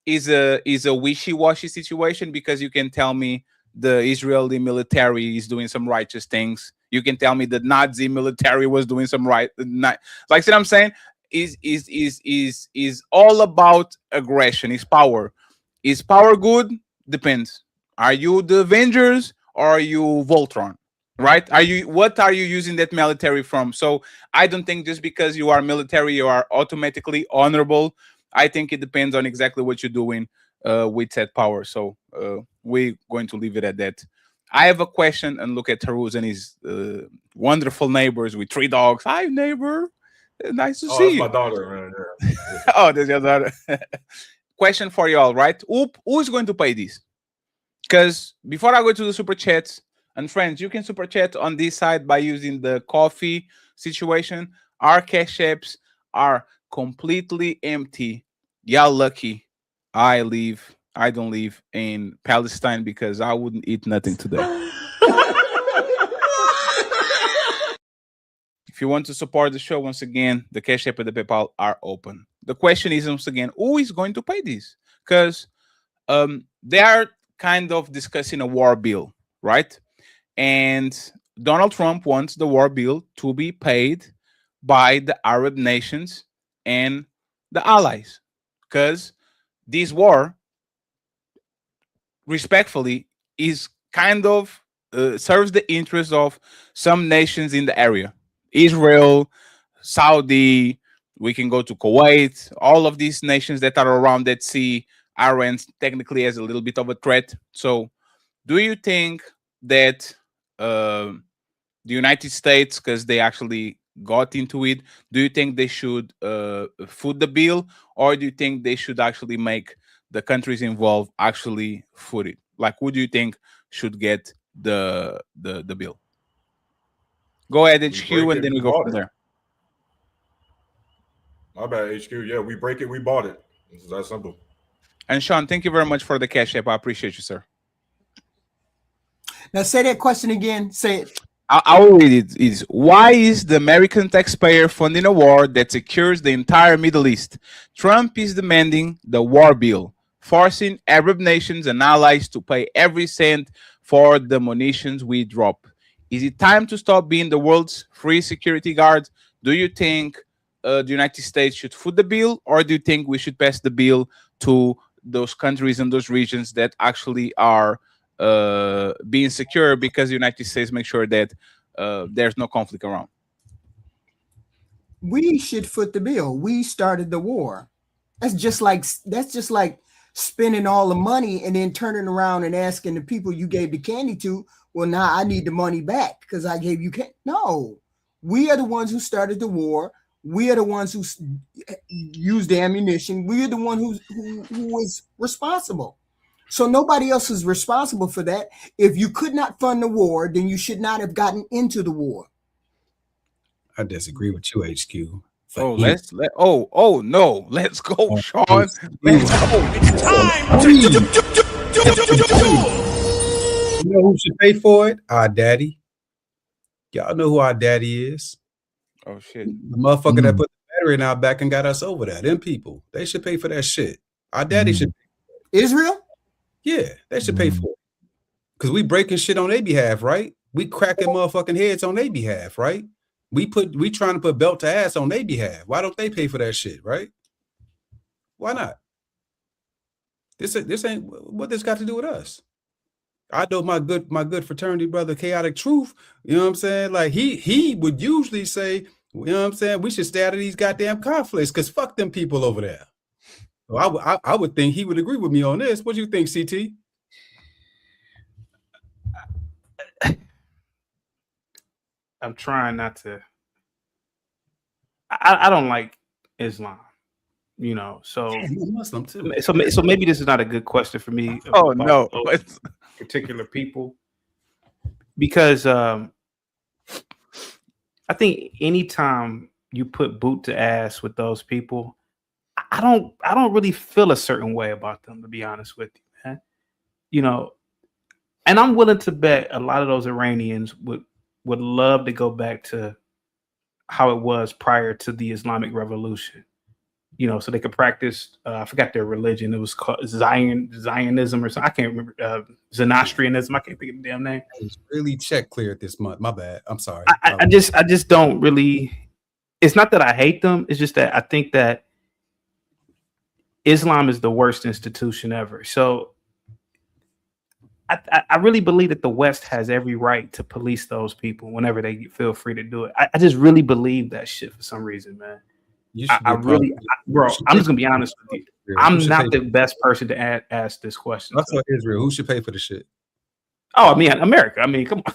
is a wishy-washy situation, because you can tell me the Israeli military is doing some righteous things. You can tell me the Nazi military was doing some like, see what I'm saying? Is all about aggression. Is power good? Depends. Are you the Avengers or are you Voltron? Right? What are you using that military from? So I don't think just because you are military you are automatically honorable. I think it depends on exactly what you're doing with that power. So we're going to leave it at that. I have a question, and look at Taruz and his wonderful neighbors with 3 dogs. Hi, neighbor. Nice to see that's you. my daughter. Yeah. Oh, that's your daughter. Question for you all, right? Who is going to pay this? Because before I go to the super chats, and friends, you can super chat on this side by using the coffee situation. Our cash apps are completely empty. Y'all lucky. I live I don't live in Palestine because I wouldn't eat nothing today. If you want to support the show, once again, the Cash App and the PayPal are open. The question is, once again, who is going to pay this? Because they are kind of discussing a war bill, right? And Donald Trump wants the war bill to be paid by the Arab nations and the allies. Because this war, respectfully, is kind of serves the interest of some nations in the area. Israel, Saudi, we can go to Kuwait, all of these nations that are around that see Iran technically as a little bit of a threat. So do you think that the United States, because they actually got into it, do you think they should foot the bill, or do you think they should actually make the countries involved actually foot it? Like, who do you think should get the bill? Go ahead, HQ, and then we go from there. My bad, HQ. Yeah, we break it, we bought it. It's that simple. And Sean, thank you very much for the Cash App. I appreciate you, sir. Now say that question again. Say it. I will read it. Is why is the American taxpayer funding a war that secures the entire Middle East? Trump is demanding the war bill, forcing Arab nations and allies to pay every cent for the munitions we drop. Is it time to stop being the world's free security guard? Do you think the United States should foot the bill, or do you think we should pass the bill to those countries and those regions that actually are being secure because the United States make sure that there's no conflict around? We should foot the bill. We started the war. That's just like spending all the money and then turning around and asking the people you gave the candy to, well, now I need the money back because I gave you candy. No, we are the ones who started the war. We are the ones who used the ammunition. We are the one who was responsible. So nobody else is responsible for that. If you could not fund the war, then you should not have gotten into the war. I disagree with you, HQ. Oh, let's go, Sean. Let's go. It's time. You know who should pay for it? Our daddy. Y'all know who our daddy is. Oh shit. The motherfucker that put the battery in our back and got us over there. Them people. They should pay for that shit. Our daddy should pay for it. Israel? Yeah, they should pay for it. Because we breaking shit on their behalf, right? We cracking motherfucking heads on their behalf, right? We trying to put belt to ass on their behalf. Why don't they pay for that shit, right? Why not? This ain't what this got to do with us. I know my good fraternity brother, Chaotic Truth, you know what I'm saying? Like he would usually say, you know what I'm saying, we should stay out of these goddamn conflicts because fuck them people over there. So I would think he would agree with me on this. What do you think, CT? I'm trying not to. I don't like Islam, you know. So you're Muslim too. So maybe this is not a good question for me. Oh no, particular people, because I think anytime you put boot to ass with those people, I don't really feel a certain way about them, to be honest with you, man. You know, and I'm willing to bet a lot of those Iranians would love to go back to how it was prior to the Islamic Revolution, you know, so they could practice, I forgot their religion. It was called Zionism or something. I can't remember, Zoroastrianism. I can't think of the damn name. It's really check cleared this month. My bad. I'm sorry. I just don't really, it's not that I hate them. It's just that I think that Islam is the worst institution ever. So I really believe that the West has every right to police those people whenever they feel free to do it. I just really believe that shit for some reason, man. Bro, I'm just gonna be honest with you. I'm not the best person to ask this question. That's what Israel. Who should pay for the shit? Oh, I mean, America. I mean, come on.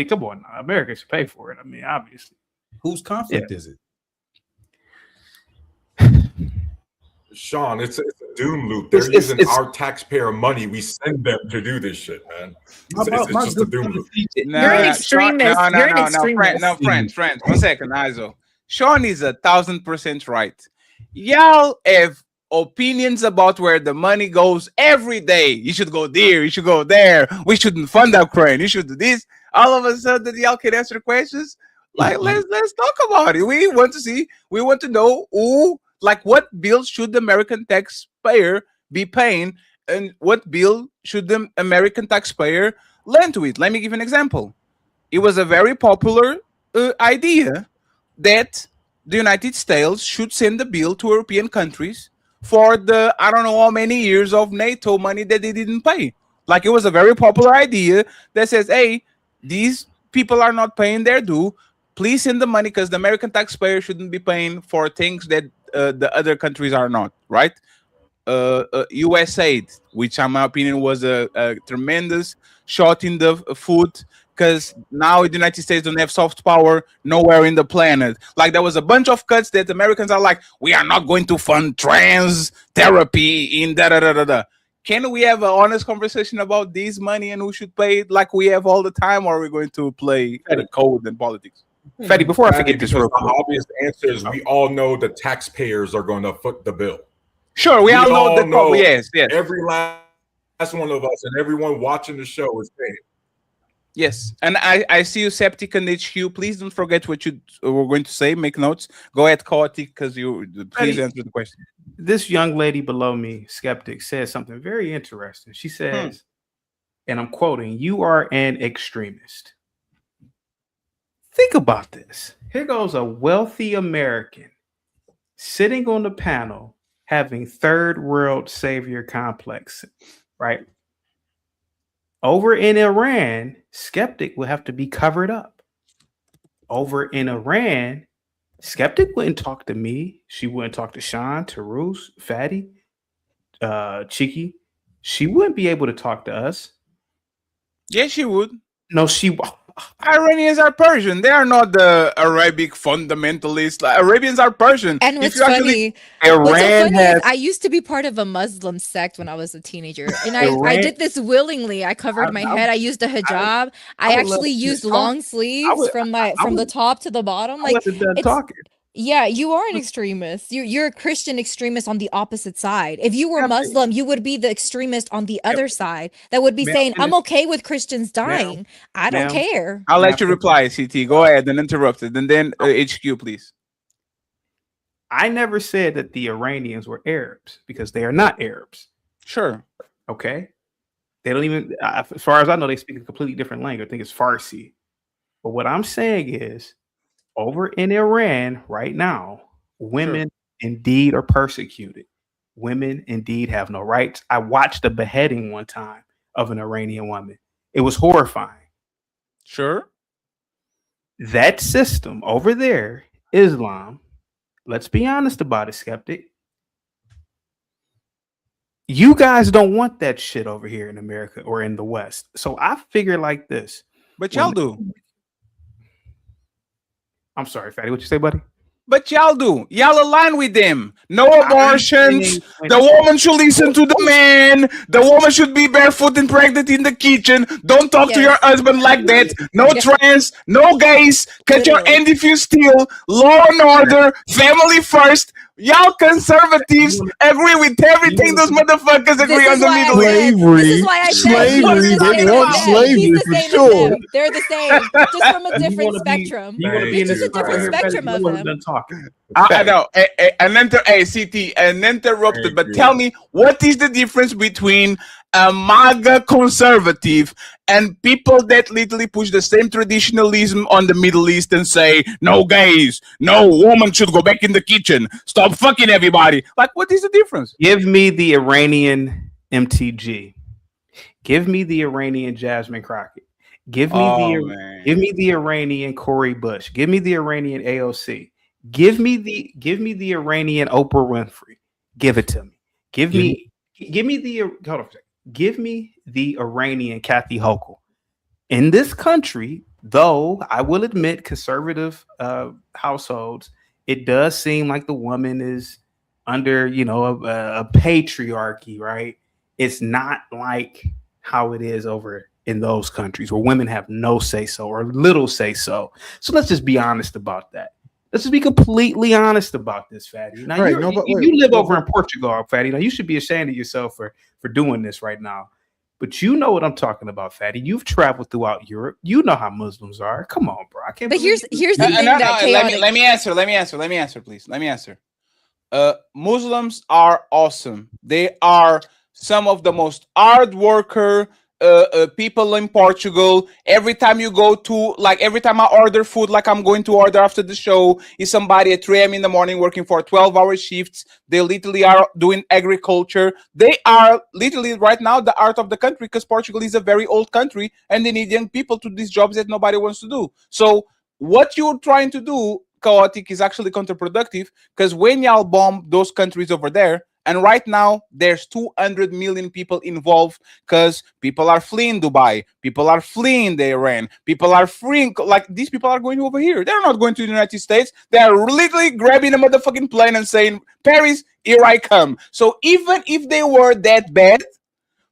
Come on. America should pay for it. I mean, obviously. Whose conflict is it? Sean, it's a doom loop. They're using our taxpayer money. We send them to do this shit, man. It's just a doom loop. You're an extremist. You're an extremist. Friends. 1 second, Izo. Sean is 1000% right. Y'all have opinions about where the money goes every day. You should go there. You should go there. We shouldn't fund Ukraine. You should do this. All of a sudden, y'all can answer questions. Like, let's talk about it. We want to see. We want to know who, like, what bill should the American taxpayer be paying, and what bill should the American taxpayer lend to it. Let me give an example. It was a very popular idea that the United States should send a bill to European countries for the I don't know how many years of NATO money that they didn't pay. Like, it was a very popular idea that says, hey, these people are not paying their due. Please send the money, because the American taxpayer shouldn't be paying for things that the other countries are not, right? US aid, which in my opinion was a tremendous shot in the foot, because now the United States don't have soft power nowhere in the planet. Like, there was a bunch of cuts that Americans are like, we are not going to fund trans therapy in da-da-da-da-da. Can we have an honest conversation about this money and who should pay it like we have all the time, or are we going to play the code and politics? Fatty, before I forget this real quick. The obvious answer is we all know the taxpayers are going to foot the bill. Sure, we all know the yes. Every last one of us and everyone watching the show is paying. Yes, and I see you, Septic and HQ. Please don't forget what you were going to say. Make notes. Go ahead, Chaotic, because please answer the question. This young lady below me, Skeptic, says something very interesting. She says, and I'm quoting, "You are an extremist." Think about this. Here goes a wealthy American sitting on the panel having third world savior complex, right? Over in Iran, Skeptic will have to be covered up. Over in Iran, Skeptic wouldn't talk to me. She wouldn't talk to Sean, Tarus, Fatty, Cheeky. She wouldn't be able to talk to us. Yes, she would. No, she. Iranians are Persian. They are not the Arabic fundamentalists. Like, Arabians are Persian. And what's funny, is I used to be part of a Muslim sect when I was a teenager, and I did this willingly. I covered my head. I used a hijab. I actually used long sleeves from the top to the bottom. Like, yeah, you are an extremist. You're a Christian extremist on the opposite side. If you were Muslim, you would be the extremist on the other side that would be saying, I'm okay with Christians dying. I don't care. I'll let you reply, CT. Go ahead and interrupt it. And then HQ, please. I never said that the Iranians were Arabs, because they are not Arabs. Sure. Okay. They don't even, as far as I know, they speak a completely different language. I think it's Farsi. But what I'm saying is, over in Iran right now, women indeed are persecuted. Women indeed have no rights. I watched a beheading one time of an Iranian woman. It was horrifying. Sure. That system over there, Islam, let's be honest about it, Skeptic. You guys don't want that shit over here in America or in the West. So I figure like this. But y'all do. I'm sorry, Fatty. What you say, buddy? But y'all do. Y'all align with them. No abortions. The woman should listen to the man. The woman should be barefoot and pregnant in the kitchen. Don't talk to your husband like that. No trans, no gays. Cut your end if you steal. Law and order. Family first. Y'all conservatives agree with everything those motherfuckers agree on the Middle East. Slavery. They want slavery for sure. They're the same, just from a different spectrum. It's just a different spectrum of them. I know. CT, and interrupted. But tell me, what is the difference between a MAGA conservative and people that literally push the same traditionalism on the Middle East and say, no gays, no woman should go back in the kitchen, stop fucking everybody? Like, what is the difference? Give me the Iranian MTG. Give me the Iranian Jasmine Crockett. Give me the Iranian Corey Bush. Give me the Iranian AOC. Give me the Iranian Oprah Winfrey. Give it to me. Give me the hold on a second. Give me the Iranian Kathy Hochul. In this country, though I will admit, conservative households, it does seem like the woman is under, a patriarchy, right? It's not like how it is over in those countries where women have no say so or little say so. So let's just be honest about that. Let's just be completely honest about this, Fatty. Now Right, you no, but you wait, live but- over in Portugal, Fatty. Now you should be ashamed of yourself for doing this right now. But you know what I'm talking about, Fatty. You've traveled throughout Europe. You know how Muslims are. Come on, bro. I can't. But believe here's the thing No, that no, chaotic. let me answer, please. Let me answer. Muslims are awesome. They are some of the most hard worker people in Portugal. Every time you go to, like, every time I order food, like I'm going to order after the show, is somebody at 3 a.m. in the morning working for 12-hour shifts. They literally are doing agriculture. They are literally right now the art of the country, because Portugal is a very old country and they need young people to do these jobs that nobody wants to do. So what you're trying to do, Chaotic, is actually counterproductive, because when y'all bomb those countries over there, and right now there's 200 million people involved, because people are fleeing Dubai, people are fleeing the Iran, people are fleeing, like, these people are going over here. They're not going to the United States. They're literally grabbing a motherfucking plane and saying, Paris, here I come. So even if they were that bad,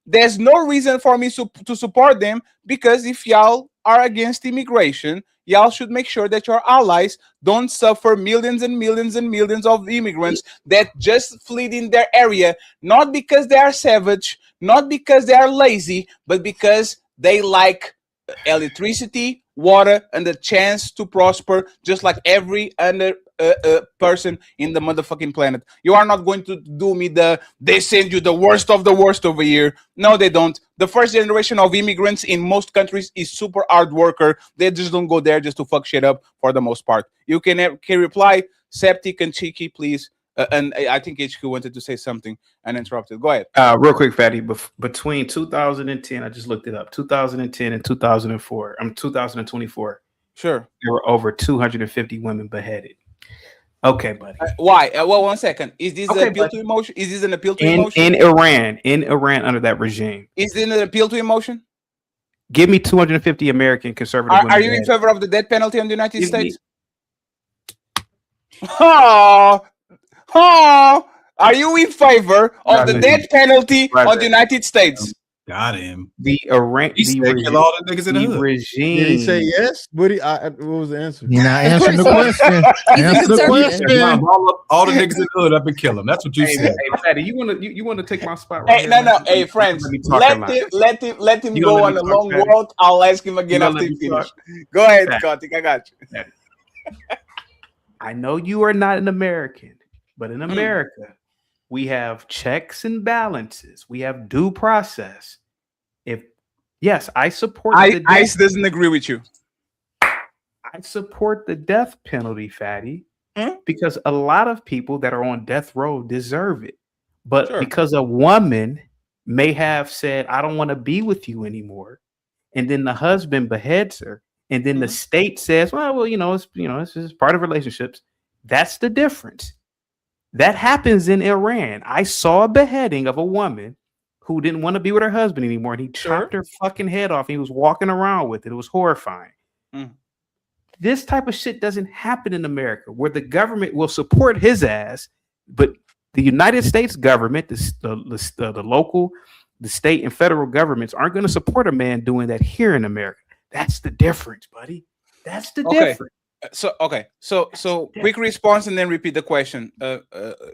there's no reason for me to support them, because if y'all are against immigration, y'all should make sure that your allies don't suffer millions and millions and millions of immigrants that just fled in their area, not because they are savage, not because they are lazy, but because they like electricity, water, and the chance to prosper, just like every other person in the motherfucking planet. You are not going to do me they send you the worst of the worst over here. No, they don't. The first generation of immigrants in most countries is super hard worker. They just don't go there just to fuck shit up for the most part. You can reply, Septic and Cheeky, please. And I think HQ wanted to say something and interrupted. Go ahead. Real quick, Fatty. Between 2010, I just looked it up. 2010 and 2004. 2024. Sure. There were over 250 women beheaded. Okay, buddy. Why? Well, 1 second. Is this Okay, an appeal buddy. to emotion? Is this an appeal to emotion? In Iran under that regime. Is this an appeal to emotion? Give me 250 American conservative women Are you in beheaded. favor of the death penalty in the United Give me- States? Are you in favor of the death penalty on the United States? Got him. The Iran, He said kill all the niggas in the hood. regime. Did he say yes? What was the answer? You're not answering the question. Answer the question. All the niggas in the hood up and kill them. That's what you Hey, said. hey, Fatty, you want to take my spot right Hey, here? no, man? hey, friends, Let me talk a lot. let him You gonna go let on me a talk, long Fatty? walk. I'll ask him again You gonna after let he me finish. talk? Go ahead, Fatty. Kartik. I got you. I know you are not an American, but in America, we have checks and balances. We have due process. Yes, I support ICE doesn't agree with you. I support the death penalty, Fatty, because a lot of people that are on death row deserve it. But Sure. because a woman may have said, I don't want to be with you anymore, and then the husband beheads her, and then the state says, well, it's just part of relationships. That's the difference. That happens in Iran. I saw a beheading of a woman who didn't want to be with her husband anymore, and he chopped her fucking head off. And he was walking around with it. It was horrifying. This type of shit doesn't happen in America, where the government will support his ass, but the United States government, the local, the state, and federal governments aren't going to support a man doing that here in America. That's the difference, buddy. That's the difference. So quick response and then repeat the question.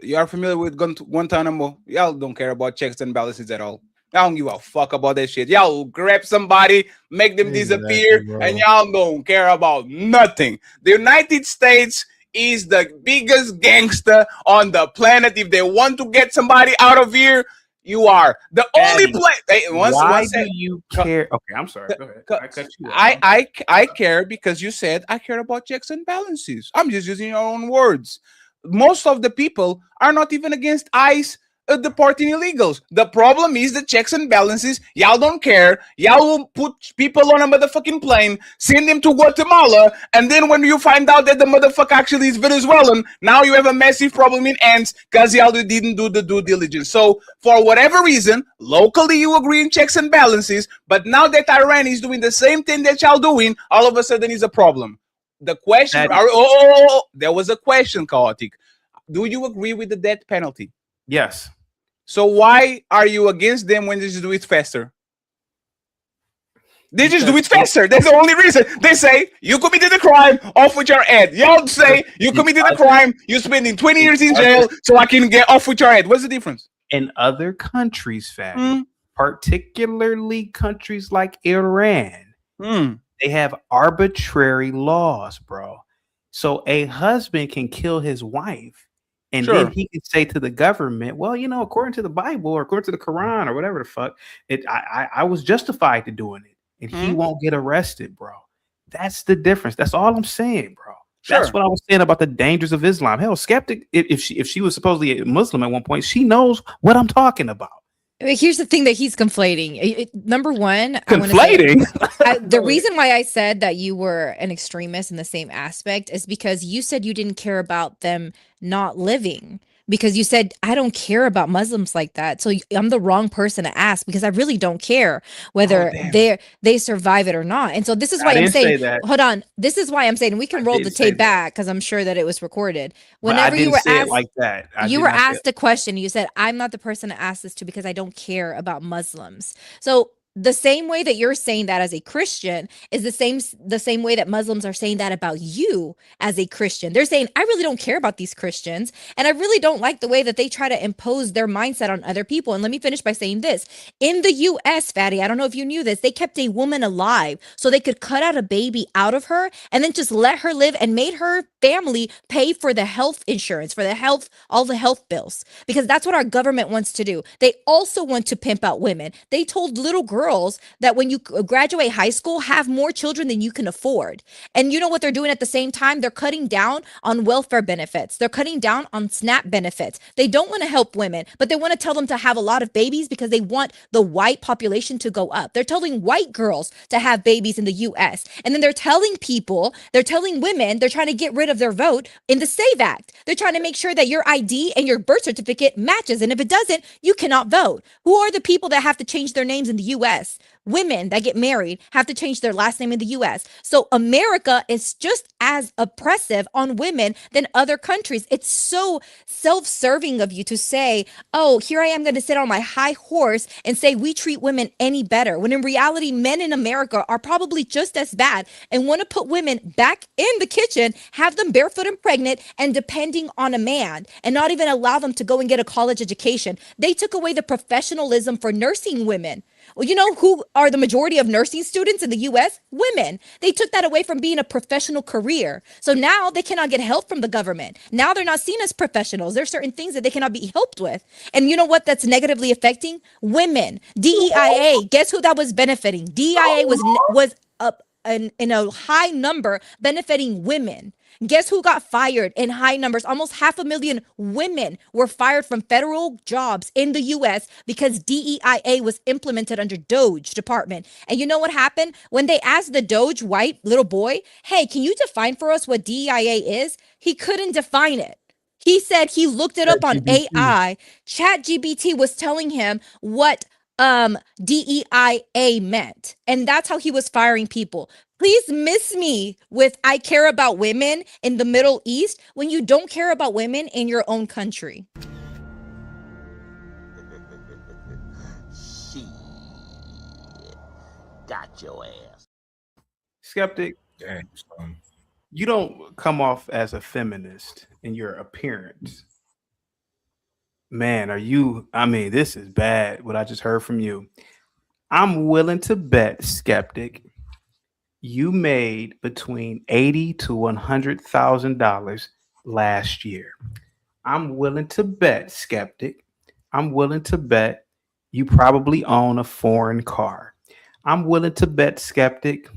You are familiar with Guantanamo? Y'all don't care about checks and balances at all. Y'all don't give a fuck about that shit. Y'all grab somebody, make them disappear, and y'all don't care about nothing. The United States is the biggest gangster on the planet. If they want to get somebody out of here, you are the only place. Why do you care? Okay, I'm sorry. Go ahead. I cut you off. I care because you said I care about checks and balances. I'm just using your own words. Most of the people are not even against ICE deporting illegals. The problem is the checks and balances. Y'all don't care. Y'all will put people on a motherfucking plane, send them to Guatemala, and then when you find out that the motherfucker actually is Venezuelan, now you have a massive problem in ends because y'all didn't do the due diligence. So for whatever reason, locally you agree in checks and balances, but now that Iran is doing the same thing that y'all doing, all of a sudden is a problem. The question, there was a question, Chaotic. Do you agree with the death penalty? Yes. So why are you against them when they just do it faster? They just do it faster. That's the only reason. They say, you committed the crime, off with your head. Y'all say, you committed the crime, you're spending 20 years in jail, so I can get off with your head. What's the difference? In other countries, Fatty, particularly countries like Iran, they have arbitrary laws, bro. So a husband can kill his wife, and then he can say to the government, well, you know, according to the Bible or according to the Quran or whatever the fuck, I was justified to doing it. And he won't get arrested, bro. That's the difference. That's all I'm saying, bro. That's what I was saying about the dangers of Islam. Hell, Skeptic, if she was supposedly a Muslim at one point, she knows what I'm talking about. Here's the thing that he's conflating. Number one, conflating. The reason why I said that you were an extremist in the same aspect is because you said you didn't care about them not living. Because you said, I don't care about Muslims like that. So I'm the wrong person to ask because I really don't care whether they survive it or not. And so this is why I'm saying, hold on. This is why I'm saying we can roll the tape back because I'm sure that it was recorded. Whenever you were asked like that, you were asked a question, you said, I'm not the person to ask this to because I don't care about Muslims. So the same way that you're saying that as a Christian is the same way that Muslims are saying that about you as a Christian. They're saying, I really don't care about these Christians, and I really don't like the way that they try to impose their mindset on other people. And let me finish by saying this. In the US, Fatty, I don't know if you knew this, they kept a woman alive so they could cut out a baby out of her and then just let her live and made her family pay for the health insurance, for the health, all the health bills, because that's what our government wants to do. They also want to pimp out women. They told little girls that when you graduate high school, have more children than you can afford. And you know what they're doing at the same time? They're cutting down on welfare benefits. They're cutting down on SNAP benefits. They don't want to help women, but they want to tell them to have a lot of babies because they want the white population to go up. They're telling white girls to have babies in the US. And then they're telling women, they're trying to get rid of their vote in the SAVE Act. They're trying to make sure that your ID and your birth certificate matches. And if it doesn't, you cannot vote. Who are the people that have to change their names in the US? Women that get married have to change their last name in the US. So America is just as oppressive on women than other countries. It's so self-serving of you to say, oh, here I am going to sit on my high horse and say we treat women any better, when in reality, men in America are probably just as bad and want to put women back in the kitchen, have them barefoot and pregnant and depending on a man and not even allow them to go and get a college education. They took away the professionalism for nursing women. Well, you know who are the majority of nursing students in the US? Women. They took that away from being a professional career. So now they cannot get help from the government. Now they're not seen as professionals. There's certain things that they cannot be helped with. And you know what that's negatively affecting? Women. DEIA, guess who that was benefiting? DEIA was up in a high number benefiting women. Guess who got fired in high numbers? Almost 500,000 women were fired from federal jobs in the US because DEIA was implemented under Doge Department. And you know what happened? When they asked the Doge white little boy, hey, can you define for us what DEIA is? He couldn't define it. He said he looked it up on AI. ChatGPT was telling him what DEIA meant. And that's how he was firing people. Please miss me with I care about women in the Middle East when you don't care about women in your own country. Got your ass. Skeptic, Dang, son. you don't come off as a feminist in your appearance. Man, this is bad, what I just heard from you. I'm willing to bet, Skeptic, you made between $80,000 to $100,000 last year. I'm willing to bet, Skeptic. I'm willing to bet you probably own a foreign car. I'm willing to bet, Skeptic,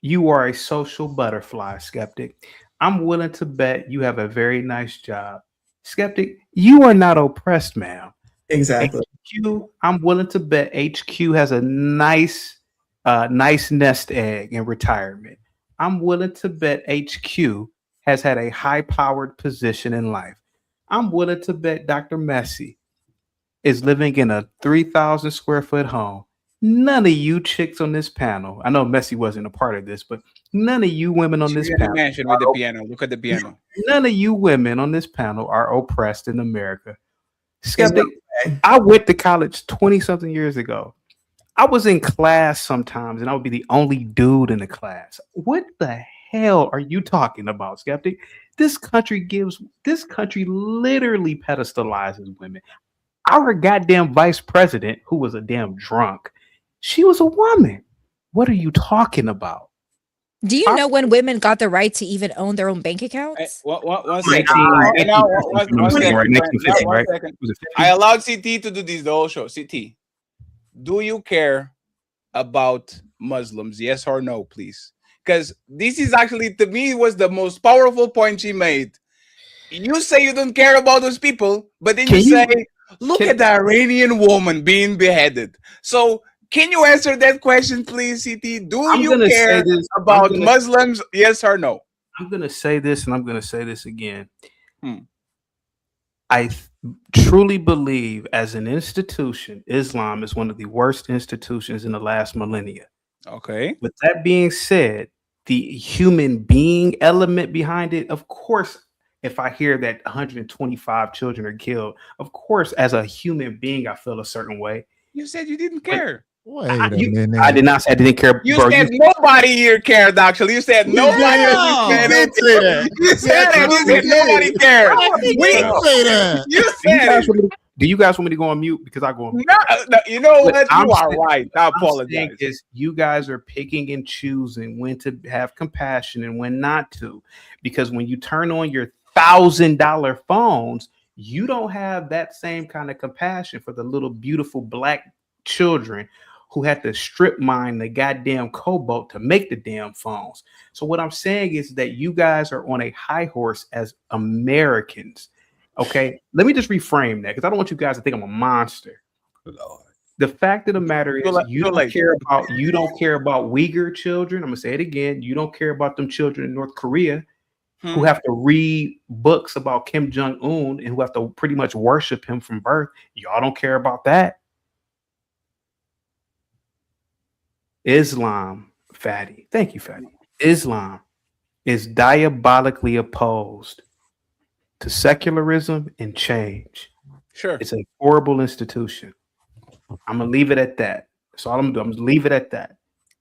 you are a social butterfly, Skeptic. I'm willing to bet you have a very nice job. Skeptic, you are not oppressed, ma'am. Exactly. HQ, I'm willing to bet HQ has a nice nest egg in retirement. I'm willing to bet HQ has had a high-powered position in life. I'm willing to bet Dr. Messi is living in a 3,000 square foot home. None of you chicks on this panel, I know Messi wasn't a part of this, but none of you women on this panel. Mansion with the piano. Look at the piano. None of you women on this panel are oppressed in America. Skeptic, I went to college 20-something years ago. I was in class sometimes, and I would be the only dude in the class. What the hell are you talking about, Skeptic? This country literally pedestalizes women. Our goddamn vice president, who was a damn drunk, she was a woman. What are you talking about? Do you know when women got the right to even own their own bank accounts? One second. One second. I allowed CT to do this the whole show. CT, do you care about Muslims? Yes or no, please? Because this is actually, to me, was the most powerful point she made. You say you don't care about those people, but then you say, look at the Iranian woman being beheaded. So can you answer that question, please, CT? Do you care about Muslims? Yes or no? I'm going to say this, and I'm going to say this again. I truly believe, as an institution, Islam is one of the worst institutions in the last millennia. Okay. With that being said, the human being element behind it, of course, if I hear that 125 children are killed, of course, as a human being, I feel a certain way. You said you didn't care. I did not say I didn't care. You said nobody here cared, actually. You said nobody. You said nobody cared. You said it. Do you guys want me to go on mute? Because I go on mute. No, you know what? You are right. I apologize. Is you guys are picking and choosing when to have compassion and when not to. Because when you turn on your $1,000 phones, you don't have that same kind of compassion for the little beautiful black children who had to strip mine the goddamn cobalt to make the damn phones. So what I'm saying is that you guys are on a high horse as Americans. Okay, let me just reframe that because I don't want you guys to think I'm a monster. Lord. The fact of the matter is you don't care about Uyghur children. I'm gonna say it again. You don't care about them children in North Korea who have to read books about Kim Jong-un and who have to pretty much worship him from birth. Y'all don't care about that. Islam, Fatty. Thank you, Fatty. Islam is diabolically opposed to secularism and change. Sure. It's a horrible institution. I'm gonna leave it at that. That's all I'm doing. I'm gonna leave it at that.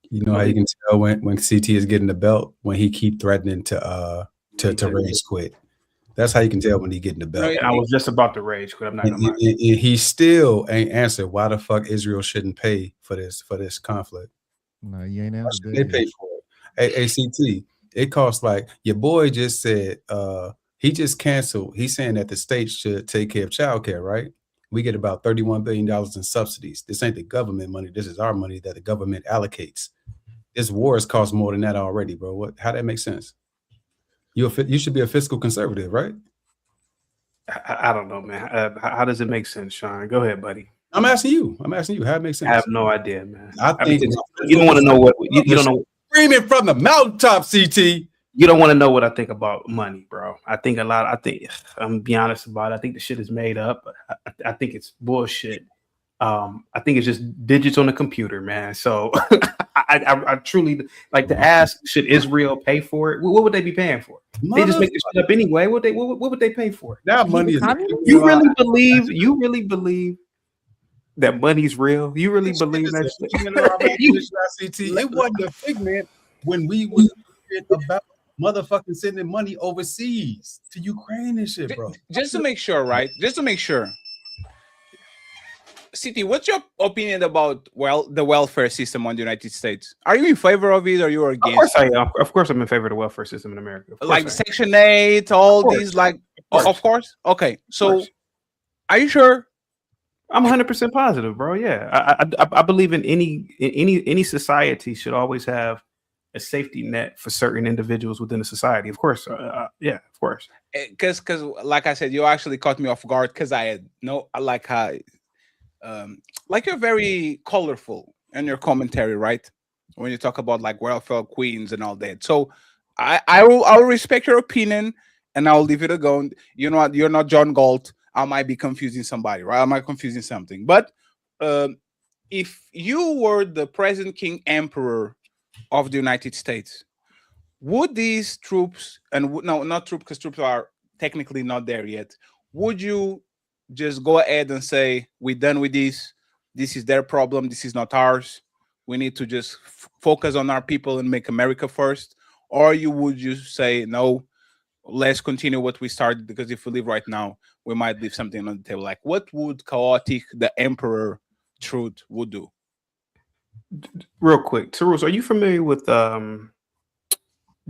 You know how you can tell when CT is getting the belt when he keep threatening to rage quit. That's how you can tell when he getting the belt. I was just about to rage quit. I'm not gonna lie. And he still ain't answered why the fuck Israel shouldn't pay for this conflict. No, you ain't answered. They pay for it. Hey, CT, it costs like your boy just said. He just canceled. He's saying that the state should take care of childcare, right? We get about $31 billion in subsidies. This ain't the government money. This is our money that the government allocates. This war has cost more than that already, bro. How that make sense? You should be a fiscal conservative, right? I don't know, man. How does it make sense, Sean? Go ahead, buddy. I'm asking you. How it makes sense. I have no idea, man. I think you don't want to know what you don't know. Screaming from the mountaintop, CT. You don't want to know what I think about money, bro. I'm gonna be honest about it. I think the shit is made up. I think it's bullshit. I think it's just digits on the computer, man. So I truly like to ask, should Israel pay for it? What would they be paying for? They just make this shit up anyway. What would they pay for? That money is you really believe that money's real? You really believe that shit? It wasn't a figment when we was about motherfucking sending money overseas to Ukraine and shit, bro. Just to make sure, right? Just to make sure. City, what's your opinion about the welfare system on the United States? Are you in favor of it or you are against? Of course I am. Of course I'm in favor of the welfare system in America. Like Section 8, all these, like, of course. Okay, so are you sure? I'm 100% positive, bro. Yeah, I believe in any society should always have a safety net for certain individuals within the society. Of course, yeah, of course. Because like I said, you actually caught me off guard because I had like you're very colorful in your commentary, right? When you talk about like welfare queens and all that. So I'll respect your opinion and I'll leave it alone. You know what? You're not John Galt. I might be confusing somebody, right? I might confusing something. But if you were the present king emperor of the United States, would these troops, and no, not troops, because troops are technically not there yet, would you just go ahead and say, we're done with this, this is their problem, this is not ours. We need to just focus on our people and make America first? Or would you say, no, let's continue what we started, because if we leave right now, we might leave something on the table? Like, what would chaotic the emperor truth would do? Real quick, Tarus, are you familiar with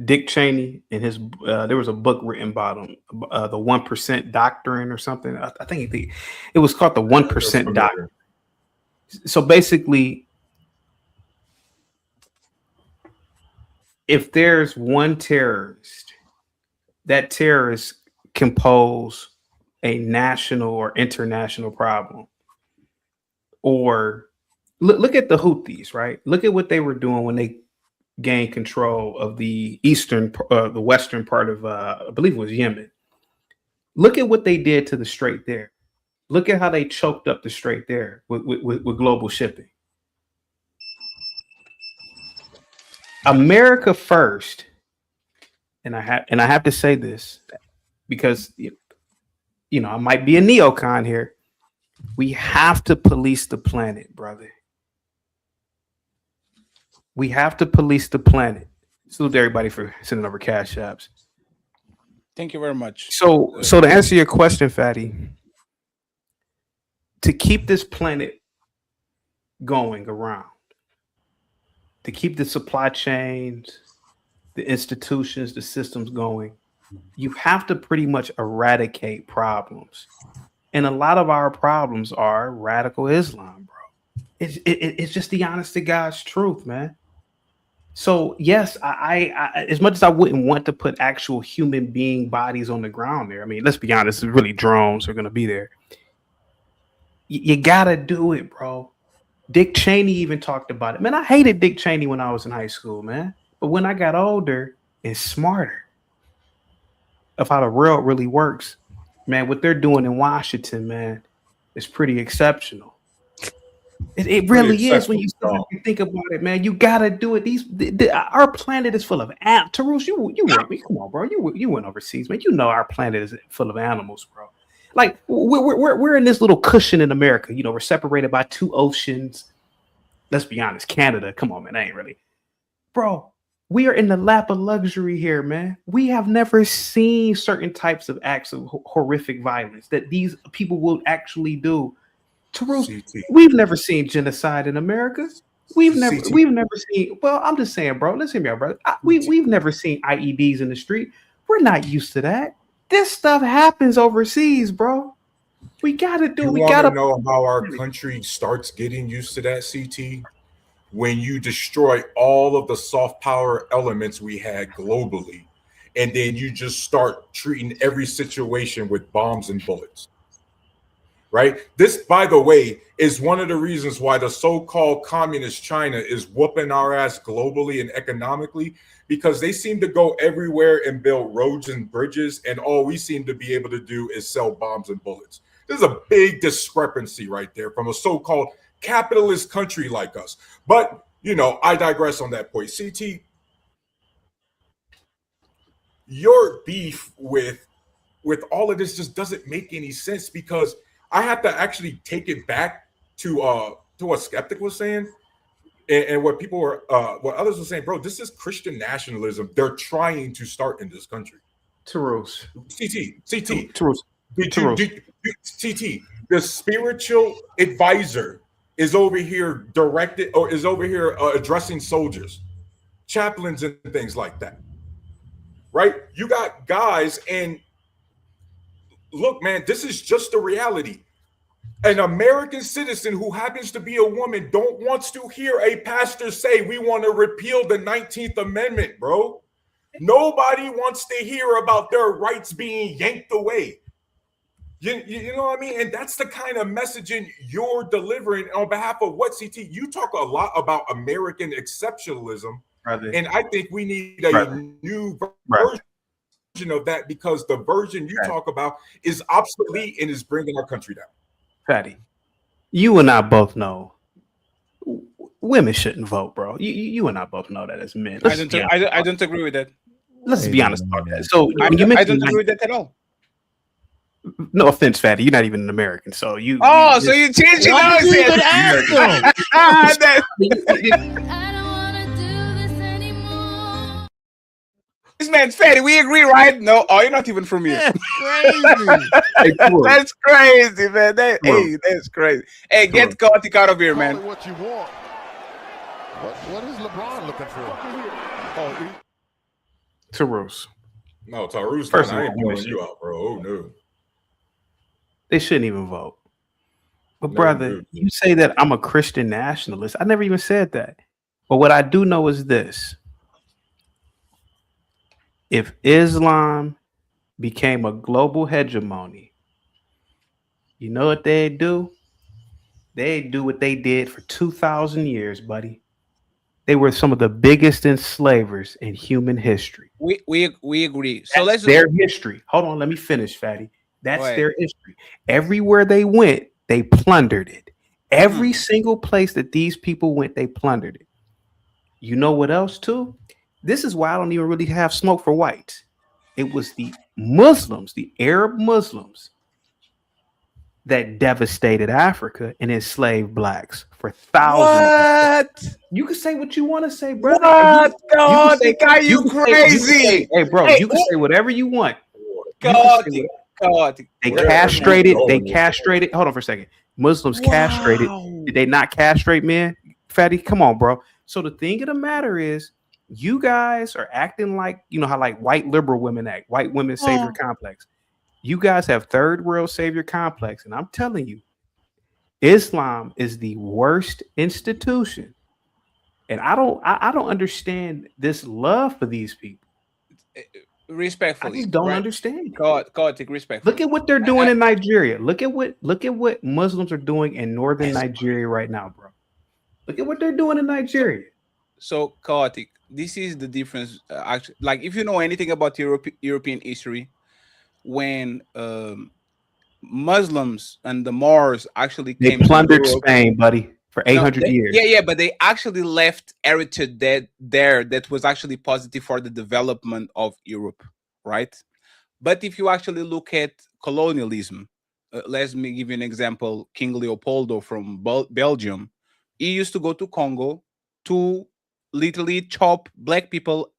Dick Cheney and his? There was a book written about him, the 1% Doctrine or something. I think it was called the 1% Doctrine. So basically, if there's one terrorist, that terrorist can pose a national or international problem. Or look at the Houthis, right? Look at what they were doing when they gained control of the the western part of, I believe it was Yemen. Look at what they did to the strait there. Look at how they choked up the strait there with global shipping. America first, and I have to say this because I might be a neocon here. We have to police the planet, brother. We have to police the planet. Salute to everybody for sending over cash apps. Thank you very much. So to answer your question, Fatty, to keep this planet going around, to keep the supply chains, the institutions, the systems going, you have to pretty much eradicate problems. And a lot of our problems are radical Islam, bro. It's just the honest to God's truth, man. So yes, I as much as I wouldn't want to put actual human being bodies on the ground there, I mean, let's be honest, it's really drones are going to be there. You got to do it, bro. Dick Cheney even talked about it. Man, I hated Dick Cheney when I was in high school, man. But when I got older and smarter of how the world really works, man, what they're doing in Washington, man, is pretty exceptional. It really is when you start to think about it, man. You gotta do it. Our planet is full of Tarus, you went, come on, bro. You went overseas, man. You know our planet is full of animals, bro. Like we're in this little cushion in America. We're separated by 2 oceans. Let's be honest, Canada. Come on, man. That ain't really, bro. We are in the lap of luxury here, man. We have never seen certain types of acts of horrific violence that these people will actually do. Tarus, we've never seen genocide in America. We've never seen. Well, I'm just saying, bro. Listen to me, bro. We've never seen IEDs in the street. We're not used to that. This stuff happens overseas, bro. We gotta do. We gotta know how our country starts getting used to that, CT. When you destroy all of the soft power elements we had globally, and then you just start treating every situation with bombs and bullets. Right? This, by the way, is one of the reasons why the so-called communist China is whooping our ass globally and economically, because they seem to go everywhere and build roads and bridges, and all we seem to be able to do is sell bombs and bullets. There's a big discrepancy right there from a so-called capitalist country like us. But, I digress on that point. CT, your beef with all of this just doesn't make any sense, because I have to actually take it back to what Skeptic was saying and what people were what others were saying. Bro, this is Christian nationalism they're trying to start in this country. Tarus. CT. Tarus. CT. The spiritual advisor is over here addressing soldiers, chaplains, and things like that. Right? You got guys, and look, man, this is just the reality. An American citizen who happens to be a woman wants to hear a pastor say we want to repeal the 19th Amendment, bro. Nobody wants to hear about their rights being yanked away. You know what I mean? And that's the kind of messaging you're delivering on behalf of what, CT? You talk a lot about American exceptionalism, brother. And I think we need a new version of that, because the version you talk about is obsolete and is bringing our country down. Fatty, you and I both know women shouldn't vote, bro. You and I both know that as men. I don't agree with that. Let's be honest about that. So I don't agree with that at all. No offense, Fatty. You're not even an American, so you. Oh, so you changed it now? Even ask This man's fatty. We agree, right? No, you're not even from here. That's crazy. That's crazy, man. Hey, that's crazy. Hey, get Kartik out of here, man. What you want? What is LeBron looking for? Oh, Tarus. No, Tarus. First I of ain't all, calling you out, bro. Oh no. They shouldn't even vote. But No, brother, dude. you say that I'm a Christian nationalist. I never even said that. But what I do know is this. If Islam became a global hegemony, you know what they'd do? They'd do what they did for 2,000 years, buddy. They were some of the biggest enslavers in human history. We agree. So That's let's their history. Hold on, let me finish, Fatty. That's Go ahead. their history. Everywhere they went, they plundered it. Every single place that these people went, they plundered it. You know what else, too? This is why I don't even really have smoke for whites. It was the Muslims, the Arab Muslims, that devastated Africa and enslaved blacks for thousands. What? You can say what you want to say, brother. What? God, say- are you can say- crazy? hey, bro, Hey, you can say whatever you want. God, God. They castrated. They castrated. Hold on for a second. Muslims castrated. Did they not castrate men? Fatty, come on, bro. So the thing of the matter is, you guys are acting like, you know how like white liberal women act, white women savior complex. You guys have third world savior complex, and I'm telling you, Islam is the worst institution. And I don't understand this love for these people. Respectfully, I just don't understand. God, take respectfully. Look at what they're doing in Nigeria. Look at what Muslims are doing in northern Nigeria right now, bro. Look at what they're doing in Nigeria. So chaotic. This is the difference. Actually, like if you know anything about European history, when Muslims and the Moors actually They came plundered to Europe, Spain, buddy, for 800 years. Yeah, but they actually left heritage there that was actually positive for the development of Europe, right? But if you actually look at colonialism, let me give you an example. King Leopoldo from Belgium, he used to go to Congo to literally chop black people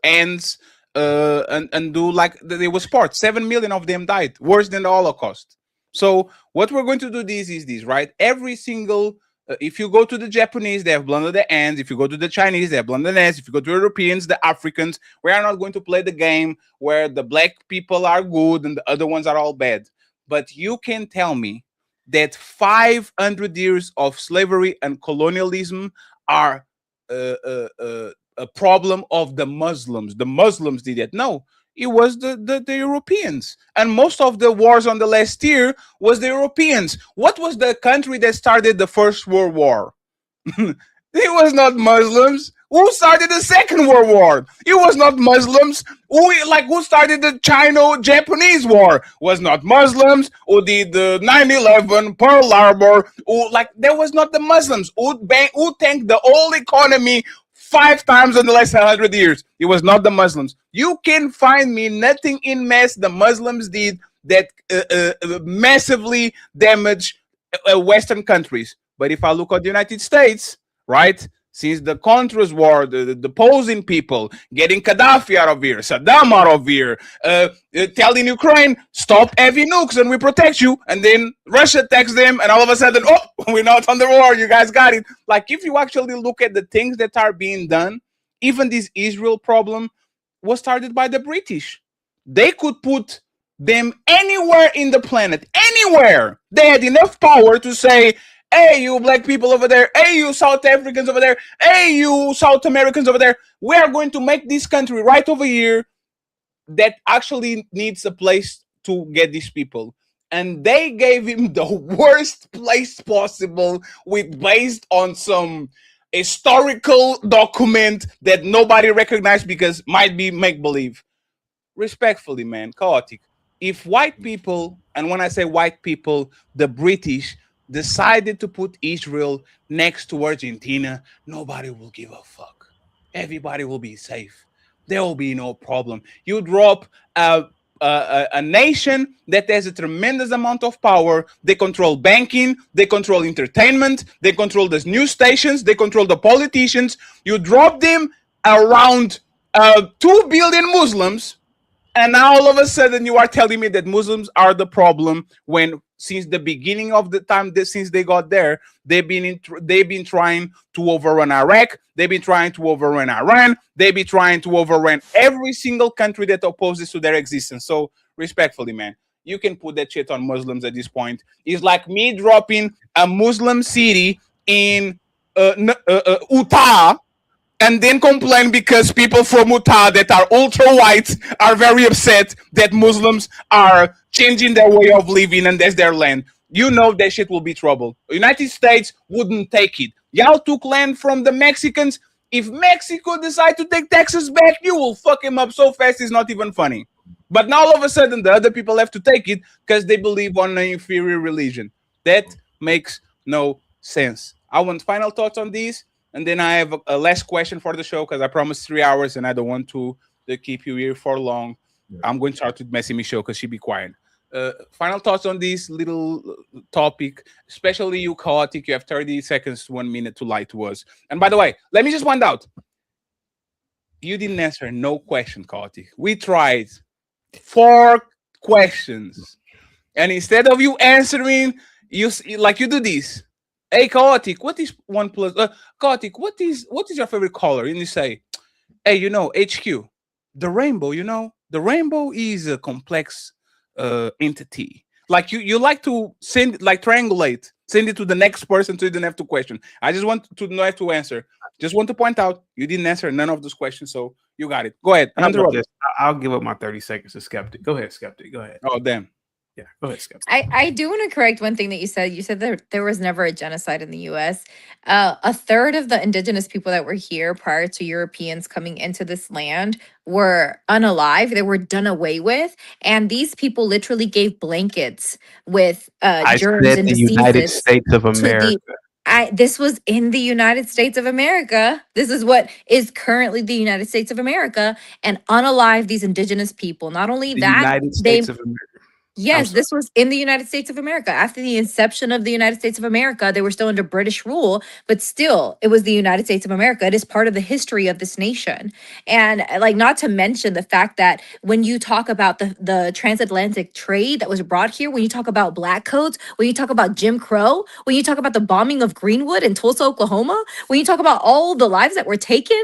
hands and do like they were sports. 7 million of them died, worse than the Holocaust. So what we're going to do is this, right? Every single if you go to the Japanese, they have blunted the ends. If you go to the Chinese, they have blunted the ends. If you go to Europeans, the Africans, we are not going to play the game where the black people are good and the other ones are all bad. But you can tell me that 500 years of slavery and colonialism are a problem of the Muslims. The Muslims did it. No, it was the Europeans. And most of the wars on the last year was the Europeans. What was the country that started the First World War? It was not Muslims. Who started the Second World War? It was not Muslims. Who started the Chino-Japanese War? Was not Muslims. Who did the 9/11, Pearl Harbor? There was not the Muslims. Who tanked the whole economy 5 times in the last 100 years? It was not the Muslims. You can find me nothing in mass the Muslims did that massively damaged Western countries. But if I look at the United States, right, since the Contras war, the posing people, getting Gaddafi out of here, Saddam out of here, telling Ukraine, stop having nukes and we protect you, and then Russia attacks them, and all of a sudden, oh, we're not on the war, you guys got it. Like, if you actually look at the things that are being done, even this Israel problem was started by the British. They could put them anywhere in the planet, anywhere. They had enough power to say, hey, you black people over there. Hey, you South Africans over there. Hey, you South Americans over there. We are going to make this country right over here that actually needs a place to get these people. And they gave him the worst place possible based on some historical document that nobody recognized because might be make-believe. Respectfully, man, chaotic. If white people, and when I say white people, the British, decided to put Israel next to Argentina, nobody will give a fuck. Everybody will be safe. There will be no problem. You drop a a nation that has a tremendous amount of power. They control banking, they control entertainment, they control the news stations, they control the politicians. You drop them around 2 billion Muslims, and now all of a sudden you are telling me that Muslims are the problem, when since the beginning of the time since they got there, they've been trying to overrun Iraq, they've been trying to overrun Iran, they've been trying to overrun every single country that opposes to their existence. So respectfully, man, you can put that shit on Muslims at this point. It's like me dropping a Muslim city in Utah and then complain because people from Utah that are ultra white are very upset that Muslims are changing their way of living and that's their land. You know that shit will be trouble. United States wouldn't take it. Y'all took land from the Mexicans. If Mexico decide to take Texas back, you will fuck him up so fast it's not even funny. But now all of a sudden the other people have to take it because they believe on an inferior religion. That makes no sense. I want final thoughts on these. And then I have a last question for the show because I promised 3 hours and I don't want to keep you here for long. Yeah. I'm going to start with Messy Michelle because she be quiet. Final thoughts on this little topic, especially you, Chaotic. You have 30 seconds to 1 minute to lie to us. And by the way, let me just find out. You didn't answer no question, Chaotic. We tried 4 questions. And instead of you answering, you do this. Hey, Chaotic, what is 1 plus? Chaotic, what is your favorite color? And you say, hey, HQ, the rainbow. The rainbow is a complex entity. Like you like to triangulate, send it to the next person so you don't have to question. I just want to know have to answer. Just want to point out you didn't answer none of those questions, so you got it. Go ahead. I'll give up my 30 seconds to Skeptic. Go ahead, Skeptic. Go ahead. Oh, damn. Yeah, go ahead, Skeptic. I do want to correct one thing that you said. You said there was never a genocide in the U.S. A third of the indigenous people that were here prior to Europeans coming into this land were unalive. They were done away with. And these people literally gave blankets with germs and diseases. United States of America. This was in the United States of America. This is what is currently the United States of America, and unalive these indigenous people. Not only that, United States of America. Yes, this was in the United States of America. After the inception of the United States of America, they were still under British rule, but still, it was the United States of America. It is part of the history of this nation. And not to mention the fact that when you talk about the transatlantic trade that was brought here, when you talk about black codes, when you talk about Jim Crow, when you talk about the bombing of Greenwood in Tulsa, Oklahoma, when you talk about all the lives that were taken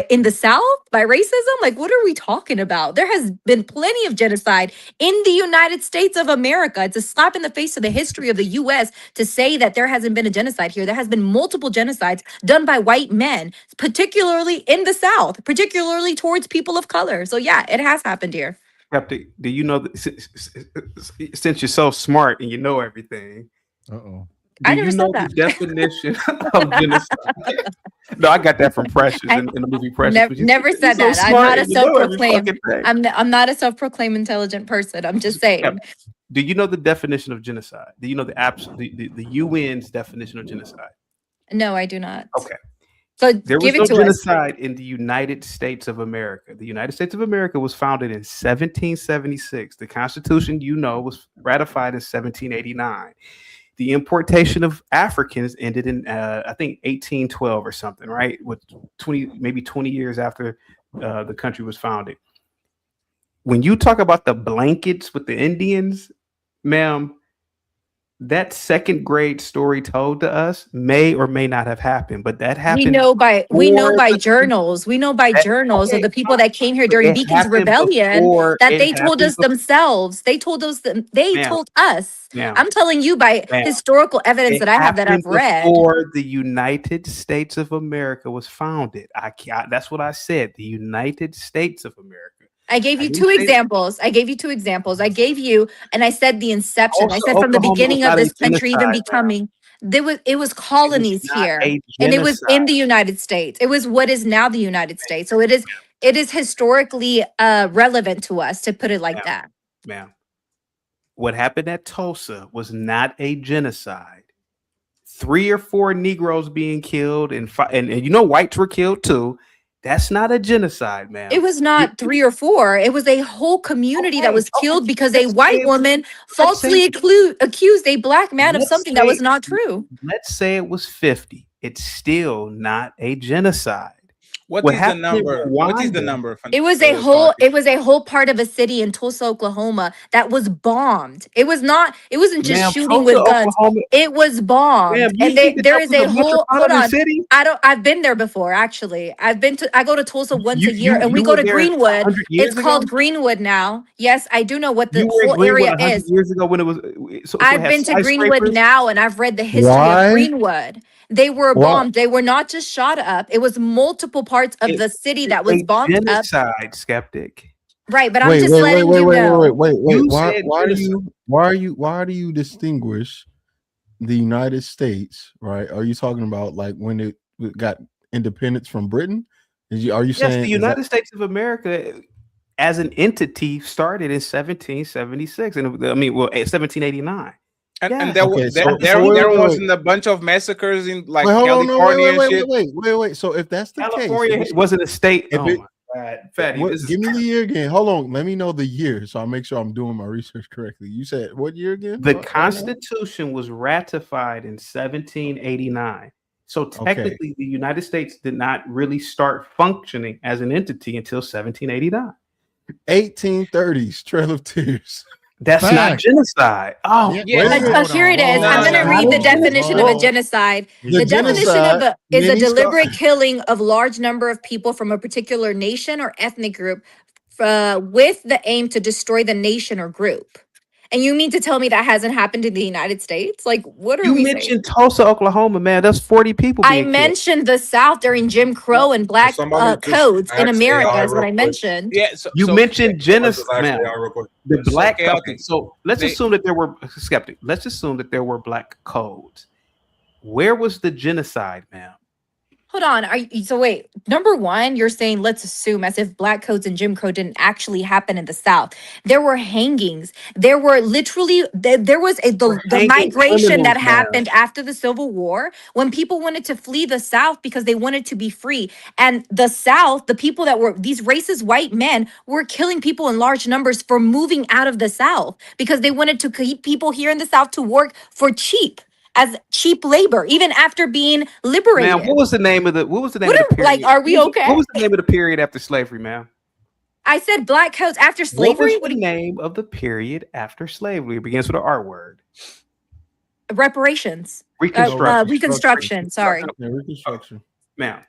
in the South by racism, what are we talking about? There has been plenty of genocide in the United States of America. It's a slap in the face to the history of the U.S. to say that there hasn't been a genocide here. There has been multiple genocides done by white men, particularly in the South, particularly towards people of color. So yeah, it has happened here. Skeptic, do you know that since you're so smart and you know everything? I never said the definition of genocide? No, I got that from Precious in the movie Precious. Never said that. I'm not a self-proclaimed. I'm not a self-proclaimed intelligent person. I'm just saying. Do you know the definition of genocide? Do you know the UN's definition of genocide? No, I do not. Okay. So there was no genocide in the United States of America. The United States of America was founded in 1776. The Constitution, was ratified in 1789. The importation of Africans ended in, I think, 1812 or something, right? With 20 years after the country was founded. When you talk about the blankets with the Indians, ma'am, that second grade story told to us may or may not have happened, but that happened. We know by journals. We know by journals of the people that came here during Beacon's Rebellion that they told us themselves. They told us. They told us. I'm telling you by historical evidence that I have that I've read. Before the United States of America was founded, that's what I said. The United States of America. I gave you 2 examples. I gave you, and I said the inception. I said from the beginning of this country even becoming, it was colonies here, and it was in the United States. It was what is now the United States. So it is historically relevant to us to put it like that. Ma'am, what happened at Tulsa was not a genocide. 3 or 4 Negroes being killed, and whites were killed too. That's not a genocide, ma'am. It was not 3 or 4. It was a whole community that was killed because a let's white say- woman let's say- falsely accused a black man of let's something that was say- not true. Let's say it was 50. It's still not a genocide. What is the happened in number? What is the Rwanda- number? It was a whole part of a city in Tulsa, Oklahoma that was bombed. It wasn't just Ma'am, shooting Tulsa, with guns. Oklahoma- It was bombed. Ma'am, you And think that there that is was a a whole hold metropolitan on. city? I've been there before, actually. I go to Tulsa once a year, and we you go were to there Greenwood. 100 years It's called ago? Greenwood now. Yes, I do know what the You were in whole Greenwood area 100 is. years ago when it was. So it I've had been to Greenwood skyscrapers? now, and I've read the history Why? of Greenwood. They were Why? bombed. They were not just shot up. It was multiple parts of the city that was A bombed up. genocide, skeptic. Right, but I'm Wait, just wait, letting wait, you wait, know. wait, wait, wait. You Why, said why do genocide. why do you distinguish the United States, right? Are you talking about like when it got independence from Britain? Are you Yes, saying the United States of America as an entity started in 1776, and 1789. And Yeah. there, Okay, there, so- there, so wait, there wait, wasn't wait. a bunch of massacres in like Wait, hold on, no, California and wait. shit. So if that's the California case, wasn't a state. if Oh it- my God, Fatty, what, this is give me the year again. Hold on, let me know the year so I make sure I'm doing my research correctly. You said what year again? the Hold on. Constitution was ratified in 1789. So technically, the United States did not really start functioning as an entity until 1789. 1830s, Trail of Tears. That's not Fact. genocide. Oh, Yeah. Wait a minute. Oh, here it is. No, I'm no, going to no. read the Not a definition of a genocide. genocide. The The definition genocide, of is a many deliberate killing of large number of people from a particular nation or ethnic group with the aim to destroy the nation or group. And you mean to tell me that hasn't happened in the United States? Like, what are You we mentioned Tulsa, Oklahoma, man. That's 40 people saying? I being killed. mentioned the South during Jim Crow and black Somebody just codes in asked America AI is what real I quick. mentioned. Yeah. You mentioned Let's genocide, just ask man. AI real quick. The black. chaotic. Okay, so let's They- assume that there were skeptic. Let's assume that there were black codes. Where was the genocide, ma'am? Hold on. So wait, number one, you're saying let's assume as if black codes and Jim Crow didn't actually happen in the South. There were hangings. There were literally there was the hanging migration that criminals, ma'am. happened after the Civil War when people wanted to flee the South because they wanted to be free. And the South, the people that were these racist white men were killing people in large numbers for moving out of the South because they wanted to keep people here in the South to work for cheap. As cheap labor, even after being liberated. Ma'am, what was the name of the period? Like, are we okay? What was the name of the period after slavery, ma'am? I said black codes after slavery. What was the name of the period after slavery? It begins with an R word. Reparations. Reconstruction. Reconstruction. Sorry. Yeah, Reconstruction. Ma'am,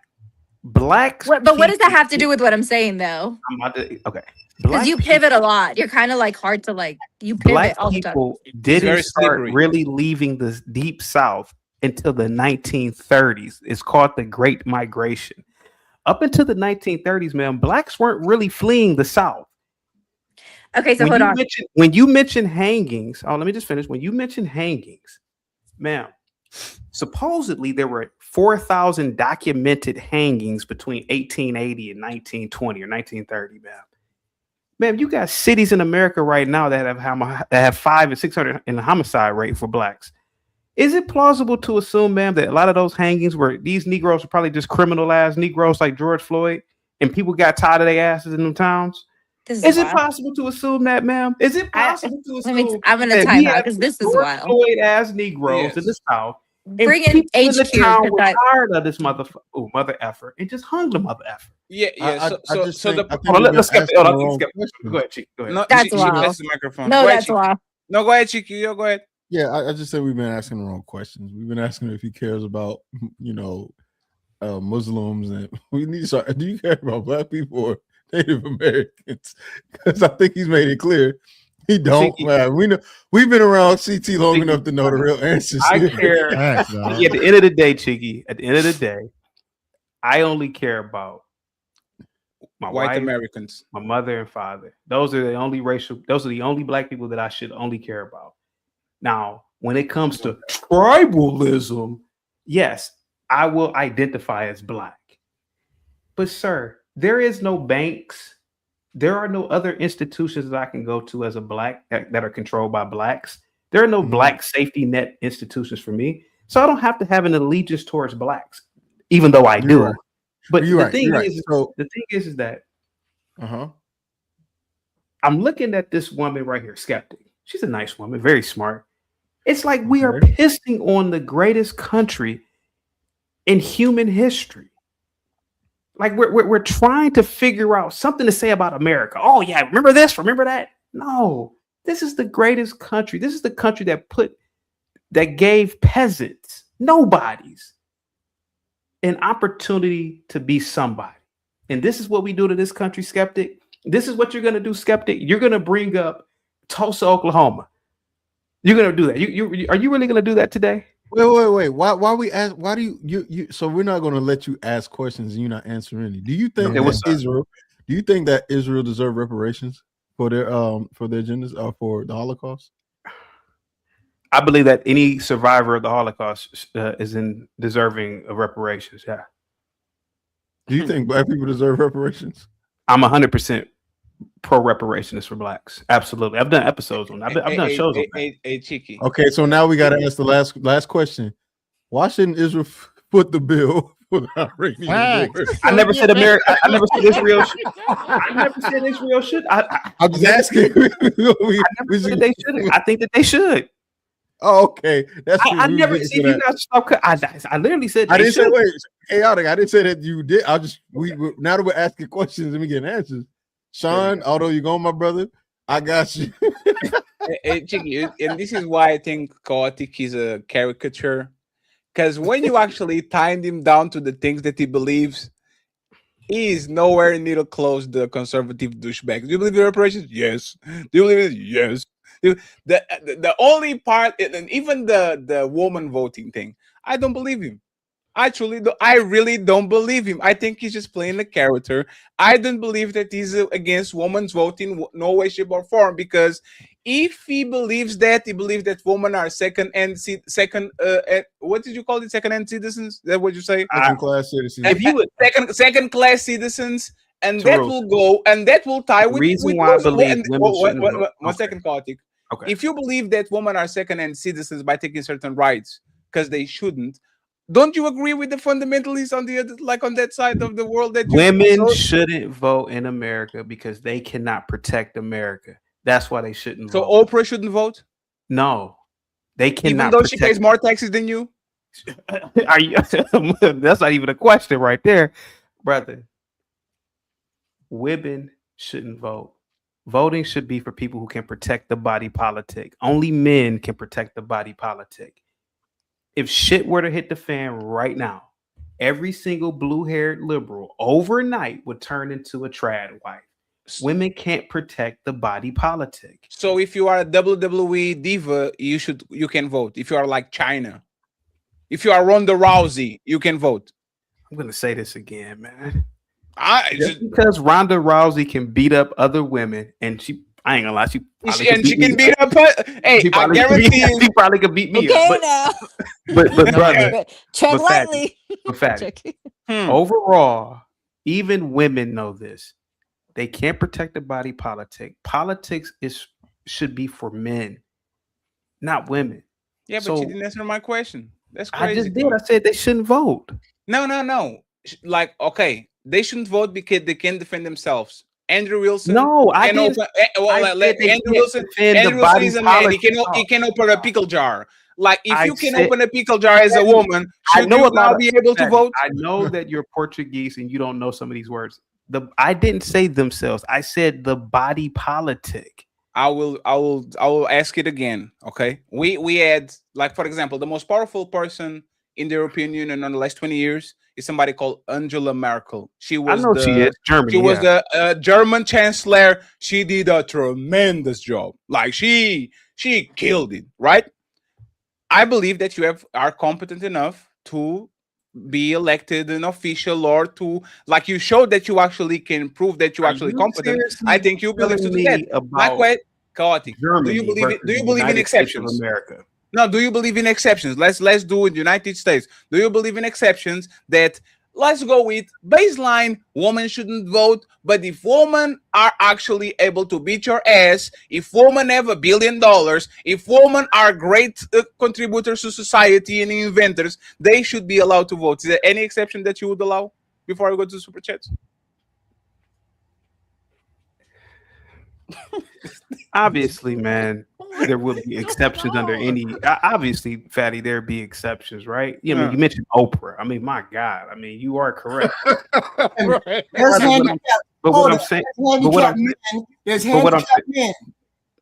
blacks. But what does that have to do with what I'm saying, though? I'm about to, okay. Because you pivot a lot. You're kind of like hard to like. You pivot Black all the time. people very didn't start slippery. really leaving the deep South until the 1930s. It's called the Great Migration. Up until the 1930s, man, blacks weren't really fleeing the South. Okay, so hold on. When you mention hangings, let me just finish. When you mention hangings, ma'am, supposedly there were 4,000 documented hangings between 1880 and 1920 or 1930, ma'am. Ma'am, you got cities in America right now that have 500 and 600 in the homicide rate for blacks. Is it plausible to assume, ma'am, that a lot of those hangings were these Negroes were probably just criminalized Negroes like George Floyd, and people got tired of their asses in them towns? Is it possible to assume that, ma'am? Is it possible to assume? I'm gonna that time we out had because this is George wild. Floyd as Negroes in the South. Bring and in people in the HQ, town 'cause were I- tired of this mother effer and just hung the mother effer. Yeah. I So just so think- the I think Hold on, we've let's been skip it. Hold asking on, the skip wrong it. Go ahead, Chief. Go ahead. no, That's she wild. pressed the microphone. No, Go ahead, that's Chief. wild. No, go ahead, Chiqui. Go ahead. Yeah, I just said we've been asking the wrong questions. We've been asking if he cares about, Muslims, and we need to start. Do you care about black people or Native Americans? Because I think he's made it clear he don't. Man, we know we've been around CT long enough to know the real answers. I here. care. Facts, dog. At the end of the day, Chicky, at the end of the day, I only care about my White wife, Americans. my mother and father. Those are the only black people that I should only care about. Now, when it comes to tribalism, yes, I will identify as black. But sir, there is no banks. There are no other institutions that I can go to as a black that are controlled by blacks. There are no black safety net institutions for me. So I don't have to have an allegiance towards blacks, even though I do. But You're the right. thing You're right. is, So, the thing is that uh-huh. I'm looking at this woman right here, Skeptic. She's a nice woman, very smart. It's like we are pissing on the greatest country in human history. Like we're trying to figure out something to say about America. Oh yeah, remember this, remember that? No, this is the greatest country. This is the country that gave peasants, nobodies, an opportunity to be somebody. And this is what we do to this country, Skeptic. This is what you're gonna do, Skeptic. You're gonna bring up Tulsa, Oklahoma. You're gonna do that. Are you really gonna do that today? Wait. Why we ask? Why do you? So we're not going to let you ask questions and you're not answering any. Do you think that Israel? Do you think that Israel deserve reparations for their agendas or for the Holocaust? I believe that any survivor of the Holocaust is in deserving of reparations. Yeah. Do you think black people deserve reparations? I'm 100% pro reparationist for blacks. Absolutely. I've done episodes on that. I've done shows on that. Cheeky. Okay, so now we got to ask the last question. Why shouldn't Israel foot the bill for the Iranian war? I never said America. I never said Israel. I never said Israel should. I'm just asking. I never said they shouldn't. I think that they should. Oh, okay. That's I never see you guys stop. I literally said I didn't say wait, chaotic. I didn't say that you did. I just we now that we're asking questions and we getting answers. Sean, although you're going, my brother, I got you. Chicky, and this is why I think Chaotic is a caricature. Because when you actually tied him down to the things that he believes, he is nowhere near close the conservative douchebag. Do you believe in reparations? Yes. Do you believe in it? Yes. The only part, and even the woman voting thing, I don't believe him. I really don't believe him. I think he's just playing a character. I don't believe that he's against women's voting, no way, shape, or form. Because if he believes that women are what did you call it? Second-hand citizens? Is that what you say? Second-class citizens. If you second-class citizens, and that will go, and that will tie with. Reason why I believe one second, Kartik. Okay. If you believe that women are second-hand citizens by taking certain rights because they shouldn't. Don't you agree with the fundamentalists on the other, like on that side of the world that women shouldn't vote in America because they cannot protect America? That's why they shouldn't vote. So Oprah shouldn't vote? No, they cannot. Even though she pays more taxes than you? Are you? That's not even a question right there, brother. Women shouldn't vote. Voting should be for people who can protect the body politic. Only men can protect the body politic. If shit were to hit the fan right now, every single blue-haired liberal overnight would turn into a trad wife. Women can't protect the body politic. So if you are a WWE diva, you can vote. If you are like China, if you are Ronda Rousey, you can vote. I'm gonna say this again, man. Just because Ronda Rousey can beat up other women, and I ain't gonna lie, she can beat up. Hey, I guarantee you, she probably could beat me Okay, up. now. But brother, tread lightly. Overall, even women know this. They can't protect the body politic. Politics should be for men, not women. Yeah, but you didn't answer my question. That's crazy. I just did. I said they shouldn't vote. No. Like, okay, they shouldn't vote because they can't defend themselves. Andrew Wilson. No, I didn't. Andrew Wilson is a man. He can open a pickle jar. Like, if you can open a pickle jar as a woman, should you now be able to vote? I know that you're Portuguese and you don't know some of these words. I didn't say themselves. I said the body politic. I will ask it again. Okay. We had, like, for example, the most powerful person in the European Union in the last 20 years is somebody called Angela Merkel. She was she is German. She was the German chancellor. She did a tremendous job. Like, she killed it, right? I believe that you are competent enough to be elected an official, or to, like, you showed that you actually can prove that you're actually competent. I think you believe to do that. Like, Chaotic. Do you believe in exceptions? America. No, do you believe in exceptions? Let's do it. United States. Do you believe in exceptions that, let's go with baseline, women shouldn't vote, but if women are actually able to beat your ass, if women have $1 billion, if women are great contributors to society and inventors, they should be allowed to vote. Is there any exception that you would allow? before I go to super chats? Obviously, man, there will be exceptions under any. Obviously, Fatty, there be exceptions, right? I mean, you mentioned Oprah. I mean, my God. I mean, you are correct. There's handicapped. But what I'm saying, but what I'm, There's but what I'm handicapped men.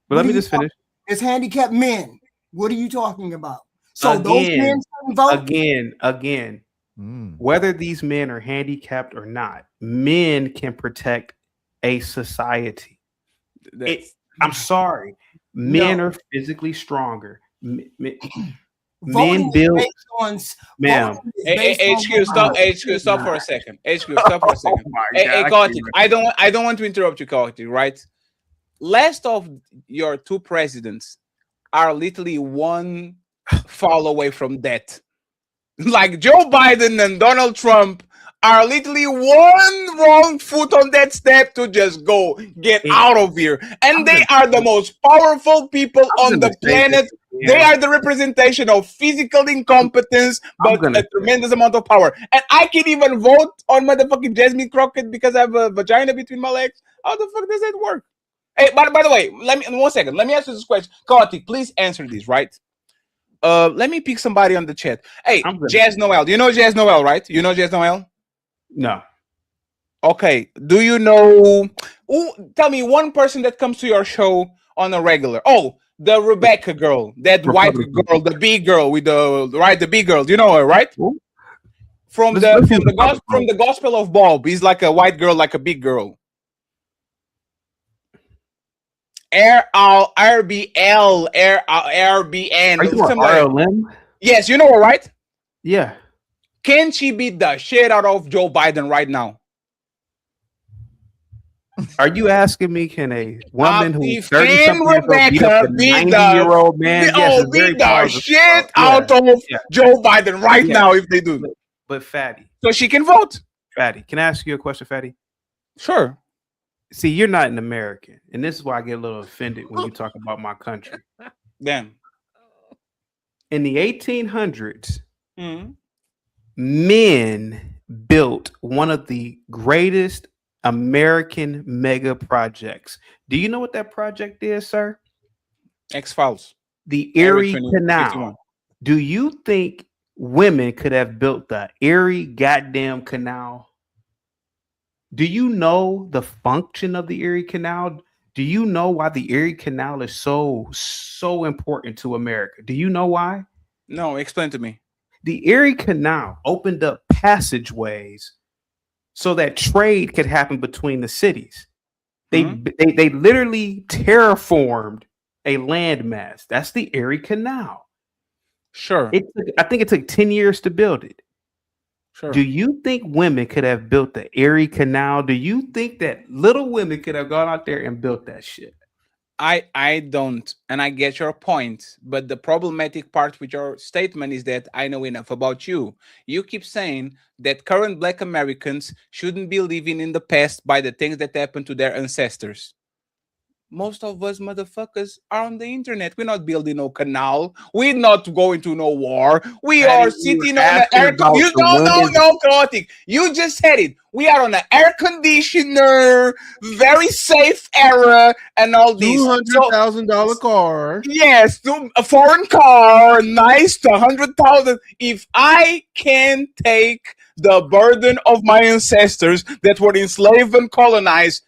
But let me just finish. There's handicapped men. What are you talking about? So those men shouldn't vote? Again, whether these men are handicapped or not, men can protect a society. I'm sorry. Men are physically stronger. Men build. Ma'am. HQ, stop for a second. HQ, stop for a second. Hey, Kartik, I don't want to interrupt you, Kartik, right? Last of your two presidents are literally one fall away from death. Like Joe Biden and Donald Trump are literally one wrong foot on that step to just go get out of here. And they are the most powerful people on the planet. They are the representation of physical incompetence, but a tremendous amount of power. And I can't even vote on motherfucking Jasmine Crockett because I have a vagina between my legs. How the fuck does that work? Hey, by the way, let me 1 second. Let me ask you this question. Kartik, please answer this, right? Let me pick somebody on the chat. Hey, Jazz Noel. Do you know Jazz Noel, right? You know Jazz Noel? No. Okay. Do you know? Tell me one person that comes to your show on a regular. Oh, the Rebecca girl, that white girl, the big girl with the big girl. Do you know her, right? From the Gospel of Bob. He's like a white girl, like a big girl. RBN. RLM? Yes, you know her, right? Yeah. Can she beat the shit out of Joe Biden right now? Are you asking me, can a woman who's 30 can Rebecca beat the 90-year-old man? Yes, beat the shit out of Joe Biden right now if they do? But Fatty. So she can vote. Fatty, can I ask you a question, Fatty? Sure. See, you're not an American, and this is why I get a little offended when you talk about my country. Damn. In the 1800s, men built one of the greatest American mega projects. Do you know what that project is, sir? X-Files. The Erie Canal. 51. Do you think women could have built the Erie goddamn canal? Do you know the function of the Erie Canal? Do you know why the Erie Canal is so important to America? Do you know why? No, explain to me. The Erie Canal opened up passageways so that trade could happen between the cities. They literally terraformed a landmass. That's the Erie Canal. Sure. I think it took 10 years to build it. Sure. Do you think women could have built the Erie Canal? Do you think that little women could have gone out there and built that shit? I don't, and I get your point, but the problematic part with your statement is that I know enough about you. You keep saying that current Black Americans shouldn't be living in the past by the things that happened to their ancestors. Most of us motherfuckers are on the internet. We're not building no canal. We're not going to no war. We are sitting on an air conditioner. No, Kartik. You just said it. We are on an air conditioner, very safe era, and all these. $200,000 car. Yes, a foreign car, nice to 100,000. If I can take the burden of my ancestors that were enslaved and colonized,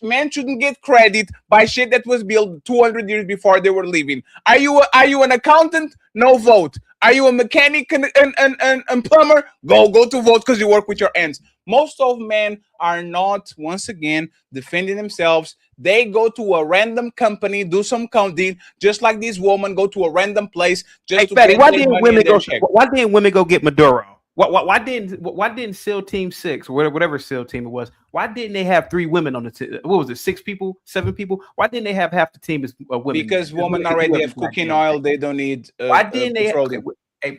men shouldn't get credit by shit that was built 200 years before they were living. Are you an accountant? No vote. Are you a mechanic and plumber? Go to vote because you work with your hands. Most of men are not, once again, defending themselves. They go to a random company, do some counting, just like this woman go to a random place. Just to Fatty, why didn't women go get Maduro? Why didn't SEAL Team 6 or whatever SEAL team it was? Why didn't they have 3 women on the team? What was it? 6 people, 7 people? Why didn't they have half the team as women? Because women already have cooking oil. They don't need. Why didn't they?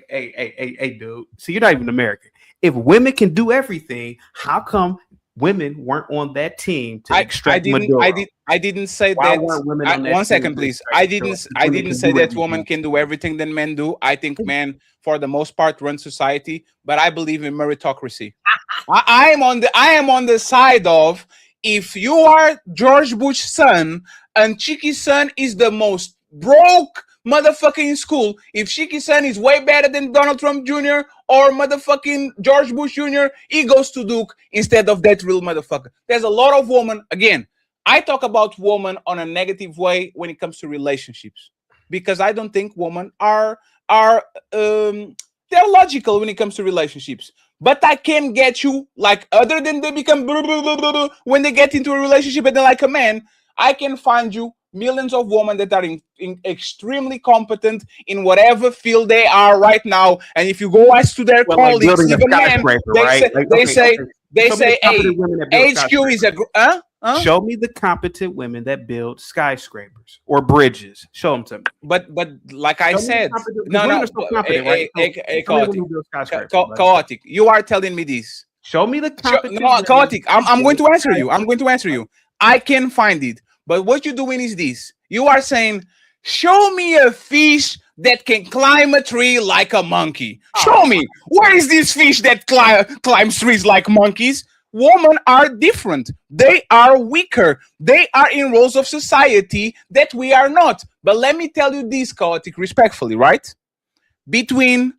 Hey, dude. See, you're not even American. If women can do everything, how come women weren't on that team to extract Maduro? I didn't say Why that. weren't women on that 1 second, team? please. I didn't say that women can do everything that men do. I think men, for the most part, run society, but I believe in meritocracy. I am on the side of, if you are George Bush's son and Chiqui's son is the most broke motherfucker in school, if Chiqui's son is way better than Donald Trump Jr. or motherfucking George Bush Jr., he goes to Duke instead of that real motherfucker. There's a lot of women. Again, I talk about women on a negative way when it comes to relationships, because I don't think women are they're logical when it comes to relationships. But I can get you, like, other than they become blah, blah, blah, blah, blah, when they get into a relationship and they're like a man, I can find you millions of women that are extremely competent in whatever field they are right now. And if you go ask to their colleagues, building a even men, skyscraper, they right? say, Like, they okay, say, okay. they Show me say, the competent hey, women that build HQ is a Show me the competent women that build skyscrapers or bridges. Show them to me. But like I said, no, women are so competent, right? Chaotic. You are telling me this. Show me the competent. No, chaotic. I'm going to answer you. I'm going to answer you. I can find it. But what you're doing is this. You are saying, show me a fish that can climb a tree like a monkey. Show me. Where is this fish that climbs trees like monkeys? Women are different. They are weaker. They are in roles of society that we are not. But let me tell you this, chaotic, respectfully, right? Between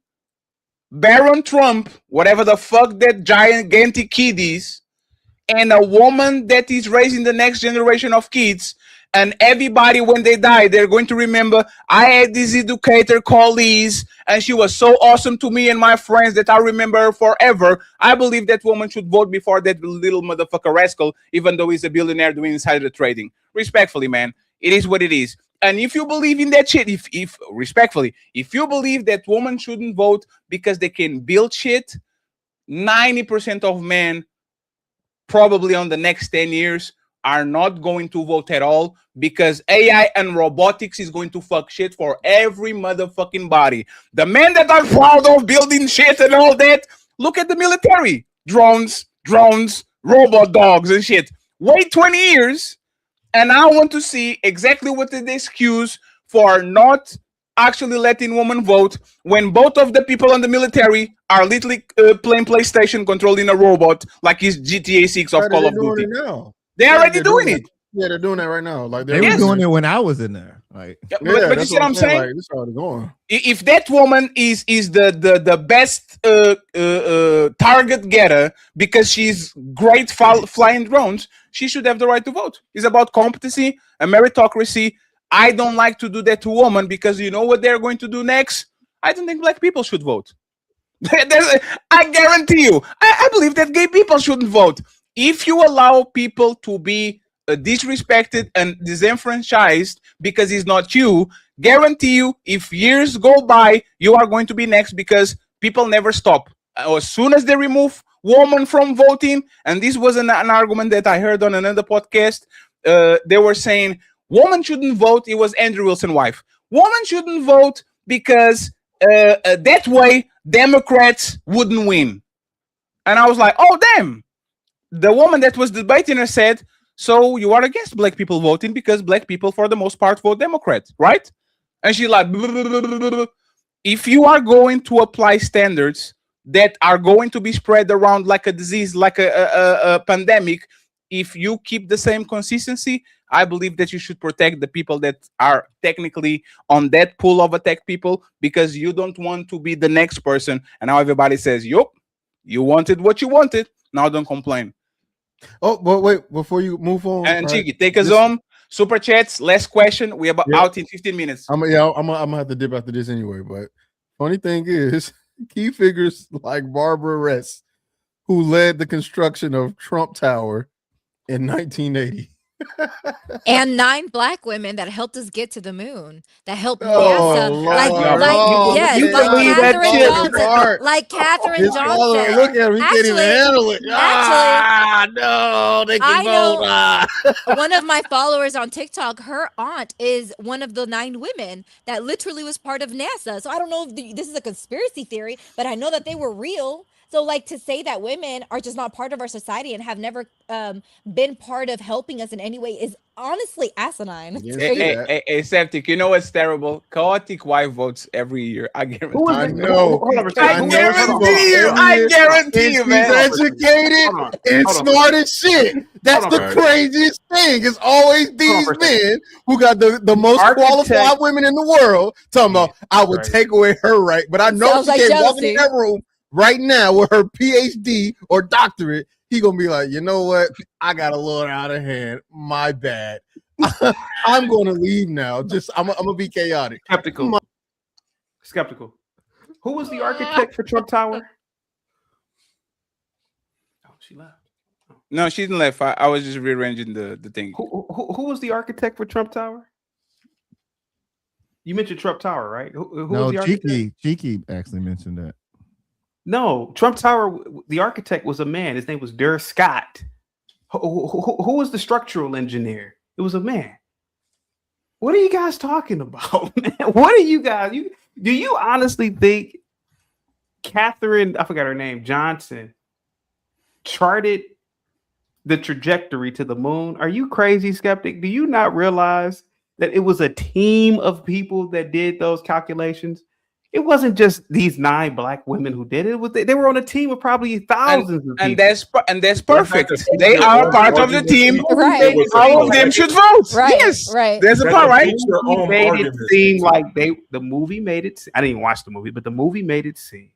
Baron Trump, whatever the fuck that gigantic kid is, and a woman that is raising the next generation of kids, and everybody, when they die, they're going to remember, I had this educator called Liz, and she was so awesome to me and my friends that I remember her forever. I believe that woman should vote before that little motherfucker rascal, even though he's a billionaire doing insider trading. Respectfully, man, it is what it is. And if you believe in that shit, if respectfully, if you believe that women shouldn't vote because they can build shit, 90% of men probably on the next 10 years are not going to vote at all, because AI and robotics is going to fuck shit for every motherfucking body. The men that are proud of building shit and all that, look at the military. Drones, robot dogs and shit. Wait 20 years, and I want to see exactly what is the excuse for not actually letting women vote when both of the people in the military are literally playing PlayStation controlling a robot like it's GTA 6 of Call of Duty. They're already doing it. Yeah, they're doing that right now. Like they were doing it when I was in there. Like, but you see what I'm saying? Like, this is already going. If that woman is the best target getter because she's great flying drones, she should have the right to vote. It's about competency and meritocracy. I don't like to do that to women because you know what they're going to do next? I don't think black people should vote. I guarantee you. I believe that gay people shouldn't vote. If you allow people to be disrespected and disenfranchised because it's not you, guarantee you, if years go by, you are going to be next, because people never stop. As soon as they remove women from voting, and this was an argument that I heard on another podcast, they were saying women shouldn't vote. It was Andrew Wilson's wife. Women shouldn't vote because that way Democrats wouldn't win. And I was like, oh, damn. The woman that was debating her said, so you are against black people voting because black people, for the most part, vote Democrat, right? And she's like, blah, blah, blah, blah, blah. If you are going to apply standards that are going to be spread around like a disease, like a pandemic, if you keep the same consistency, I believe that you should protect the people that are technically on that pool of attack people, because you don't want to be the next person. And now everybody says, yup, you wanted what you wanted. Now don't complain. Oh, but wait, before you move on, and Chigi, take us on. Super chats, last question. We're out in 15 minutes. I'm gonna have to dip after this anyway. But funny thing is, key figures like Barbara Ress, who led the construction of Trump Tower in 1980. And 9 black women that helped us get to the moon, that helped NASA, like Katherine Johnson. Look at her, he can't even handle it. No, they can vote. One of my followers on TikTok, her aunt is one of the 9 women that literally was part of NASA. So I don't know if this is a conspiracy theory, but I know that they were real. So like to say that women are just not part of our society and have never been part of helping us in any way is honestly asinine. It's crazy. Hey, Septic, you know what's terrible? Chaotic wife votes every year. I guarantee. Who is I it? know. Hold on, I guarantee you, man. She's educated and smart as shit. That's the craziest thing. It's always these men who got the most qualified women in the world talking about, I would take away her right. But I know Sounds she like can't walk in jealousy. that room right now with her PhD or doctorate. He gonna be like, you know what? I got a little out of hand. My bad. I'm gonna leave now. I'm gonna be chaotic. Skeptical. Who was the architect for Trump Tower? Oh, she left. No, she didn't left. I was just rearranging the thing. Who was the architect for Trump Tower? You mentioned Trump Tower, right? Who No, was the architect? Cheeky actually mentioned that. No, Trump Tower. The architect was a man. His name was Dur Scott. Who was the structural engineer? It was a man. What are you guys talking about, man? What are you guys? Do you honestly think Catherine, I forgot her name, Johnson, charted the trajectory to the moon? Are you crazy, Skeptic? Do you not realize that it was a team of people that did those calculations? It wasn't just these 9 black women who did it. They were on a team of probably thousands of people. And that's perfect. They are part of the team. Right. All of them should vote. Right. Yes. Right. There's a part, right? It made it seem like the movie made it. I didn't even watch the movie, but the movie made it seem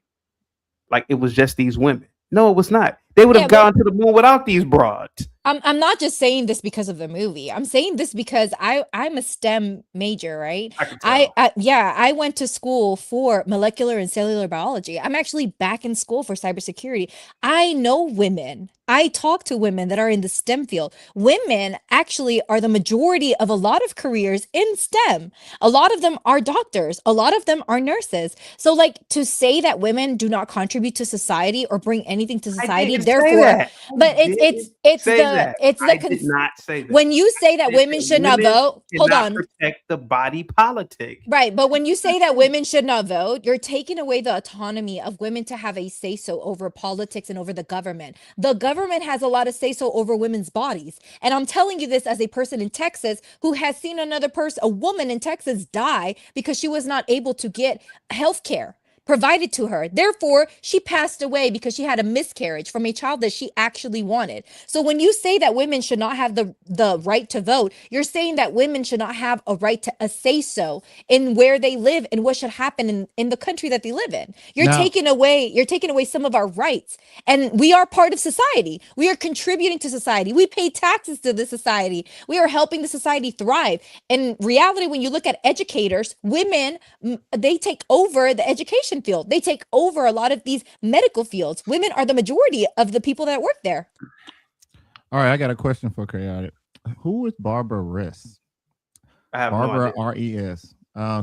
like it was just these women. No, it was not. They would have gone to the moon without these broads. I'm not just saying this because of the movie. I'm saying this because I'm a STEM major, right? I went to school for molecular and cellular biology. I'm actually back in school for cybersecurity. I know women. I talk to women that are in the STEM field. Women actually are the majority of a lot of careers in STEM. A lot of them are doctors. A lot of them are nurses. So like to say that women do not contribute to society or bring anything to society, therefore, but it's I did not say that. When you say that women should not vote, hold on. Protect the body politic. Right, but when you say that women should not vote, you're taking away the autonomy of women to have a say-so over politics and over the government. The government has a lot of say-so over women's bodies. And I'm telling you this as a person in Texas who has seen another person, a woman in Texas, die because she was not able to get health care provided to her. Therefore, she passed away because she had a miscarriage from a child that she actually wanted. So when you say that women should not have the right to vote, you're saying that women should not have a right to a say-so in where they live and what should happen in the country that they live in. You're taking away some of our rights. And we are part of society. We are contributing to society. We pay taxes to the society. We are helping the society thrive. In reality, when you look at educators, women, they take over the education field. They take over a lot of these medical fields. Women are the majority of the people that work there. All right, I got a question for Chaotic. Who is Barbara Ress? I have Barbara no idea. Res.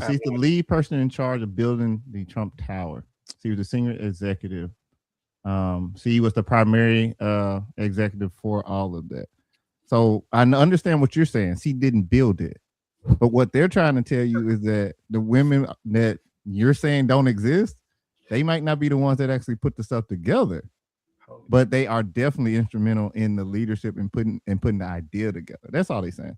She's the lead person in charge of building the Trump Tower. She was a senior executive. She was the primary executive for all of that. So I understand what you're saying. She didn't build it. But what they're trying to tell you is that the women that you're saying don't exist, they might not be the ones that actually put the stuff together, but they are definitely instrumental in the leadership and putting the idea together. That's all they're saying.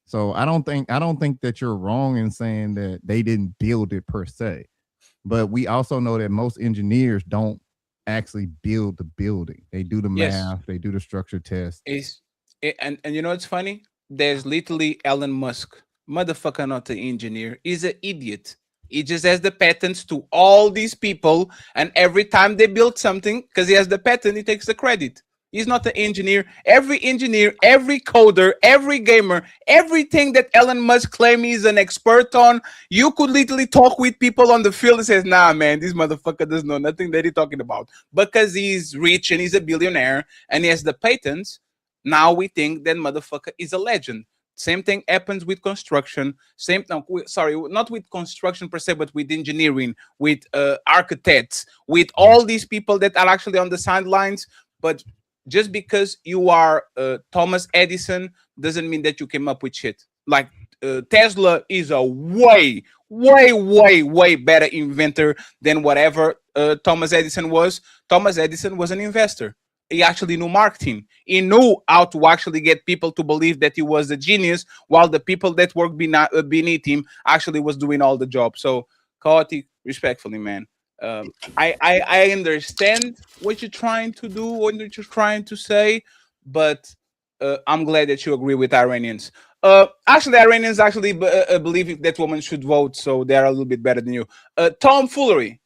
So I don't think that you're wrong in saying that they didn't build it per se, but we also know that most engineers don't actually build the building. They do the math, they do the structure test. And you know what's funny? There's literally Elon Musk, motherfucker, not an engineer. He's an idiot. He just has the patents to all these people, and every time they build something, because he has the patent, he takes the credit. He's not an engineer. Every engineer, every coder, every gamer, everything that Elon Musk claims he's an expert on, you could literally talk with people on the field and says, nah, man, this motherfucker doesn't know nothing that he's talking about. Because he's rich and he's a billionaire and he has the patents, now we think that motherfucker is a legend. Same thing happens with construction. Not with construction per se, but with engineering, with architects, with all these people that are actually on the sidelines. But just because you are Thomas Edison doesn't mean that you came up with shit. Like Tesla is a way way better inventor than whatever Thomas Edison was. Thomas Edison was an investor. He actually knew marketing. He knew how to actually get people to believe that he was a genius, while the people that worked beneath him actually was doing all the job. So, Chaotic, respectfully, man. I understand what you're trying to do, what you're trying to say, but I'm glad that you agree with Iranians. Actually, Iranians actually believe that women should vote, so they are a little bit better than you. Tom Foolery,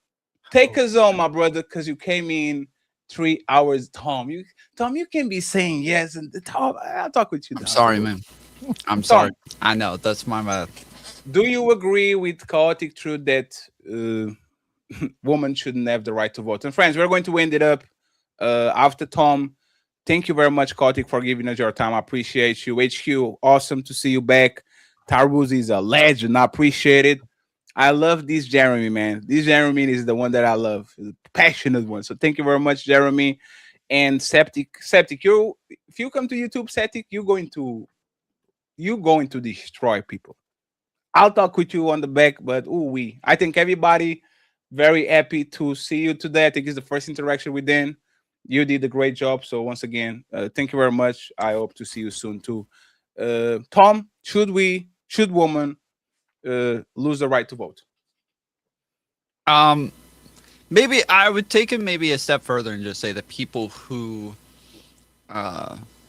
take us on, my brother, because you came in 3 hours. Tom, you can be saying yes, and Tom, I'll talk with you. I'm sorry, man. I'm sorry. I know that's my bad. Do you agree with Chaotic Truth that women shouldn't have the right to vote? And friends, we're going to end it up after Tom. Thank you very much, Chaotic, for giving us your time. I appreciate you. HQ, awesome to see you back. Taruz is a legend. I appreciate it. I love this Jeremy, man. This Jeremy is the one that I love. He's a passionate one. So thank you very much, Jeremy. And Septic, you, if you come to YouTube, Septic, you're going to destroy people. I'll talk with you on the back, but I think everybody very happy to see you today. I think it's the first interaction with Dan. You did a great job. So once again, thank you very much. I hope to see you soon too. Tom, should women lose the right to vote? Maybe I would take it maybe a step further and just say that people who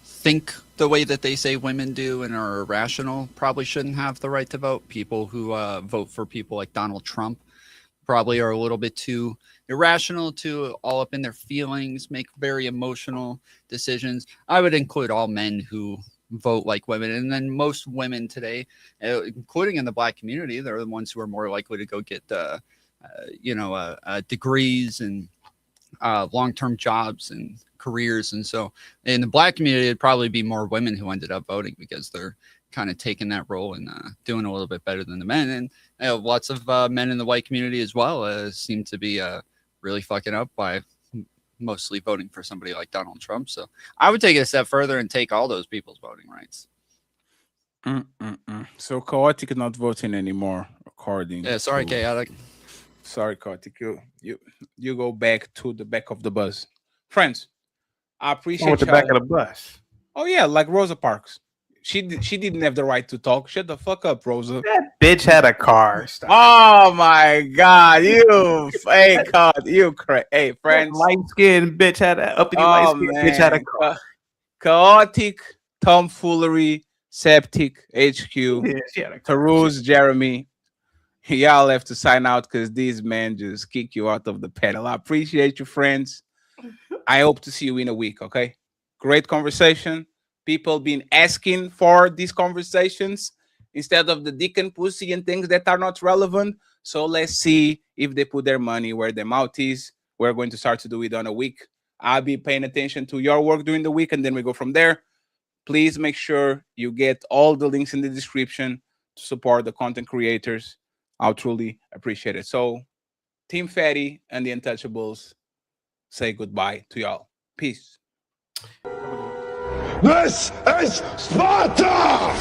think the way that they say women do and are irrational probably shouldn't have the right to vote. People who vote for people like Donald Trump probably are a little bit too irrational, too all up in their feelings, make very emotional decisions. I would include all men who vote like women, and then most women today, including in the Black community, they're the ones who are more likely to go get degrees and long-term jobs and careers. And so in the Black community, it'd probably be more women who ended up voting because they're kind of taking that role and doing a little bit better than the men. And lots of men in the white community as well seem to be really fucking up by mostly voting for somebody like Donald Trump. So I would take it a step further and take all those people's voting rights. So Chaotic not voting anymore, according. Yeah, sorry, Chaotic. Sorry, Chaotic. You go back to the back of the bus, friends. I appreciate with the back of the bus. Oh yeah, like Rosa Parks. She didn't have the right to talk. Shut the fuck up, Rosa. That bitch had a car. Stop. Oh my God, you fake God, you crazy. Hey, friends, light skinned bitch had a uppity light skinned bitch had a car. Chaotic, tomfoolery, Septic, HQ, Taruz, Jeremy. Y'all have to sign out because these men just kick you out of the pedal. I appreciate you, friends. I hope to see you in a week. Okay, great conversation. People been asking for these conversations instead of the dick and pussy and things that are not relevant. So let's see if they put their money where their mouth is. We're going to start to do it on a week. I'll be paying attention to your work during the week, and then we go from there. Please make sure you get all the links in the description to support the content creators. I'll truly appreciate it. So Team Fatty and the Untouchables say goodbye to y'all. Peace. This is Sparta!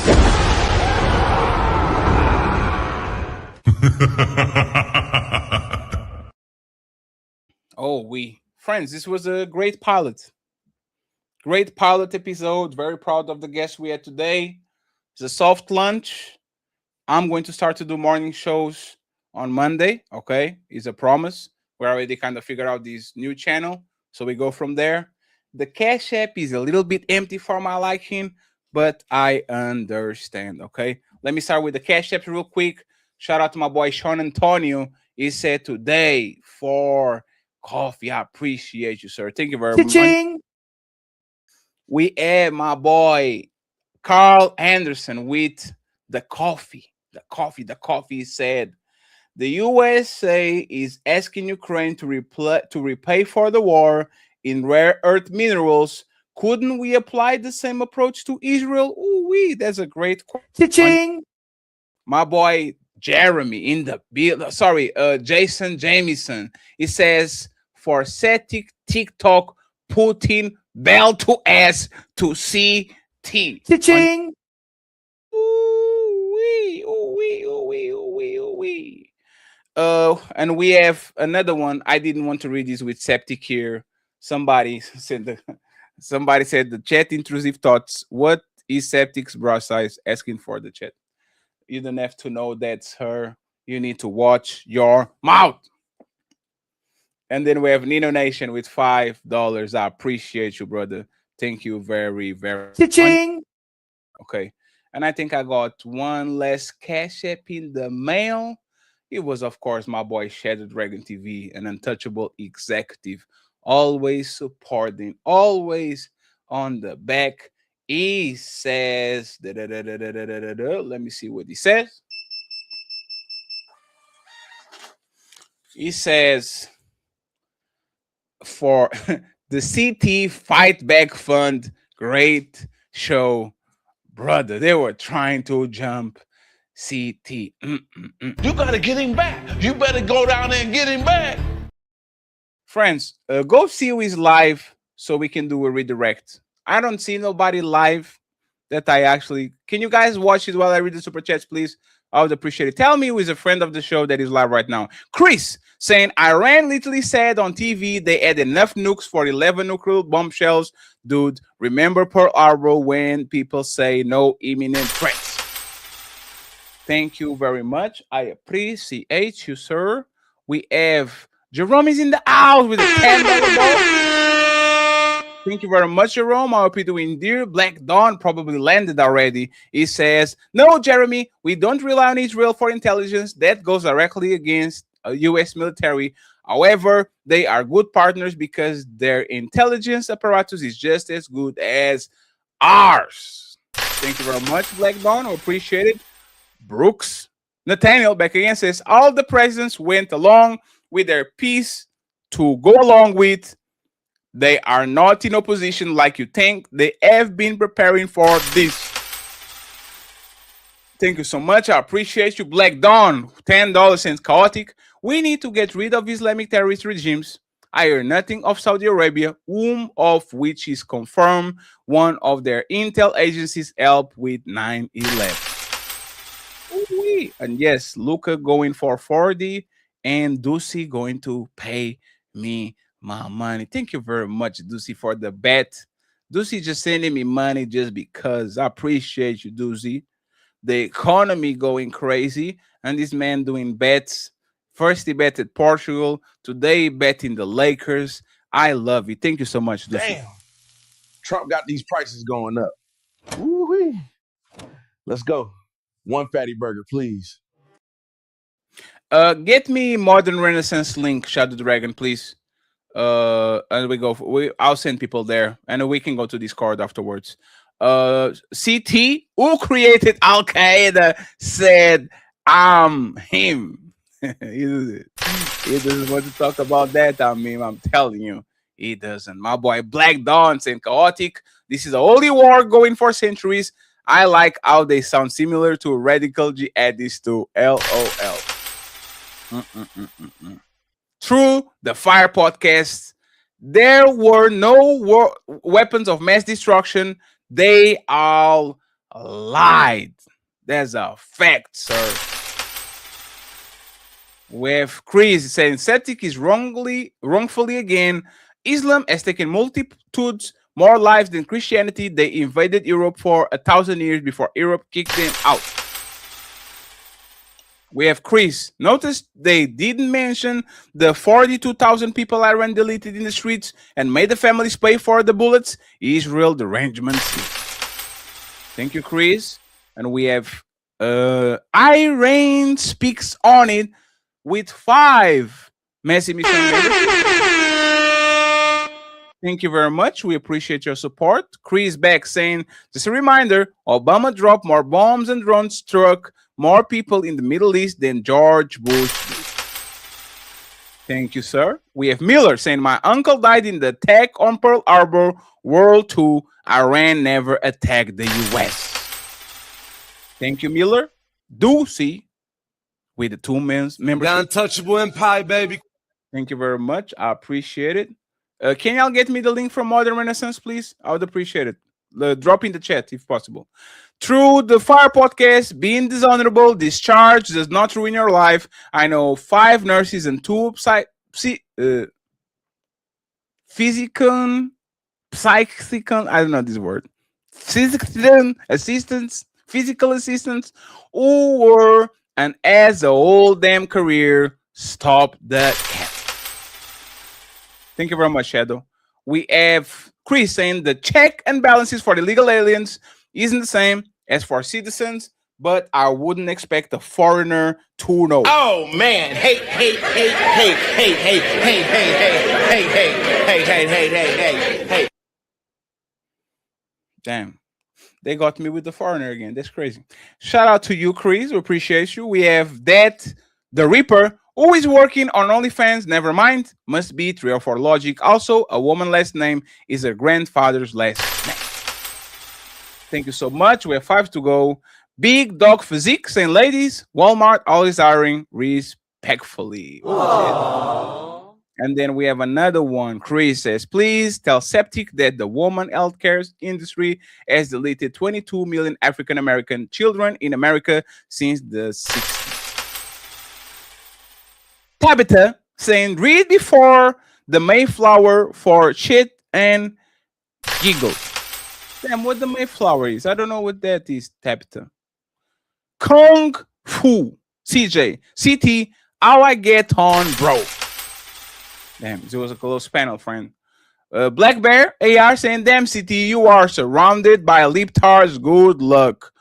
Friends, this was a great pilot. Great pilot episode. Very proud of the guests we had today. It's a soft lunch. I'm going to start to do morning shows on Monday. Okay, it's a promise. We already kind of figured out this new channel, so we go from there. The Cash App is a little bit empty for my liking, but I understand. Okay, let me start with the Cash App real quick. Shout out to my boy Sean Antonio. He said today for coffee. I appreciate you, sir. Thank you very much. We have my boy Carl Anderson with the coffee. The coffee said the USA is asking Ukraine to repay for the war in rare earth minerals. Couldn't we apply the same approach to Israel? That's a great question. My boy Jeremy in the Jason Jamieson. He says for Setic TikTok, Putin bell to ass to CT. Cha-ching. Ooh-wee. And we have another one. I didn't want to read this with septic here. Somebody said the chat intrusive thoughts. What is septic's bra size? Asking for the chat. You don't have to know that's her. You need to watch your mouth. And then we have Nino Nation with $5. I appreciate you, brother. Thank you very, very much. Cha-ching! Okay. And I think I got one less cash app in the mail. It was, of course, my boy Shadow Dragon TV, an untouchable executive, always supporting, always on the back. He says, let me see what he says. He says, for the CT Fight Back Fund, great show, brother. They were trying to jump CT. You gotta get him back. You better go down there and get him back. Friends, go see who is live so we can do a redirect. I don't see nobody live that I actually... Can you guys watch it while I read the super chats, please? I would appreciate it. Tell me who is a friend of the show that is live right now. Chris saying, Iran literally said on TV they had enough nukes for 11 nuclear bombshells. Dude, remember Pearl Harbor when people say no imminent threats. Thank you very much. I appreciate you, sir. We have Jerome is in the house with a $10 ball. Thank you very much, Jerome. I hope you're doing dear. Black Dawn probably landed already. He says, no, Jeremy, we don't rely on Israel for intelligence. That goes directly against U.S. military. However, they are good partners because their intelligence apparatus is just as good as ours. Thank you very much, Black Dawn. I appreciate it. Brooks. Nathaniel back again says, all the presidents went along with their peace to go along with. They are not in opposition like you think. They have been preparing for this. Thank you so much. I appreciate you. Black Dawn, $10 since chaotic. We need to get rid of Islamic terrorist regimes. I hear nothing of Saudi Arabia, whom of which is confirmed one of their intel agencies helped with 9/11. And yes, Luca going for 40 and Ducey going to pay me my money. Thank you very much, Ducey, for the bet. Ducey just sending me money just because. I appreciate you, Ducey. The economy going crazy, and this man doing bets. First he betted Portugal, today betting the Lakers. I love it. Thank you so much, Ducey. Damn. Trump got these prices going up. Woo-wee. Let's go. One fatty burger, please. Get me Modern Renaissance link, Shadow Dragon, please. And we go. I'll send people there, and we can go to Discord afterwards. CT, who created Al Qaeda, said, "I'm him." He doesn't want to talk about that. I mean, I'm telling you, he doesn't. My boy Black Dawn saying chaotic. This is a holy war going for centuries. I like how they sound similar to radical jihadists too. LOL. Through the Fire podcast, there were no weapons of mass destruction. They all lied. That's a fact, sir. With Chris saying septic is wrongfully again. Islam has taken multitudes more lives than Christianity. They invaded Europe for 1,000 years before Europe kicked them out. We have Chris. Notice they didn't mention the 42,000 people Iran deleted in the streets and made the families pay for the bullets. Israel derangements. Thank you, Chris. And we have Iran speaks on it with 5 Messi mission members. Thank you very much. We appreciate your support. Chris back saying, just a reminder, Obama dropped more bombs and drones, struck more people in the Middle East than George Bush did. Thank you, sir. We have Miller saying, my uncle died in the attack on Pearl Harbor, World II. Iran never attacked the U.S. Thank you, Miller. Ducey with the 2 members. The untouchable empire, baby. Thank you very much. I appreciate it. Can y'all get me the link from Modern Renaissance, please? I would appreciate it. Drop in the chat if possible. Through the Fire Podcast, being dishonorable, discharge does not ruin your life. I know 5 nurses and 2 physical, I don't know this word. Physical assistants who were and as the whole damn career stop the cap. Thank you very much, Shadow. We have Chris saying the check and balances for the legal aliens isn't the same as for citizens, but I wouldn't expect a foreigner to know. Oh man, hey. Damn. They got me with the foreigner again. That's crazy. Shout out to you, Chris. We appreciate you. We have that the Reaper, who is working on OnlyFans. Never mind. Must be 3 or 4 logic. Also, a woman's last name is her grandfather's last name. Thank you so much. We have 5 to go. Big Dog Physique saying, ladies, Walmart always hiring respectfully. And then we have another one. Chris says, please tell Septic that the woman healthcare industry has deleted 22 million African-American children in America since the 60s. Tabitha saying, read before the Mayflower for shit and giggle. Damn, what the Mayflower is. I don't know what that is, Tabitha. Kung Fu. CJ. CT. How I get on, bro. Damn, it was a close panel, friend. Black Bear AR saying, damn, CT, you are surrounded by libtards. Good luck.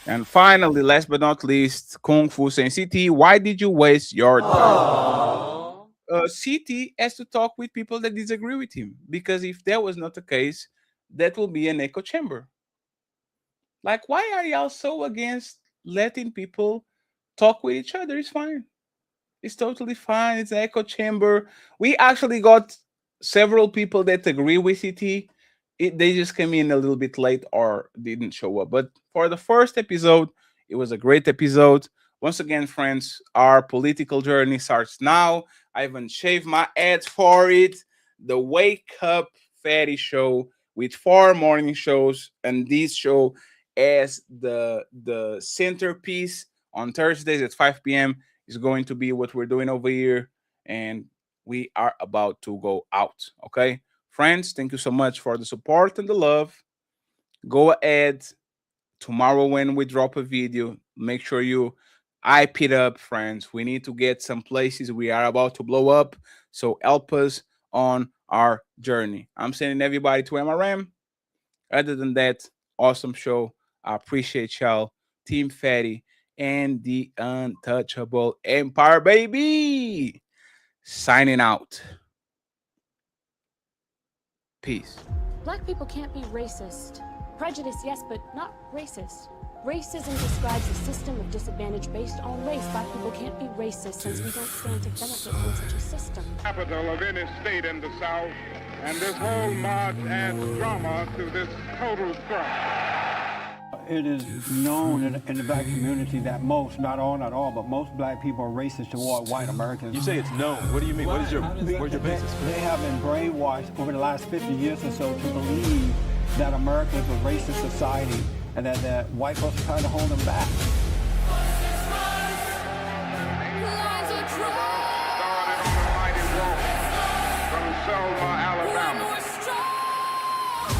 And finally, last but not least, Kung Fu saying, CT, why did you waste your time? CT has to talk with people that disagree with him, because if that was not the case, that will be an echo chamber. Like, why are y'all so against letting people talk with each other? It's fine. It's totally fine. It's an echo chamber. We actually got several people that agree with CT. They just came in a little bit late or didn't show up. But for the first episode, it was a great episode. Once again, friends, our political journey starts now. I haven't shaved my head for it. The Wake Up Fatty Show with 4 morning shows, and this show as the centerpiece on Thursdays at 5 p.m. is going to be what we're doing over here, and we are about to go out. Okay, friends, thank you so much for the support and the love. Go ahead tomorrow when we drop a video, make sure you hype it up, friends. We need to get some places. We are about to blow up, so help us on our journey. I'm sending everybody to MRM. Other than that, awesome show. I appreciate y'all. Team Fatty and the Untouchable Empire, baby. Signing out. Peace. Black people can't be racist. Prejudice, yes, but not racist. Racism describes a system of disadvantage based on race. Black people can't be racist since we don't stand to benefit from such a system. Capital of any state in the South, and this whole march adds drama to this total crime. It is known in the black community that most, not all, but most black people are racist toward white Americans. You say it's known. What do you mean? Where's your basis? They have been brainwashed over the last 50 years or so to believe that America is a racist society and that white folks are trying to hold them back. From Selma, Alabama.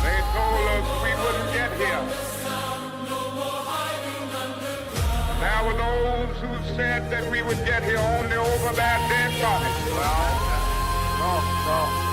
They told us we wouldn't get here. There were those who said that we would get here only over their dead bodies.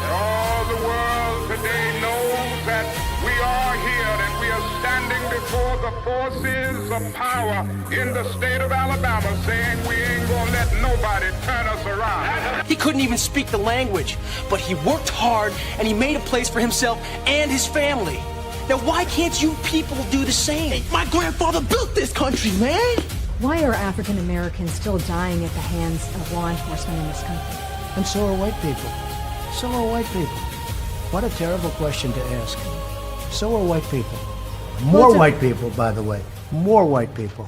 All the world today knows that we are here and we are standing before the forces of power in the state of Alabama saying we ain't gonna let nobody turn us around. He couldn't even speak the language, but he worked hard and he made a place for himself and his family. Now why can't you people do the same? My grandfather built this country, man! Why are African Americans still dying at the hands of law enforcement in this country? And so are white people. So are white people. What a terrible question to ask. So are white people. More white people, by the way. More white people.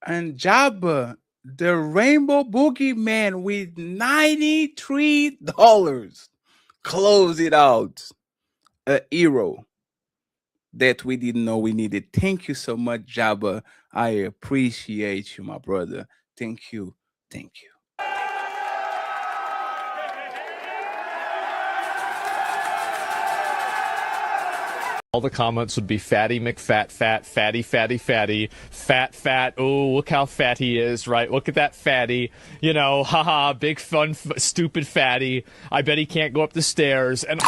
And Jabba the Rainbow Boogeyman with $93. Close it out. A hero that we didn't know we needed. Thank you so much, Jabba. I appreciate you, my brother. Thank you. Thank you. All the comments would be fatty McFat, fat, fatty, fatty, fatty, fat, fat. Oh, look how fat he is, right? Look at that fatty. You know, haha, big fun, stupid fatty. I bet he can't go up the stairs. And